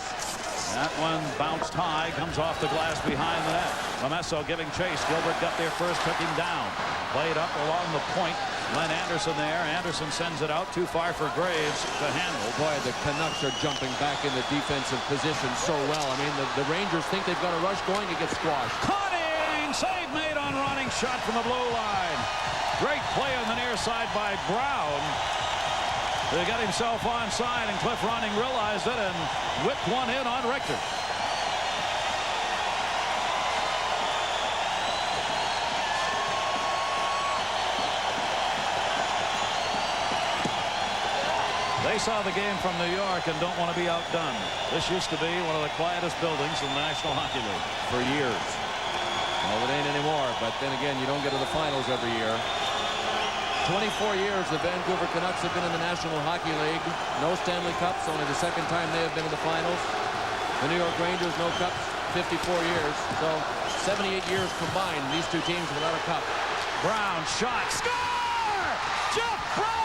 That one bounced high. Comes off the glass behind the net. Lamesso giving chase. Gilbert got there first. Took him down. Played up along the point. Len Anderson there. Anderson sends it out too far for Graves to handle. Boy, the Canucks are jumping back in the defensive position so well. I mean, the Rangers think they've got a rush going to get squashed. Conning! Save made on Ronning. Shot from the blue line. Great play on the near side by Brown. He got himself onside, and Cliff Ronning realized it and whipped one in on Richter. They saw the game from New York and don't want to be outdone. This used to be one of the quietest buildings in the National Hockey League for years. Well, it ain't anymore, but then again, you don't get to the finals every year. 24 years the Vancouver Canucks have been in the National Hockey League. No Stanley Cups, only the second time they have been in the finals. The New York Rangers, no Cups, 54 years. So 78 years combined, these two teams without a cup. Brown shot, score! Jeff Brown!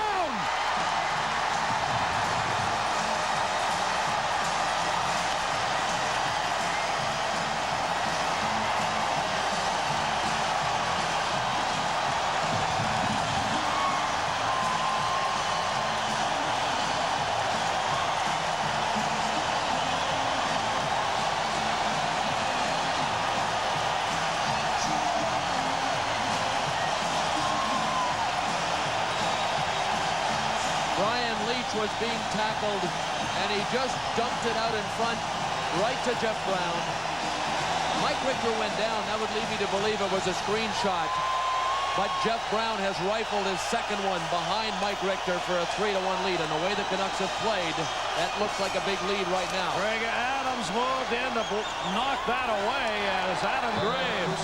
Was being tackled, and he just dumped it out in front right to Jeff Brown. Mike Richter went down. That would lead me to believe it was a screenshot, but Jeff Brown has rifled his second one behind Mike Richter for a 3-1 lead. And the way the Canucks have played, that looks like a big lead right now. Greg Adams moved in to knock that away as Adam Graves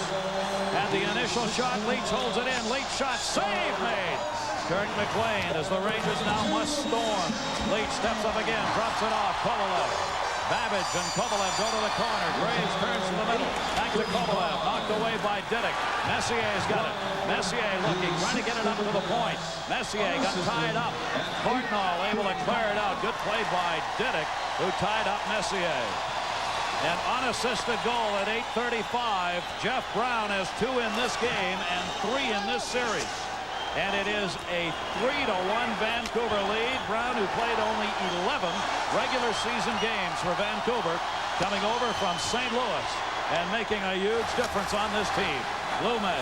had the initial shot. Leach holds it in. Leach shot, save made. Kirk McLean as the Rangers now must storm. Leach steps up again, drops it off. Kovalev. Babbage and Kovalev go to the corner. Graves turns to the middle. Back to Kovalev. Knocked away by Didick. Messier's got it. Messier looking, trying to get it up to the point. Messier got tied up. Portnoy able to clear it out. Good play by Didick, who tied up Messier. An unassisted goal at 8:35. Jeff Brown has 2 in this game and 3 in this series. And it is a 3-1 Vancouver lead. Brown, who played only 11 regular season games for Vancouver, coming over from St. Louis and making a huge difference on this team. Lumme,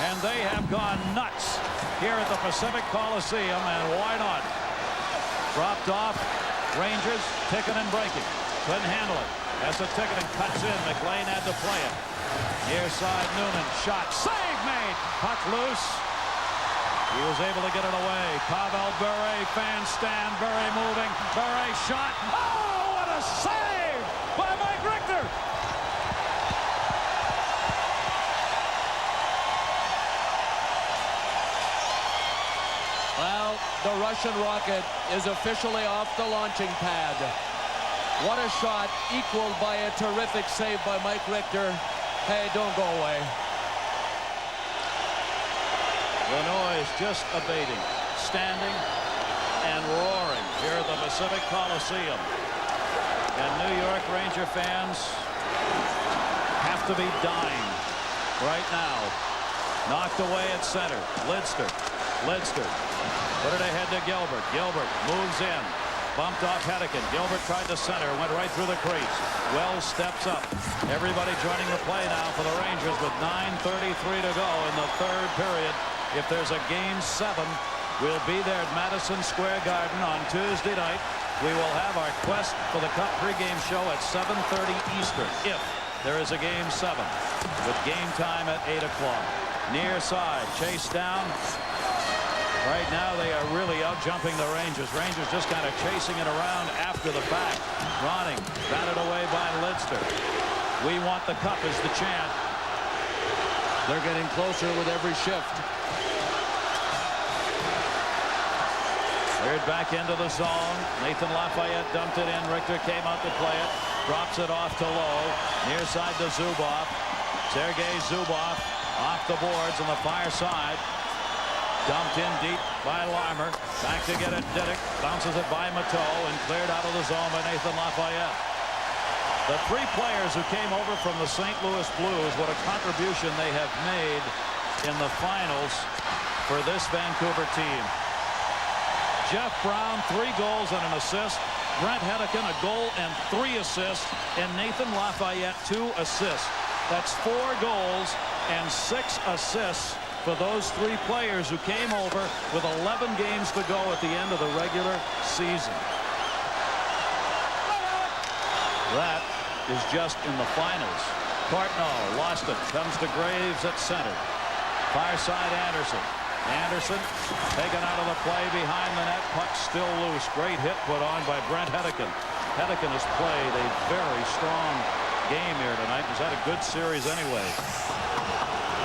and they have gone nuts here at the Pacific Coliseum, and why not? Dropped off. Rangers ticking and breaking. Couldn't handle it. As the ticketing cuts in, McLean had to play it. Near side, Noonan shot. Save made. Puck loose. He was able to get it away. Pavel Bure, fan stand. Bure moving. Bure shot. Oh, what a save by Mike Richter. Well, the Russian rocket is officially off the launching pad. What a shot, equaled by a terrific save by Mike Richter. Hey, don't go away. The noise just abating, standing and roaring here at the Pacific Coliseum. And New York Ranger fans have to be dying right now. Knocked away at center. Lidster. Put it ahead to Gilbert. Gilbert moves in. Bumped off Hedican. Gilbert tried to center. Went right through the crease. Wells steps up. Everybody joining the play now for the Rangers with 9:33 to go in the third period. If there's a Game 7, we'll be there at Madison Square Garden on Tuesday night. We will have our quest for the Cup pregame show at 7:30 Eastern, if there is a Game 7, with game time at 8 o'clock. Near side, chase down. Right now they are really out jumping the Rangers. Rangers just kind of chasing it around after the fact. Ronning, batted away by Lidster. We want the Cup is the chant. They're getting closer with every shift. Cleared back into the zone. Nathan Lafayette dumped it in. Richter came out to play it. Drops it off to Lowe. Near side to Zubov. Sergei Zubov off the boards on the far side. Dumped in deep by Larmer. Back to get it. Diddick bounces it by Mateau and cleared out of the zone by Nathan Lafayette. The three players who came over from the St. Louis Blues, what a contribution they have made in the finals for this Vancouver team. Jeff Brown, 3 goals and an assist. Brent Hedican, a goal and 3 assists. And Nathan Lafayette, 2 assists. That's 4 goals and 6 assists for those 3 players who came over with 11 games to go at the end of the regular season. That is just in the finals. Courtnall lost it. Comes to Graves at center. Far side Anderson. Anderson taken out of the play behind the net. Puck still loose. Great hit put on by Brent Hedican. Hedican has played a very strong game here tonight. He's had a good series anyway.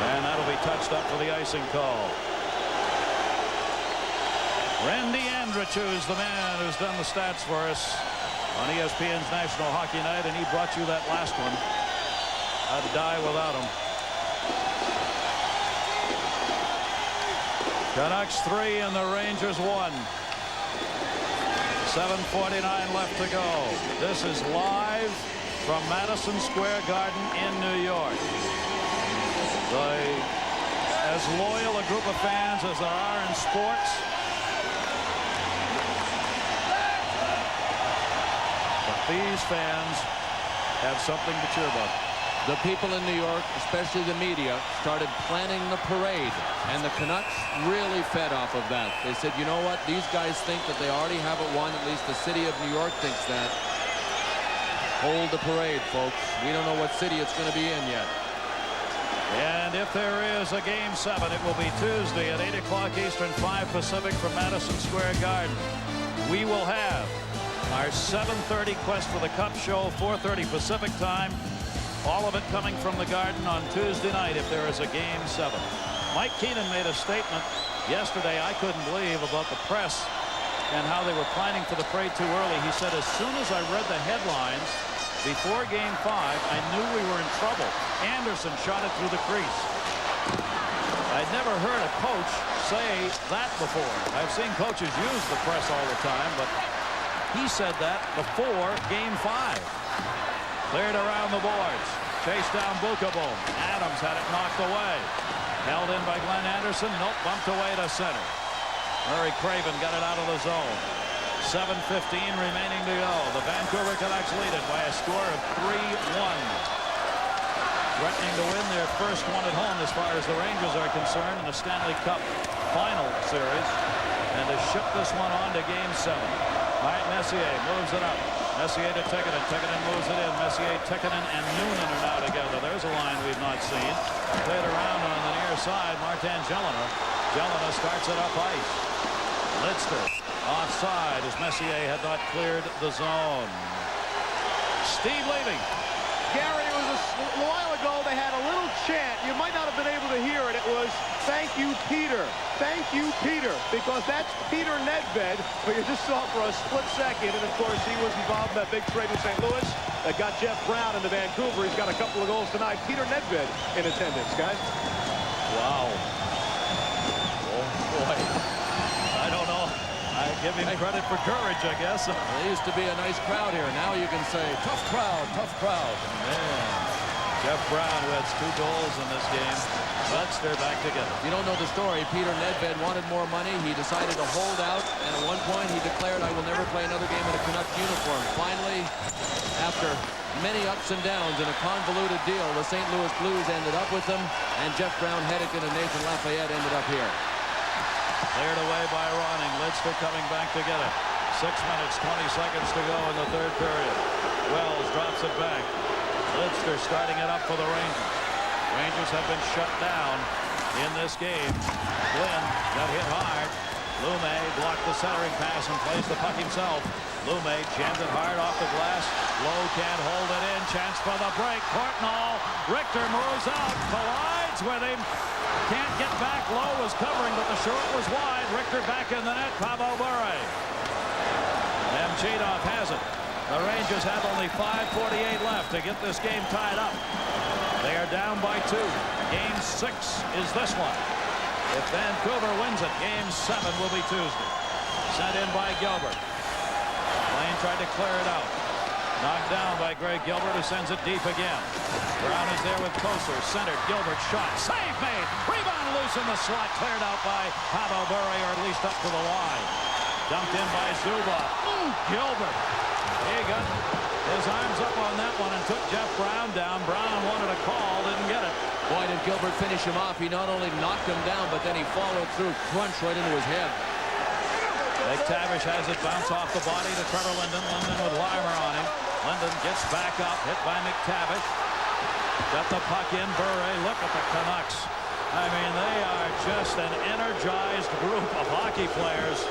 And that'll be touched up for the icing call. Randy Andrich is the man who's done the stats for us on ESPN's National Hockey Night, and he brought you that last one. I'd die without him. Canucks 3 and the Rangers 1. 7:49 left to go. This is live from Madison Square Garden in New York. As loyal a group of fans as there are in sports. But these fans have something to cheer about. The people in New York, especially the media, started planning the parade, and the Canucks really fed off of that. They said, you know what, these guys think that they already have it won. At least the city of New York thinks that. Hold the parade, folks. We don't know what city it's going to be in yet. And if there is a Game 7, it will be Tuesday at 8 o'clock Eastern, 5 Pacific from Madison Square Garden. We will have our 7:30 Quest for the Cup show, 4:30 Pacific time. All of it coming from the Garden on Tuesday night if there is a Game 7. Mike Keenan made a statement yesterday I couldn't believe about the press and how they were planning for the parade too early. He said, as soon as I read the headlines before Game 5, I knew we were in trouble. Anderson shot it through the crease. I'd never heard a coach say that before. I've seen coaches use the press all the time, but he said that before Game 5. Cleared around the boards. Chased down Bukaboom. Adams had it knocked away. Held in by Glenn Anderson. Nope, bumped away to center. Murray Craven got it out of the zone. 7:15 remaining to go. The Vancouver Canucks lead it by a score of 3-1. Threatening to win their first one at home as far as the Rangers are concerned in the Stanley Cup Final series. And to ship this one on to Game 7. All right, Messier moves it up. Messier to Tikkanen. Tikkanen moves it in. Messier, Tikkanen, and Noonan are now together. There's a line we've not seen. Played around on the near side. Martin Gelinas. Gelinas starts it up ice. Lidster offside as Messier had not cleared the zone. Steve Levy. Gary, it was a while ago they had a little chant. You might not have been able to hear it. It was, thank you, Peter. Thank you, Peter. Because that's Peter Nedved, who you just saw for a split second. And, of course, he was involved in that big trade with St. Louis that got Jeff Brown into Vancouver. He's got a couple of goals tonight. Peter Nedved in attendance, guys. Wow. Oh, boy. I don't know. I give him credit for courage, I guess. There used to be a nice crowd here. Now you can say, tough crowd, tough crowd. Man. Jeff Brown, who has 2 goals in this game. They're back together. You don't know the story. Peter Nedved wanted more money. He decided to hold out, and at one point he declared, I will never play another game in a Canucks uniform. Finally, after many ups and downs in a convoluted deal, the St. Louis Blues ended up with them, and Jeff Brown, Hedican, and Nathan Lafayette ended up here. Cleared away by Ronning. Lidster coming back together. 6 minutes, 20 seconds to go in the third period. Wells drops it back. Lidster starting it up for the Rangers. Rangers have been shut down in this game. Glynn got hit hard. Lume blocked the centering pass and plays the puck himself. Lume jammed it hard off the glass. Lowe can't hold it in. Chance for the break. Courtnall. Richter moves out. Collides with him. Can't get back. Lowe was covering, but the short was wide. Richter back in the net. Pavel Bure. Nemchedov has it. The Rangers have only 5:48 left to get this game tied up. They are down by 2. Game 6 is this one. If Vancouver wins it, Game 7 will be Tuesday. Sent in by Gilbert. Lane tried to clear it out. Knocked down by Greg Gilbert, who sends it deep again. Brown is there with Kosar. Centered. Gilbert shot. Save made. Rebound loose in the slot. Cleared out by Pavel Bure, or at least up to the line. Dumped in by Zubov. Gilbert. He got his arms up on that one and took Jeff Brown down. Brown wanted a call, didn't get it. Boy, did Gilbert finish him off. He not only knocked him down, but then he followed through, crunch right into his head. McTavish has it bounce off the body to Trevor Linden. Linden with Weimer on him. Linden gets back up, hit by McTavish. Got the puck in. Bure, look at the Canucks. I mean, they are just an energized group of hockey players.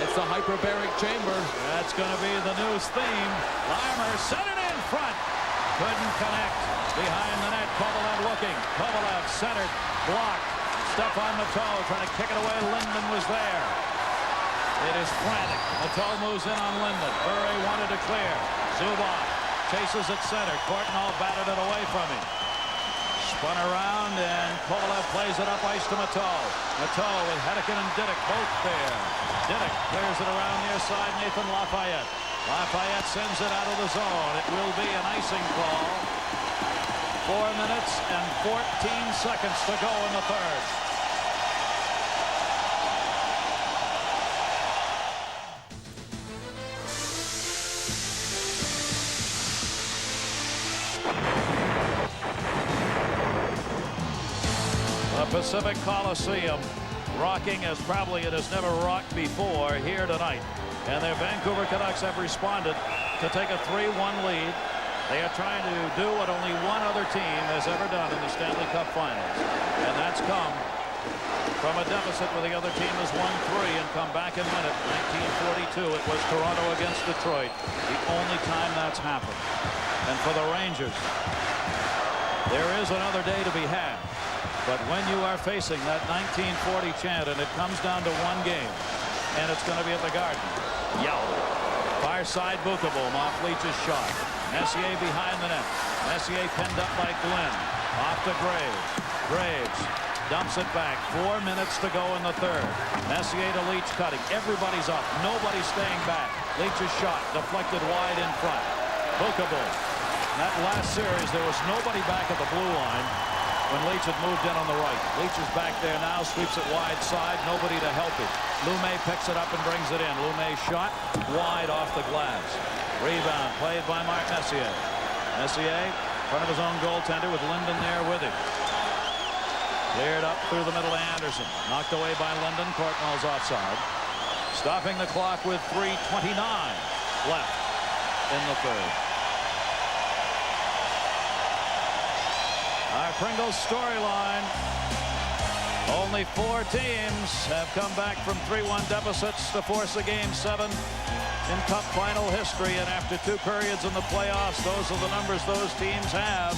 It's the hyperbaric chamber. That's going to be the news theme. Weimer sent it in front. Couldn't connect. Behind the net, Kovalev looking. Kovalev centered, blocked. Stefan Matteau trying to kick it away. Linden was there. It is frantic. Matteau moves in on Linden. Bure wanted to clear. Zubov chases at center. Courtnall batted it away from him. Spun around, and Kovalev plays it up ice to Matteau. Matteau with Hedeken and Didick both there. Didick clears it around near side. Nathan Lafayette. Lafayette sends it out of the zone. It will be an icing call. 4 minutes and 14 seconds to go in the third. The Pacific Coliseum rocking as probably it has never rocked before here tonight. And their Vancouver Canucks have responded to take a 3-1 lead. They are trying to do what only one other team has ever done in the Stanley Cup Finals. And that's come from a deficit where the other team has won 3 and come back and win it. 1942, it was Toronto against Detroit. The only time that's happened. And for the Rangers, there is another day to be had. But when you are facing that 1940 chant and it comes down to one game, and it's going to be at the Garden, yell. Far side Bookable off Leach's shot. Messier behind the net. Messier pinned up by Glenn. Off to Graves. Graves dumps it back. 4 minutes to go in the third. Messier to Leach cutting. Everybody's up. Nobody's staying back. Leach's shot deflected wide in front. Bookable. That last series, there was nobody back at the blue line when Leach had moved in on the right. Leach is back there now, sweeps it wide side, nobody to help it. Lume picks it up and brings it in. Lume shot wide off the glass. Rebound played by Mark Messier. Messier in front of his own goaltender with Linden there with him. Cleared up through the middle to Anderson. Knocked away by Linden. Courtnall's offside. Stopping the clock with 3:29 left in the third. Our Pringles storyline. Only 4 teams have come back from 3-1 deficits to force a Game 7 in Cup Final history. And after 2 periods in the playoffs, those are the numbers those teams have.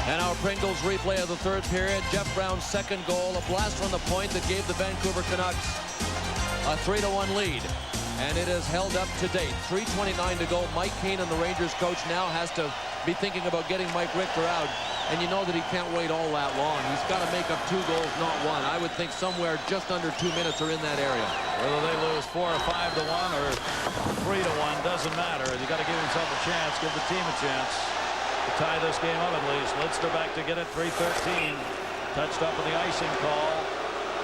And our Pringles replay of the third period. Jeff Brown's second goal, a blast from the point that gave the Vancouver Canucks a 3-1 lead. And it is held up to date. 3:29 to go. Mike Keenan, the Rangers coach, now has to be thinking about getting Mike Richter out. And you know that he can't wait all that long. He's got to make up 2 goals, not 1. I would think somewhere just under 2 minutes are in that area. Whether they lose 4 or 5 to 1 or 3 to 1 doesn't matter. You got to give himself a chance, give the team a chance to tie this game up at least. Lidster back to get it. 3:13. Touched up with the icing call.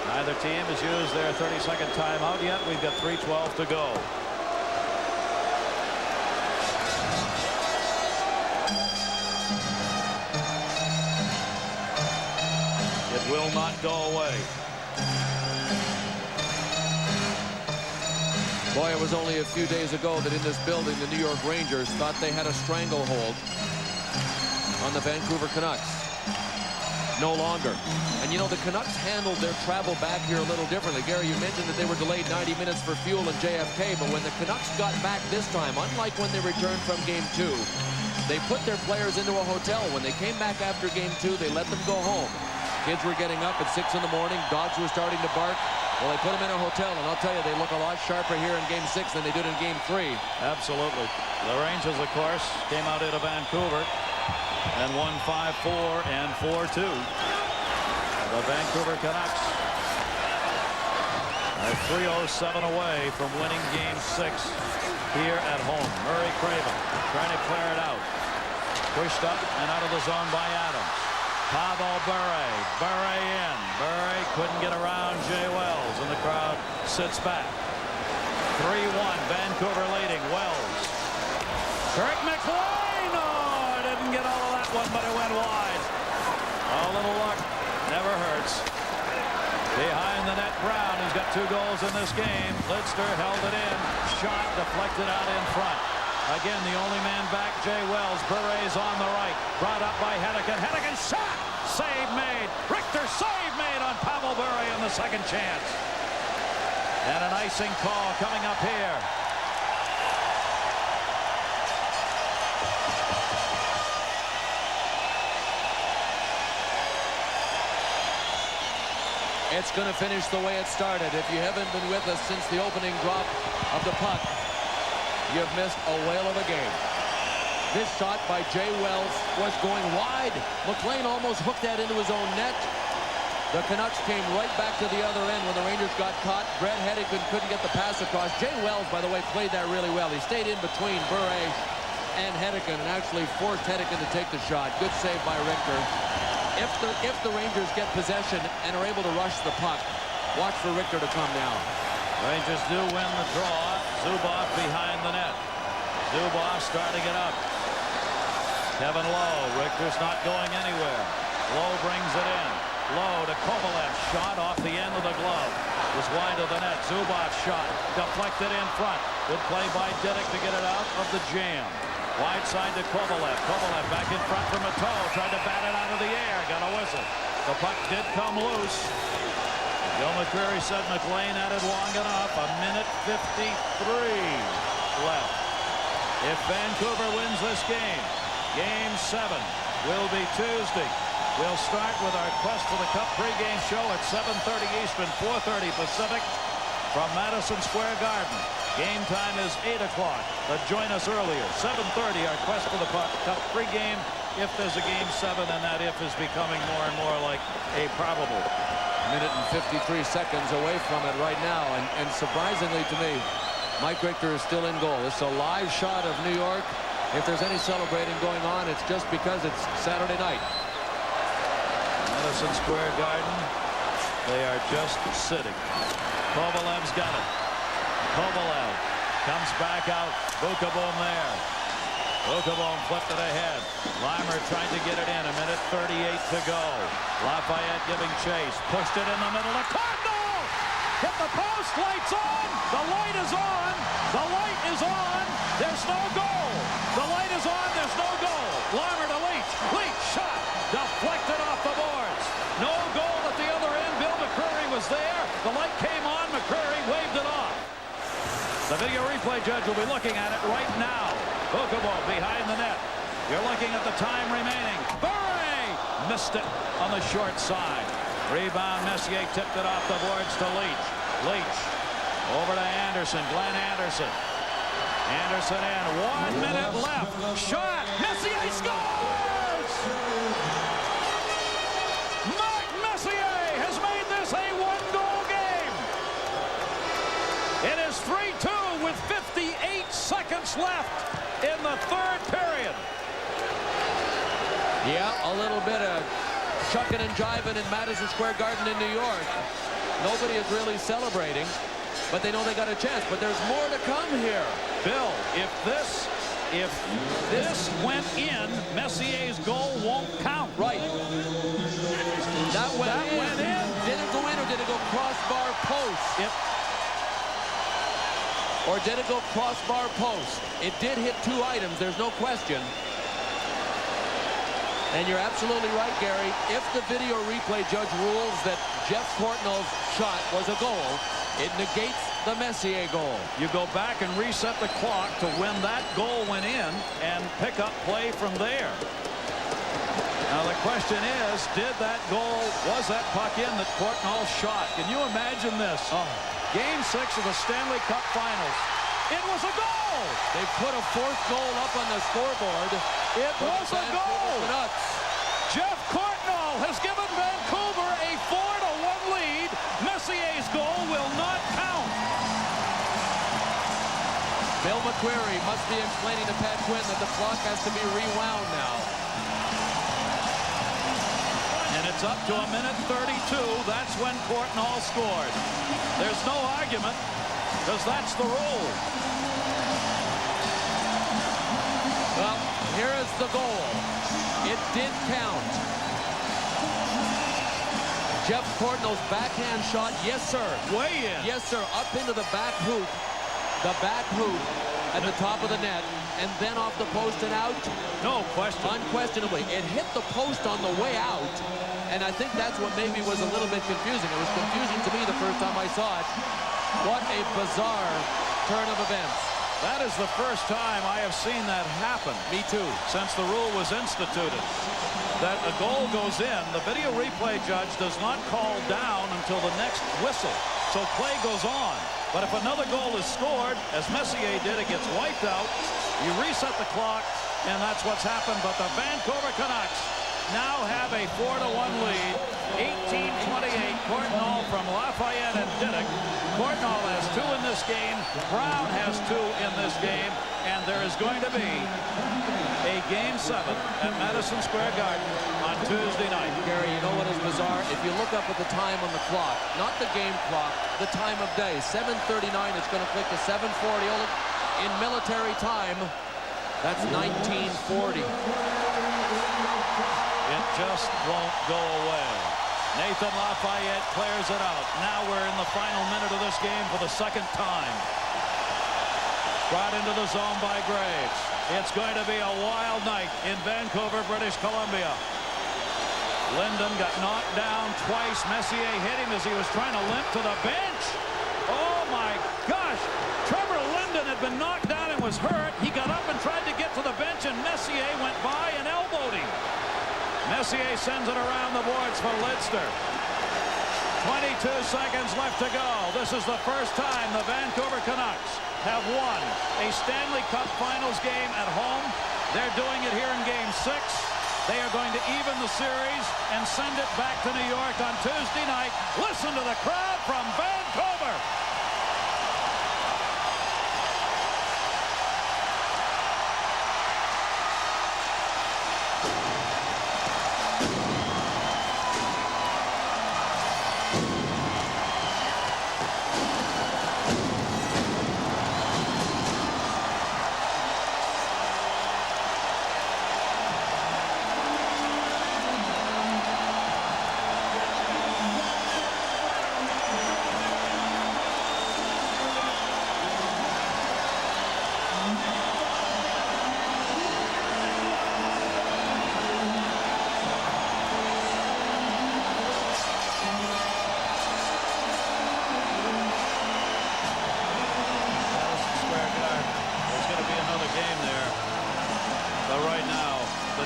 Neither team has used their 30-second timeout yet. We've got 3:12 to go. It will not go away. Boy, it was only a few days ago that in this building, the New York Rangers thought they had a stranglehold on the Vancouver Canucks. No longer. And you know, the Canucks handled their travel back here a little differently. Gary, you mentioned that they were delayed 90 minutes for fuel in JFK, but when the Canucks got back this time, unlike when they returned from Game 2, they put their players into a hotel. When they came back after Game 2, they let them go home. Kids were getting up at 6 in the morning. Dogs were starting to bark. Well, they put them in a hotel, and I'll tell you, they look a lot sharper here in Game 6 than they did in Game 3. Absolutely. The Rangers, of course, came out into Vancouver and won 5-4 and 4-2. The Vancouver Canucks are 3:07 away from winning Game 6 here at home. Murray Craven trying to clear it out. Pushed up and out of the zone by Adams. Pavel Bure. Bure in. Bure couldn't get around Jay Wells, and the crowd sits back. 3-1. Vancouver leading. Wells. Kirk McLean. Oh, didn't get all of that one, but it went wide. A little luck never hurts. Behind the net, Brown, who's got 2 goals in this game. Lidster held it in. Shot deflected out in front. Again, the only man back, Jay Wells. Bure's on the right. Brought up by Hedican. Hedican shot! Save made. Richter save made on Pavel Bure on the second chance. And an icing call coming up here. It's going to finish the way it started. If you haven't been with us since the opening drop of the puck, you've missed a whale of a game. This shot by Jay Wells was going wide. McLean almost hooked that into his own net. The Canucks came right back to the other end when the Rangers got caught. Brett Hedican couldn't get the pass across. Jay Wells, by the way, played that really well. He stayed in between Bure and Hedican and actually forced Hedican to take the shot. Good save by Richter. If the Rangers get possession and are able to rush the puck, watch for Richter to come down. Rangers do win the draw. Zubov behind the net. Zubov starting it up. Kevin Lowe. Richter's not going anywhere. Lowe brings it in. Lowe to Kovalev. Shot off the end of the glove. Was wide of the net. Zubov shot. Deflected in front. Good play by Didick to get it out of the jam. Wide side to Kovalev. Kovalev back in front for Mateau. Tried to bat it out of the air. Got a whistle. The puck did come loose. Bill McCreary said McLean had it long enough. 1:53 left. If Vancouver wins this game, Game 7 will be Tuesday. We'll start with our Quest for the Cup pregame show at 7:30 Eastern, 4:30 Pacific from Madison Square Garden. Game time is 8 o'clock. But join us earlier, 7:30, our Quest for the Cup pregame, if there's a Game 7, and that if is becoming more and more like a probable. Minute and 53 seconds away from it right now, and surprisingly to me, Mike Richter is still in goal. It's a live shot of New York. If there's any celebrating going on, it's just because it's Saturday night. Madison Square Garden, they are just sitting. Kovalev's got it. Kovalev comes back out. Bukaboom there. Bukaboom flipped it ahead. Limer trying to get it in. 1:38 to go. Lafayette giving chase. Pushed it in the middle. A Cardinal! Hit the post. Lights on. The light is on. The light is on. There's no goal. The light is on. There's no goal. Limer to Leach. Leach shot. Deflected off the boards. No goal at the other end. Bill McCreary was there. The light came on. McCreary waved it off. The video replay judge will be looking at it right now. Bukaboom behind the net. You're looking at the time remaining. Bure missed it on the short side. Rebound. Messier tipped it off the boards to Leach. Leach over to Anderson. Glenn Anderson. Anderson in. 1 minute left. Shot. Messier scores! Mark Messier has made this a one-goal game. It is 3-2 with 58 seconds left in the third period. Yeah, a little bit of chucking and jiving in Madison Square Garden in New York. Nobody is really celebrating, but they know they got a chance. But there's more to come here. Bill, if this went in, Messier's goal won't count. Right. That went in. Did it go in or did it go crossbar post? or did it go crossbar post? It did hit 2 items, there's no question. And you're absolutely right, Gary. If the video replay judge rules that Jeff Courtnall's shot was a goal, it negates the Messier goal. You go back and reset the clock to when that goal went in and pick up play from there. Now the question is, did that goal, was that puck in that Courtnall shot? Can you imagine this? Game 6 of the Stanley Cup Finals. It was a goal! They put a 4th goal up on the scoreboard. It was a goal! Jeff Courtnall has given Vancouver a 4-1 lead. Messier's goal will not count. Bill McQuarrie must be explaining to Pat Quinn that the clock has to be rewound now. And it's up to 1:32. That's when Courtnall scored. There's no argument, because that's the rule. Well, here is the goal. It did count. Jeff Courtnall's backhand shot, yes, sir. Way in. Yes, sir, up into the back hoop. The back hoop at the top of the net, and then off the post and out. No question. Unquestionably. It hit the post on the way out, and I think that's what maybe was a little bit confusing. It was confusing to me the first time I saw it. What a bizarre turn of events. That is the first time I have seen that happen. Me too. Since the rule was instituted. That a goal goes in, the video replay judge does not call down until the next whistle. So play goes on. But if another goal is scored, as Messier did, it gets wiped out. You reset the clock, and that's what's happened. But the Vancouver Canucks now have a 4-1 lead. 18-28. Courtnall from Lafayette and Diddick. Courtnall has 2 in this game. Brown has 2 in this game. And there is going to be a Game 7 at Madison Square Garden on Tuesday night. Gary, you know what is bizarre? If you look up at the time on the clock, not the game clock, the time of day, 7:39, it's going to click to 7:40. In military time, that's 1940. It just won't go away. Nathan Lafayette clears it out. Now we're in the final minute of this game for the second time. Brought into the zone by Graves. It's going to be a wild night in Vancouver, British Columbia. Linden got knocked down twice. Messier hit him as he was trying to limp to the bench. Oh my gosh. Trevor Linden had been knocked down and was hurt. He got up and tried to get to the bench, and Messier went by and elbowed him. Messier sends it around the boards for Lidster. 22 seconds left to go. This is the first time the Vancouver Canucks have won a Stanley Cup Finals game at home. They're doing it here in Game 6. They are going to even the series and send it back to New York on Tuesday night. Listen to the crowd from Vancouver.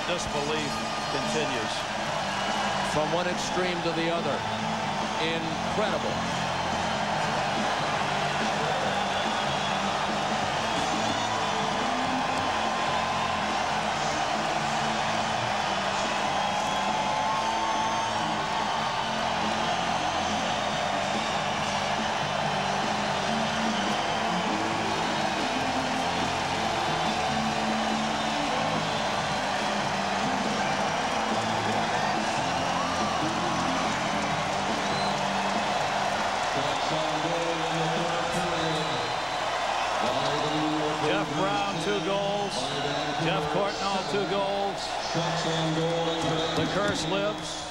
Disbelief continues. From one extreme to the other. Incredible. Jeff Brown, 2 goals. Jeff Courtnall, 2 goals. The curse lives.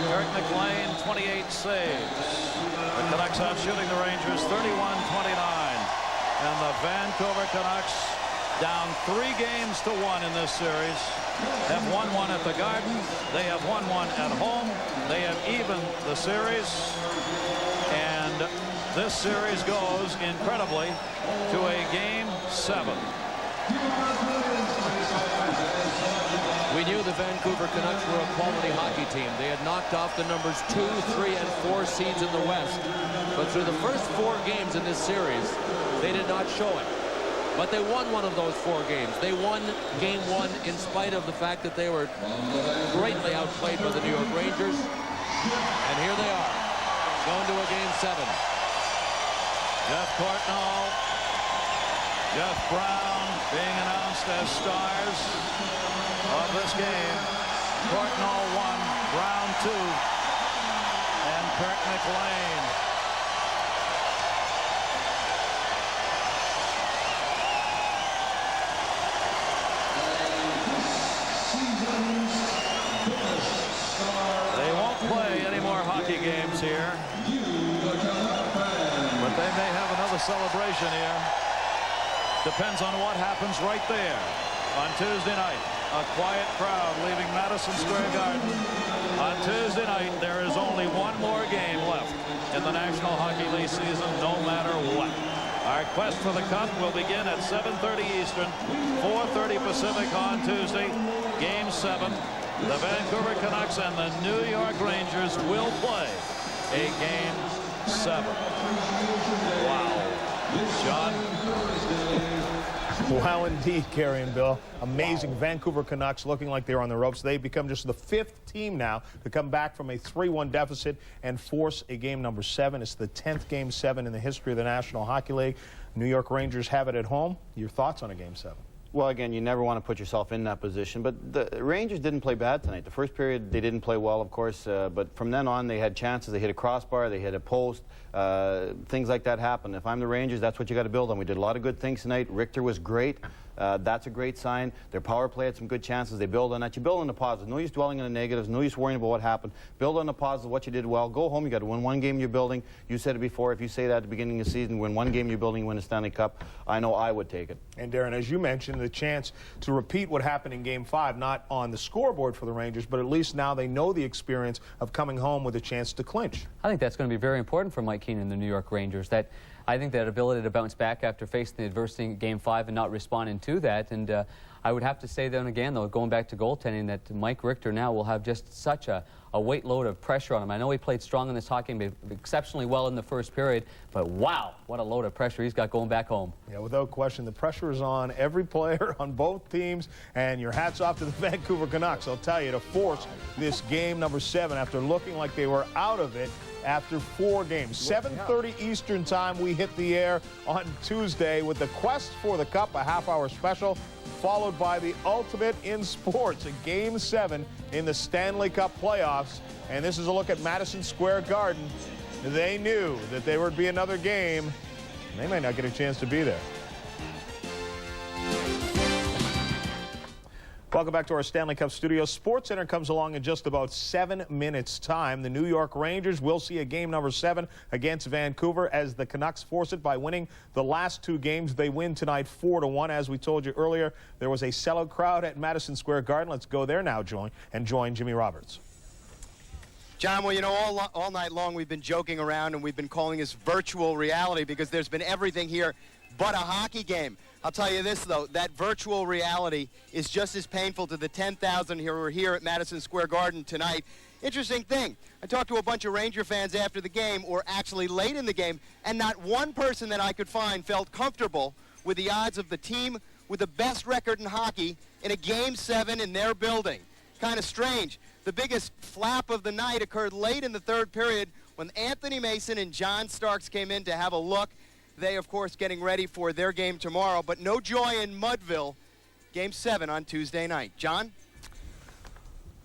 Eric McLean, 28 saves. The Canucks out shooting the Rangers 31-29. And the Vancouver Canucks, down 3 games to 1 in this series, have won one at the Garden. They have won one at home. They have evened the series. And this series goes, incredibly, to a Game 7. We knew the Vancouver Canucks were a quality hockey team. They had knocked off the numbers 2, 3, and 4 seeds in the West. But through the first 4 games in this series, they did not show it. But they won one of those 4 games. They won Game 1 in spite of the fact that they were greatly outplayed by the New York Rangers. And here they are, going to a Game 7. Jeff Courtnall, Jeff Brown being announced as stars of this game. Courtnall 1, Brown 2, and Kirk McLean. They won't play any more hockey games here, but they may have another celebration here. Depends on what happens right there on Tuesday night. A quiet crowd leaving Madison Square Garden. On Tuesday night, there is only one more game left in the National Hockey League season, no matter what. Our quest for the Cup will begin at 7:30 Eastern, 4:30 Pacific on Tuesday. Game 7. The Vancouver Canucks and the New York Rangers will play a Game 7. Wow. John? Wow, indeed, Gary and Bill. Amazing. Wow. Vancouver Canucks looking like they're on the ropes. They've become just the 5th team now to come back from a 3-1 deficit and force a game number 7. It's the 10th Game 7 in the history of the National Hockey League. New York Rangers have it at home. Your thoughts on a Game 7? Well, again, you never want to put yourself in that position, but the Rangers didn't play bad tonight. The first period, they didn't play well, of course, but from then on, they had chances. They hit a crossbar, they hit a post, things like that happen. If I'm the Rangers, that's what you got to build on. We did a lot of good things tonight. Richter was great. That's a great sign. Their power play had some good chances. They build on that. You build on the positives. No use dwelling on the negatives. No use worrying about what happened. Build on the positives, what you did well. Go home. You got to win one game you're building. You said it before. If you say that at the beginning of the season, win one game you're building, you win the Stanley Cup. I know I would take it. And Darren, as you mentioned, the chance to repeat what happened in Game 5, not on the scoreboard for the Rangers, but at least now they know the experience of coming home with a chance to clinch. I think that's going to be very important for Mike Keenan and the New York Rangers. I think that ability to bounce back after facing the adversity in Game 5 and not responding to that. And I would have to say then again, though, going back to goaltending, that Mike Richter now will have just such a weight load of pressure on him. I know he played strong in this hockey game, exceptionally well in the first period, but wow, what a load of pressure he's got going back home. Yeah, without question, the pressure is on every player on both teams, and your hats off to the Vancouver Canucks, I'll tell you, to force this game number 7 after looking like they were out of it after 4 games. 7:30 Eastern time, we hit the air on Tuesday with the quest for the Cup, a half-hour special, followed by the ultimate in sports, a Game 7 in the Stanley Cup playoffs. And this is a look at Madison Square Garden. They knew that there would be another game. They may not get a chance to be there. Welcome back to our Stanley Cup studio. SportsCenter comes along in just about 7 minutes' time. The New York Rangers will see a game number 7 against Vancouver as the Canucks force it by winning the last 2 games. They win tonight 4-1. As we told you earlier, there was a sellout crowd at Madison Square Garden. Let's go there now, join Jimmy Roberts. John, well, you know, all night long we've been joking around and we've been calling this virtual reality because there's been everything here but a hockey game. I'll tell you this, though, that virtual reality is just as painful to the 10,000 who are here at Madison Square Garden tonight. Interesting thing, I talked to a bunch of Ranger fans after the game, or actually late in the game, and not one person that I could find felt comfortable with the odds of the team with the best record in hockey in a Game 7 in their building. Kind of strange. The biggest flap of the night occurred late in the 3rd period when Anthony Mason and John Starks came in to have a look. They, of course, getting ready for their game tomorrow, but no joy in Mudville. Game 7 on Tuesday night. John?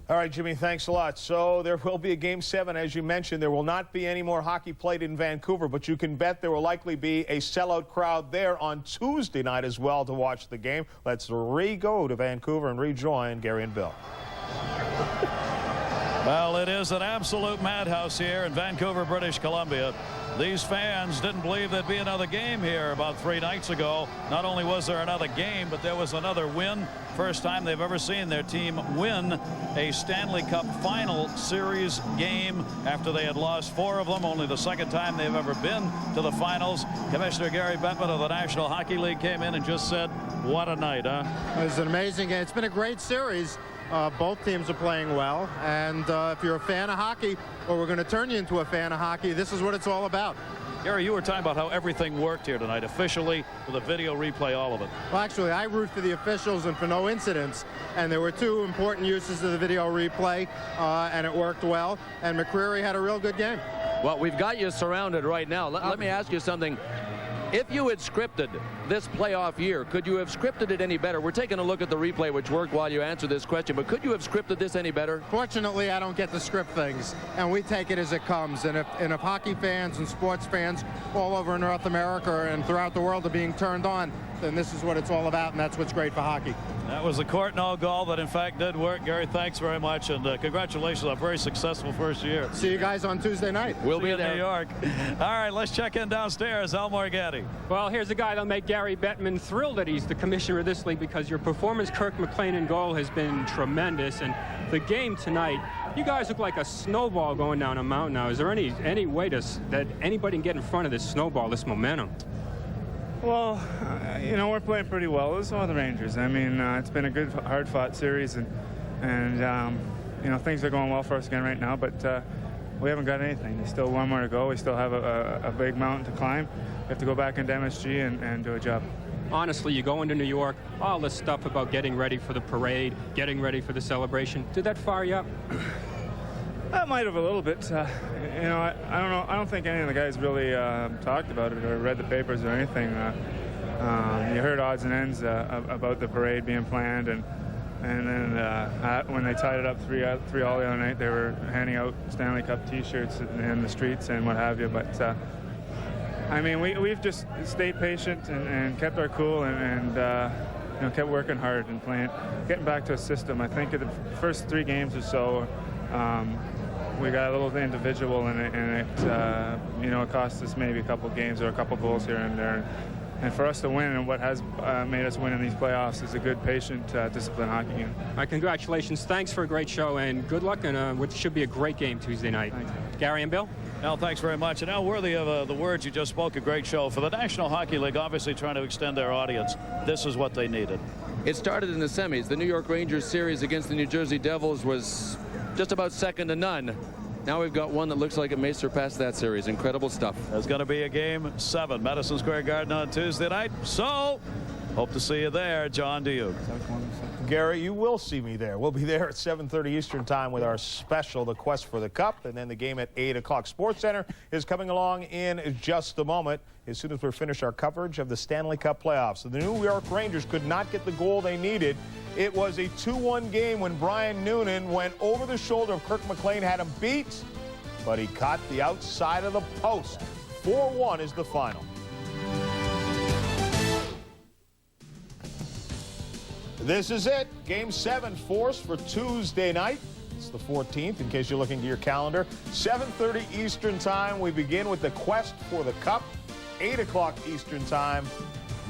All right, Jimmy, thanks a lot. So there will be a Game 7, as you mentioned. There will not be any more hockey played in Vancouver, but you can bet there will likely be a sellout crowd there on Tuesday night as well to watch the game. Let's re-go to Vancouver and rejoin Gary and Bill. Well, it is an absolute madhouse here in Vancouver, British Columbia. These fans didn't believe there'd be another game here about 3 nights ago. Not only was there another game, but there was another win. First time they've ever seen their team win a Stanley Cup Final Series game after they had lost 4 of them. Only the second time they've ever been to the finals. Commissioner Gary Bettman of the National Hockey League came in and just said, what a night, huh? It was an amazing game. It's been a great series. Both teams are playing well, and if you're a fan of hockey, or we're going to turn you into a fan of hockey, this is what it's all about. Gary, you were talking about how everything worked here tonight, officially, with a video replay, all of it. Well, actually, I root for the officials and for no incidents, and there were 2 important uses of the video replay, and it worked well, and McCreary had a real good game. Well, we've got you surrounded right now. Let me ask you something. If you had scripted this playoff year, could you have scripted it any better? We're taking a look at the replay, which worked while you answer this question, but could you have scripted this any better? Fortunately, I don't get to script things, and we take it as it comes. And if hockey fans and sports fans all over North America and throughout the world are being turned on, then this is what it's all about, and that's what's great for hockey. That was a Courtnall goal that, in fact, did work. Gary, thanks very much, and congratulations on a very successful first year. See you guys on Tuesday night. We'll be in there. New York. All right, let's check in downstairs. Elmore Gaddy. Well, here's a guy that'll make Gary Bettman thrilled that he's the commissioner of this league, because your performance, Kirk McLean in goal, has been tremendous. And the game tonight, you guys look like a snowball going down a mountain now. Is there any way that anybody can get in front of this snowball, this momentum? Well, you know, we're playing pretty well. This is one of the Rangers. I mean, it's been a good, hard-fought series, and you know, things are going well for us again right now, but we haven't got anything. There's still 1 more to go. We still have a big mountain to climb. We have to go back into MSG and do a job. Honestly, you go into New York, all this stuff about getting ready for the parade, getting ready for the celebration, did that fire you up? That might have a little bit. You know, I don't know. I don't think any of the guys really talked about it or read the papers or anything. You heard odds and ends about the parade being planned, and then when they tied it up 3-3 all the other night, they were handing out Stanley Cup T-shirts in the streets and what have you. But I mean, we've just stayed patient and kept our cool and you know, kept working hard and playing, getting back to a system. I think in the first 3 games or so, we got a little individual, and it you know, it cost us maybe a couple games or a couple goals here and there. And for us to win, and what has made us win in these playoffs, is a good, patient, disciplined hockey game. All right, congratulations. Thanks for a great show, and good luck in what should be a great game Tuesday night. Thanks. Gary and Bill? Al, thanks very much. And Al, worthy of the words you just spoke, a great show. For the National Hockey League, obviously trying to extend their audience, this is what they needed. It started in the semis. The New York Rangers series against the New Jersey Devils was just about second to none. Now we've got one that looks like it may surpass that series. Incredible stuff. There's going to be a game 7, Madison Square Garden on Tuesday night. So, hope to see you there. John, to you. Gary, you will see me there. We'll be there at 7:30 Eastern Time with our special, The Quest for the Cup, and then the game at 8 o'clock. Sports Center is coming along in just a moment as soon as we finish our coverage of the Stanley Cup playoffs. So the New York Rangers could not get the goal they needed. It was a 2-1 game when Brian Noonan went over the shoulder of Kirk McLean, had him beat, but he caught the outside of the post. 4-1 is the final. This is it. Game 7 forced for Tuesday night. It's the 14th, in case you're looking at your calendar. 7:30 Eastern Time. We begin with the quest for the Cup. 8 o'clock Eastern Time.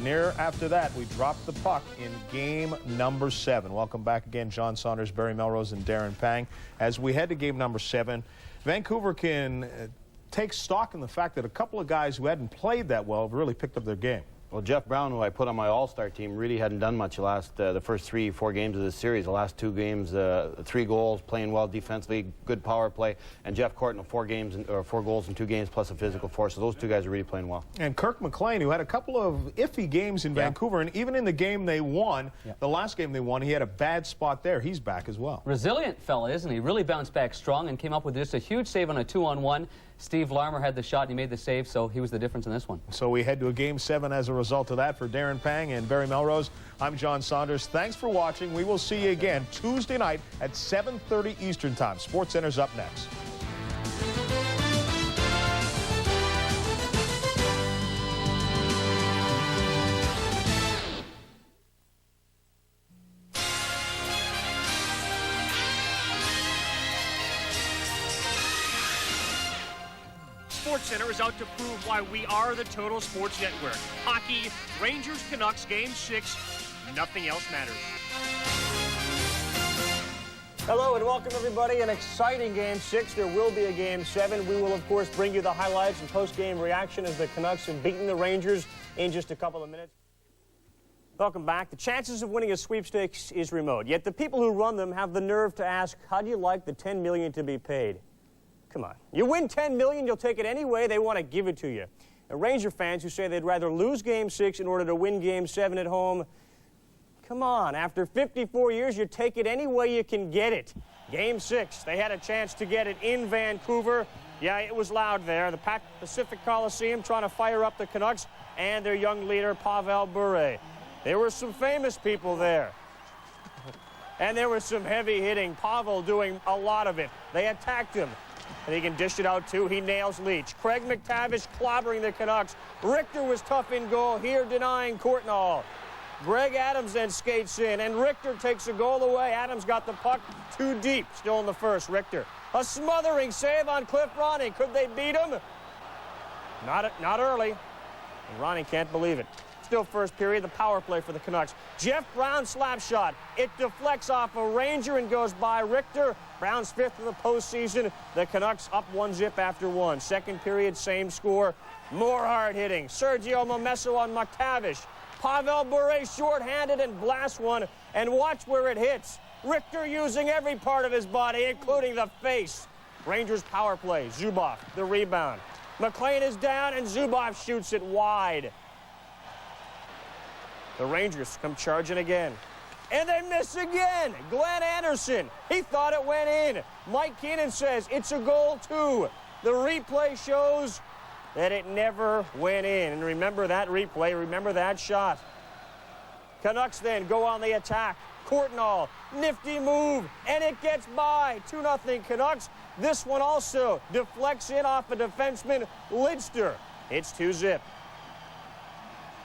Near after that, we drop the puck in game number 7. Welcome back again, John Saunders, Barry Melrose, and Darren Pang. As we head to game number 7, Vancouver can take stock in the fact that a couple of guys who hadn't played that well have really picked up their game. Well, Jeff Brown, who I put on my all-star team, really hadn't done much the first 3-4 games of this series. The last 2 games, 3 goals, playing well defensively, good power play. And Jeff Courtnall, 4 goals in 2 games plus a physical force. So those 2 guys are really playing well. And Kirk McLean, who had a couple of iffy games in Vancouver, and even in the game they won, the last game they won, he had a bad spot there. He's back as well. Resilient fella, isn't he? Really bounced back strong and came up with just a huge save on a 2-on-1. Steve Larmer had the shot and he made the save, so he was the difference in this one. So we head to a game 7 as a result of that. For Darren Pang and Barry Melrose, I'm John Saunders. Thanks for watching. We will see you again Tuesday night at 7:30 Eastern Time. SportsCenter's up next. SportsCenter is out to prove why we are the Total Sports Network. Hockey, Rangers Canucks Game 6, nothing else matters. Hello and welcome everybody. An exciting Game 6. There will be a Game 7. We will of course bring you the highlights and post-game reaction as the Canucks have beaten the Rangers in just a couple of minutes. Welcome back. The chances of winning a sweepstakes is remote, yet the people who run them have the nerve to ask, how do you like the $10 million to be paid? Come on. You win $10 million, you'll take it any way they want to give it to you. And Ranger fans who say they'd rather lose Game 6 in order to win Game 7 at home, come on. After 54 years, you take it any way you can get it. Game 6, they had a chance to get it in Vancouver. Yeah, it was loud there. The Pacific Coliseum trying to fire up the Canucks and their young leader, Pavel Bure. There were some famous people there. And there was some heavy hitting. Pavel doing a lot of it. They attacked him. And he can dish it out, too. He nails Leach. Craig McTavish clobbering the Canucks. Richter was tough in goal here, denying Courtnall. Greg Adams then skates in, and Richter takes a goal away. Adams got the puck too deep. Still in the first, Richter. A smothering save on Cliff Ronning. Could they beat him? Not early. And Ronning can't believe it. Still first period, the power play for the Canucks. Jeff Brown slap shot. It deflects off a Ranger and goes by Richter. Brown's fifth in the postseason. The Canucks up 1-0 after one. Second period, same score. More hard hitting. Sergio Momesso on McTavish. Pavel Bure short-handed and blasts one. And watch where it hits. Richter using every part of his body, including the face. Rangers power play. Zubov, the rebound. McLean is down and Zubov shoots it wide. The Rangers come charging again. And they miss again. Glenn Anderson, he thought it went in. Mike Keenan says it's a goal too. The replay shows that it never went in. And remember that replay, remember that shot. Canucks then go on the attack. Courtnall, nifty move, and it gets by. 2-0 Canucks. This one also deflects in off a defenseman, Lidster. It's 2-0.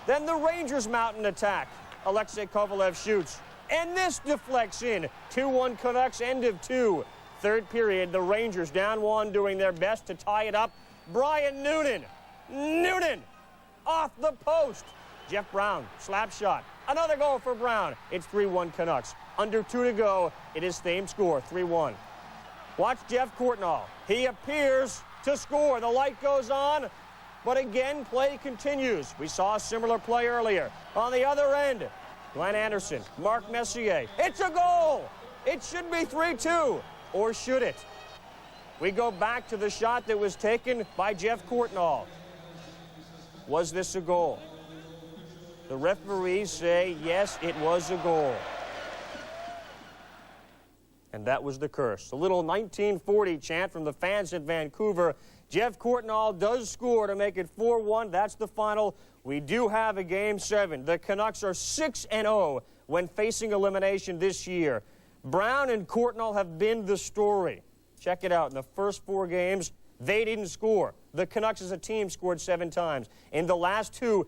Then the Rangers mount an attack. Alexei Kovalev shoots. And this deflects in. 2-1 Canucks, end of two. Third period, the Rangers down one, doing their best to tie it up. Brian Noonan. Noonan! Off the post. Jeff Brown, slap shot. Another goal for Brown. It's 3-1 Canucks. Under 2 to go. It is same score, 3-1. Watch Jeff Courtnall. He appears to score. The light goes on. But again, play continues. We saw a similar play earlier. On the other end, Glenn Anderson, Mark Messier. It's a goal! It should be 3-2. Or should it? We go back to the shot that was taken by Jeff Courtnall. Was this a goal? The referees say, yes, it was a goal. And that was the curse. A little 1940 chant from the fans in Vancouver. Jeff Courtnall does score to make it 4-1. That's the final. We do have a Game 7. The Canucks are 6-0 when facing elimination this year. Brown and Courtnall have been the story. Check it out. In the first 4 games, they didn't score. The Canucks as a team scored 7 times. In the last 2,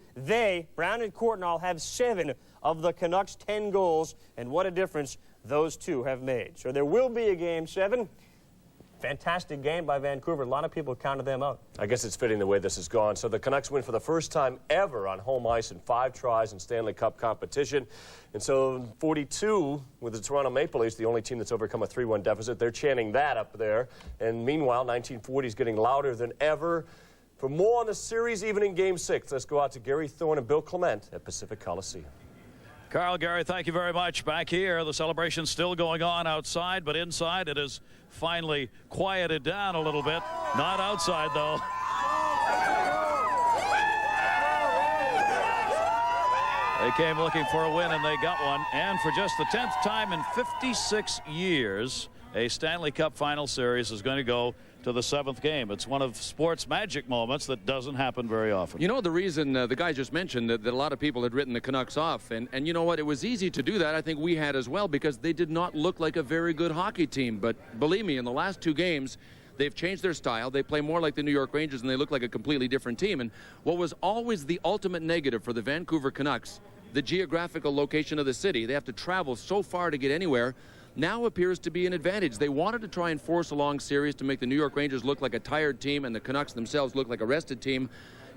Brown and Courtnall, have 7 of the Canucks' 10 goals. And what a difference those two have made. So there will be a Game 7. Fantastic game by Vancouver. A lot of people counted them out. I guess it's fitting the way this has gone. So the Canucks win for the first time ever on home ice in 5 tries in Stanley Cup competition. And so 42 with the Toronto Maple Leafs, the only team that's overcome a 3-1 deficit. They're chanting that up there. And meanwhile, 1940 is getting louder than ever. For more on the series, even in Game 6, let's go out to Gary Thorne and Bill Clement at Pacific Coliseum. Carl, Gary, thank you very much. Back here, the celebration's still going on outside, but inside it is finally quieted down a little bit. Not outside, though. They came looking for a win, and they got one. And for just the 10th time in 56 years, a Stanley Cup Final Series is going to go to the 7th game. It's one of sports magic moments that doesn't happen very often. You know, the reason the guy just mentioned that a lot of people had written the Canucks off, and you know what, it was easy to do that. I think we had as well, because they did not look like a very good hockey team. But believe me, in the last 2 games, they've changed their style. They play more like the New York Rangers, and they look like a completely different team. And what was always the ultimate negative for the Vancouver Canucks, the geographical location of the city. They have to travel so far to get anywhere. now appears to be an advantage. They wanted to try and force a long series to make the New York Rangers look like a tired team and the Canucks themselves look like a rested team.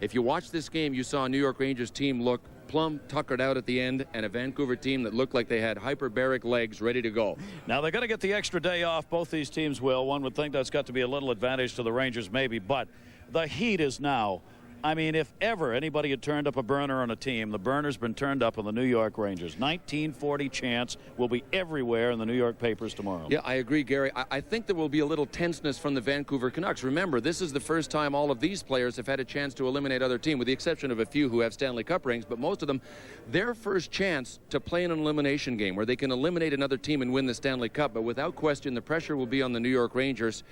If you watch this game, you saw a New York Rangers team look plumb tuckered out at the end, and a Vancouver team that looked like they had hyperbaric legs ready to go. Now they're going to get the extra day off. Both these teams will. One would think that's got to be a little advantage to the Rangers maybe, but the heat is now. I mean, if ever anybody had turned up a burner on a team, the burner's been turned up on the New York Rangers. 1940 chance will be everywhere in the New York papers tomorrow. Yeah, I agree, Gary. I think there will be a little tenseness from the Vancouver Canucks. Remember, this is the first time all of these players have had a chance to eliminate other teams, with the exception of a few who have Stanley Cup rings, but most of them, their first chance to play in an elimination game where they can eliminate another team and win the Stanley Cup. But without question, the pressure will be on the New York Rangers.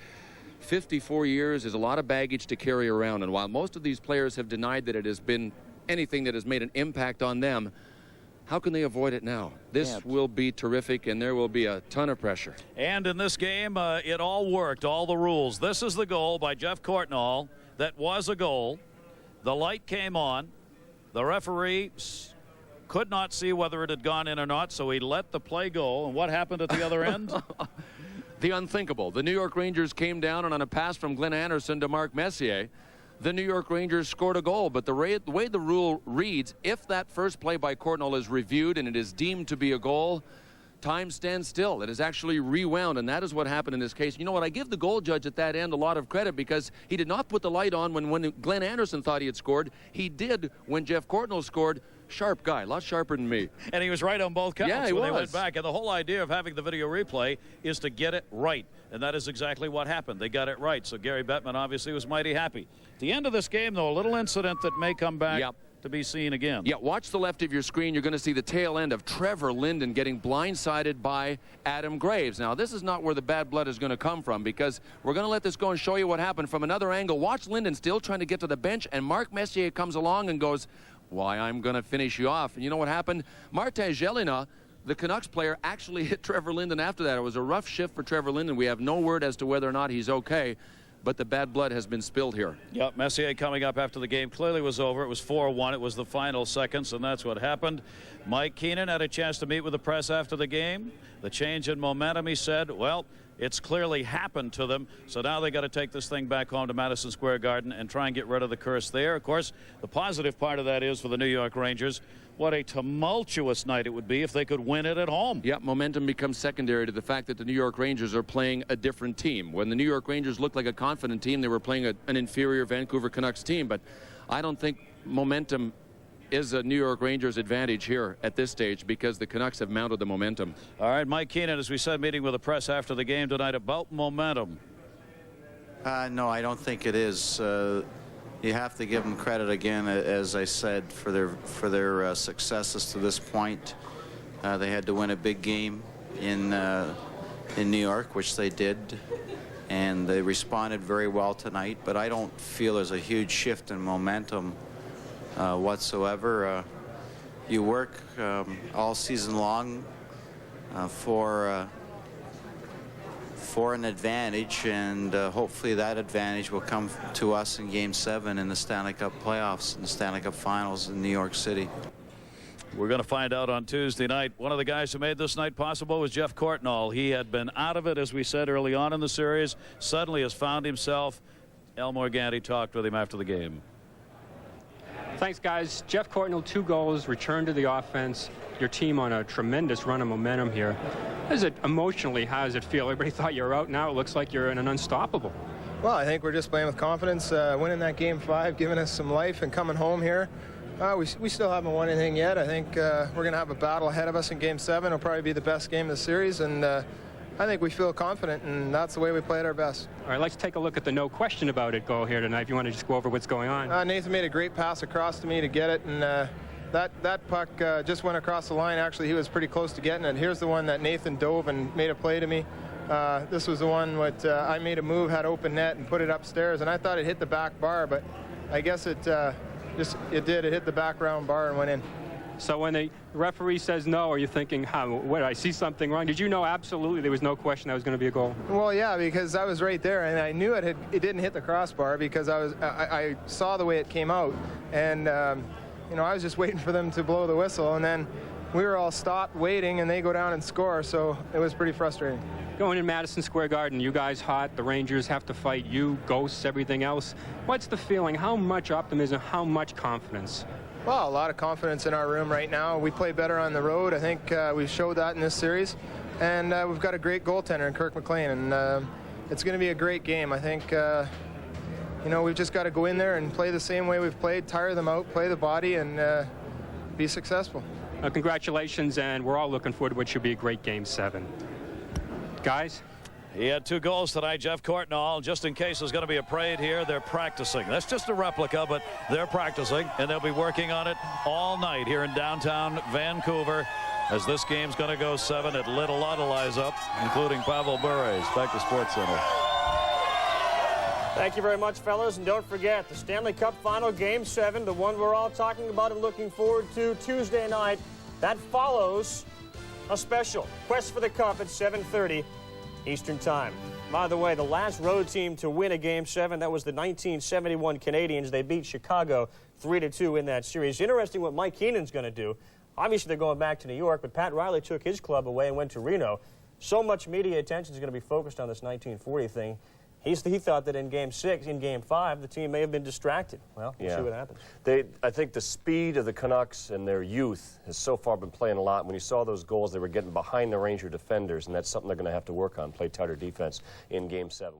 54 years is a lot of baggage to carry around, and while most of these players have denied that it has been anything that has made an impact on them, how can they avoid it now? This will be terrific, and there will be a ton of pressure. And in this game, it all worked, all the rules. This is the goal by Jeff Courtnall. That was a goal. The light came on. The referee could not see whether it had gone in or not, so he let the play go. And what happened at the other end? The unthinkable. The New York Rangers came down, and on a pass from Glenn Anderson to Mark Messier, the New York Rangers scored a goal. But the way the rule reads, if that first play by Courtnall is reviewed and it is deemed to be a goal, time stands still. It is actually rewound, and that is what happened in this case. You know what? I give the goal judge at that end a lot of credit, because he did not put the light on when Glenn Anderson thought he had scored. He did when Jeff Courtnall scored. Sharp guy, a lot sharper than me. And he was right on both counts when they went back. And the whole idea of having the video replay is to get it right. And that is exactly what happened. They got it right. So Gary Bettman obviously was mighty happy. At the end of this game, though, a little incident that may come back to be seen again. Yeah, watch the left of your screen. You're going to see the tail end of Trevor Linden getting blindsided by Adam Graves. Now, this is not where the bad blood is going to come from, because we're going to let this go and show you what happened from another angle. Watch Linden still trying to get to the bench, and Mark Messier comes along and goes, "Why, I'm going to finish you off." And you know what happened? Martin Jelena, the Canucks player, actually hit Trevor Linden after that. It was a rough shift for Trevor Linden. We have no word as to whether or not he's okay, but the bad blood has been spilled here. Yep, Messier coming up after the game clearly was over. It was 4-1. It was the final seconds, and that's what happened. Mike Keenan had a chance to meet with the press after the game. The change in momentum, he said, well, it's clearly happened to them, so now they got to take this thing back home to Madison Square Garden and try and get rid of the curse there. Of course, the positive part of that is for the New York Rangers, what a tumultuous night it would be if they could win it at home. Yeah, momentum becomes secondary to the fact that the New York Rangers are playing a different team. When the New York Rangers looked like a confident team, they were playing an inferior Vancouver Canucks team, but I don't think momentum is a New York Rangers advantage here at this stage, because the Canucks have mounted the momentum. All right, Mike Keenan, as we said, meeting with the press after the game tonight about momentum. No, I don't think it is. You have to give them credit again, as I said, for their successes to this point. They had to win a big game in New York, which they did, and they responded very well tonight. But I don't feel there's a huge shift in momentum whatsoever. You work all season long for an advantage, and hopefully that advantage will come to us in Game 7 in the Stanley Cup playoffs and the Stanley Cup Finals in New York City. We're going to find out on Tuesday night. One of the guys who made this night possible was Jeff Courtnall. He had been out of it, as we said early on in the series, suddenly has found himself. Al Morganti talked with him after the game. Thanks, guys. Jeff Courtnall, 2 goals, return to the offense. Your team on a tremendous run of momentum here. Emotionally, how does it feel? Everybody thought you were out. Now it looks like you're in an unstoppable. Well, I think we're just playing with confidence, winning that Game 5, giving us some life, and coming home here. We still haven't won anything yet. I think we're going to have a battle ahead of us in Game 7. It'll probably be the best game of the series, and I think we feel confident, and that's the way we play at our best. All right, let's take a look at the no question about it goal here tonight, if you want to just go over what's going on. Nathan made a great pass across to me to get it, and that puck just went across the line. Actually, he was pretty close to getting it. Here's the one that Nathan dove and made a play to me. This was the one that I made a move, had open net, and put it upstairs, and I thought it hit the back bar, but I guess it did. It hit the back round bar and went in. So when the referee says no, are you thinking, what, I see something wrong? Did you know absolutely there was no question that was going to be a goal? Well, yeah, because I was right there, and I knew it didn't hit the crossbar, because I saw the way it came out, and I was just waiting for them to blow the whistle, and then we were all stopped waiting, and they go down and score, so it was pretty frustrating. Going in Madison Square Garden, you guys hot, the Rangers have to fight you, ghosts, everything else. What's the feeling? How much optimism, how much confidence? Well, a lot of confidence in our room right now. We play better on the road. I think we've showed that in this series. And we've got a great goaltender in Kirk McLean, and it's going to be a great game. I think, you know, we've just got to go in there and play the same way we've played, tire them out, play the body, and be successful. Congratulations, and we're all looking forward to what should be a great Game 7. Guys? He had 2 goals tonight, Jeff Courtnall. Just in case there's going to be a parade here, they're practicing. That's just a replica, but they're practicing, and they'll be working on it all night here in downtown Vancouver as this game's going to go 7. It lit a lot of eyes up, including Pavel Bure's. Back to Sports Center. Thank you very much, fellas. And don't forget, the Stanley Cup Final Game 7, the one we're all talking about and looking forward to Tuesday night, that follows a special Quest for the Cup at 7:30 Eastern Time. By the way, the last road team to win a Game 7, that was the 1971 Canadiens. They beat Chicago 3-2 in that series. Interesting what Mike Keenan's going to do. Obviously, they're going back to New York, but Pat Riley took his club away and went to Reno. So much media attention is going to be focused on this 1940 thing. He thought that in Game 6, in Game 5, the team may have been distracted. Well, we'll see what happens. I think the speed of the Canucks and their youth has so far been playing a lot. When you saw those goals, they were getting behind the Ranger defenders, and that's something they're going to have to work on, play tighter defense in Game 7.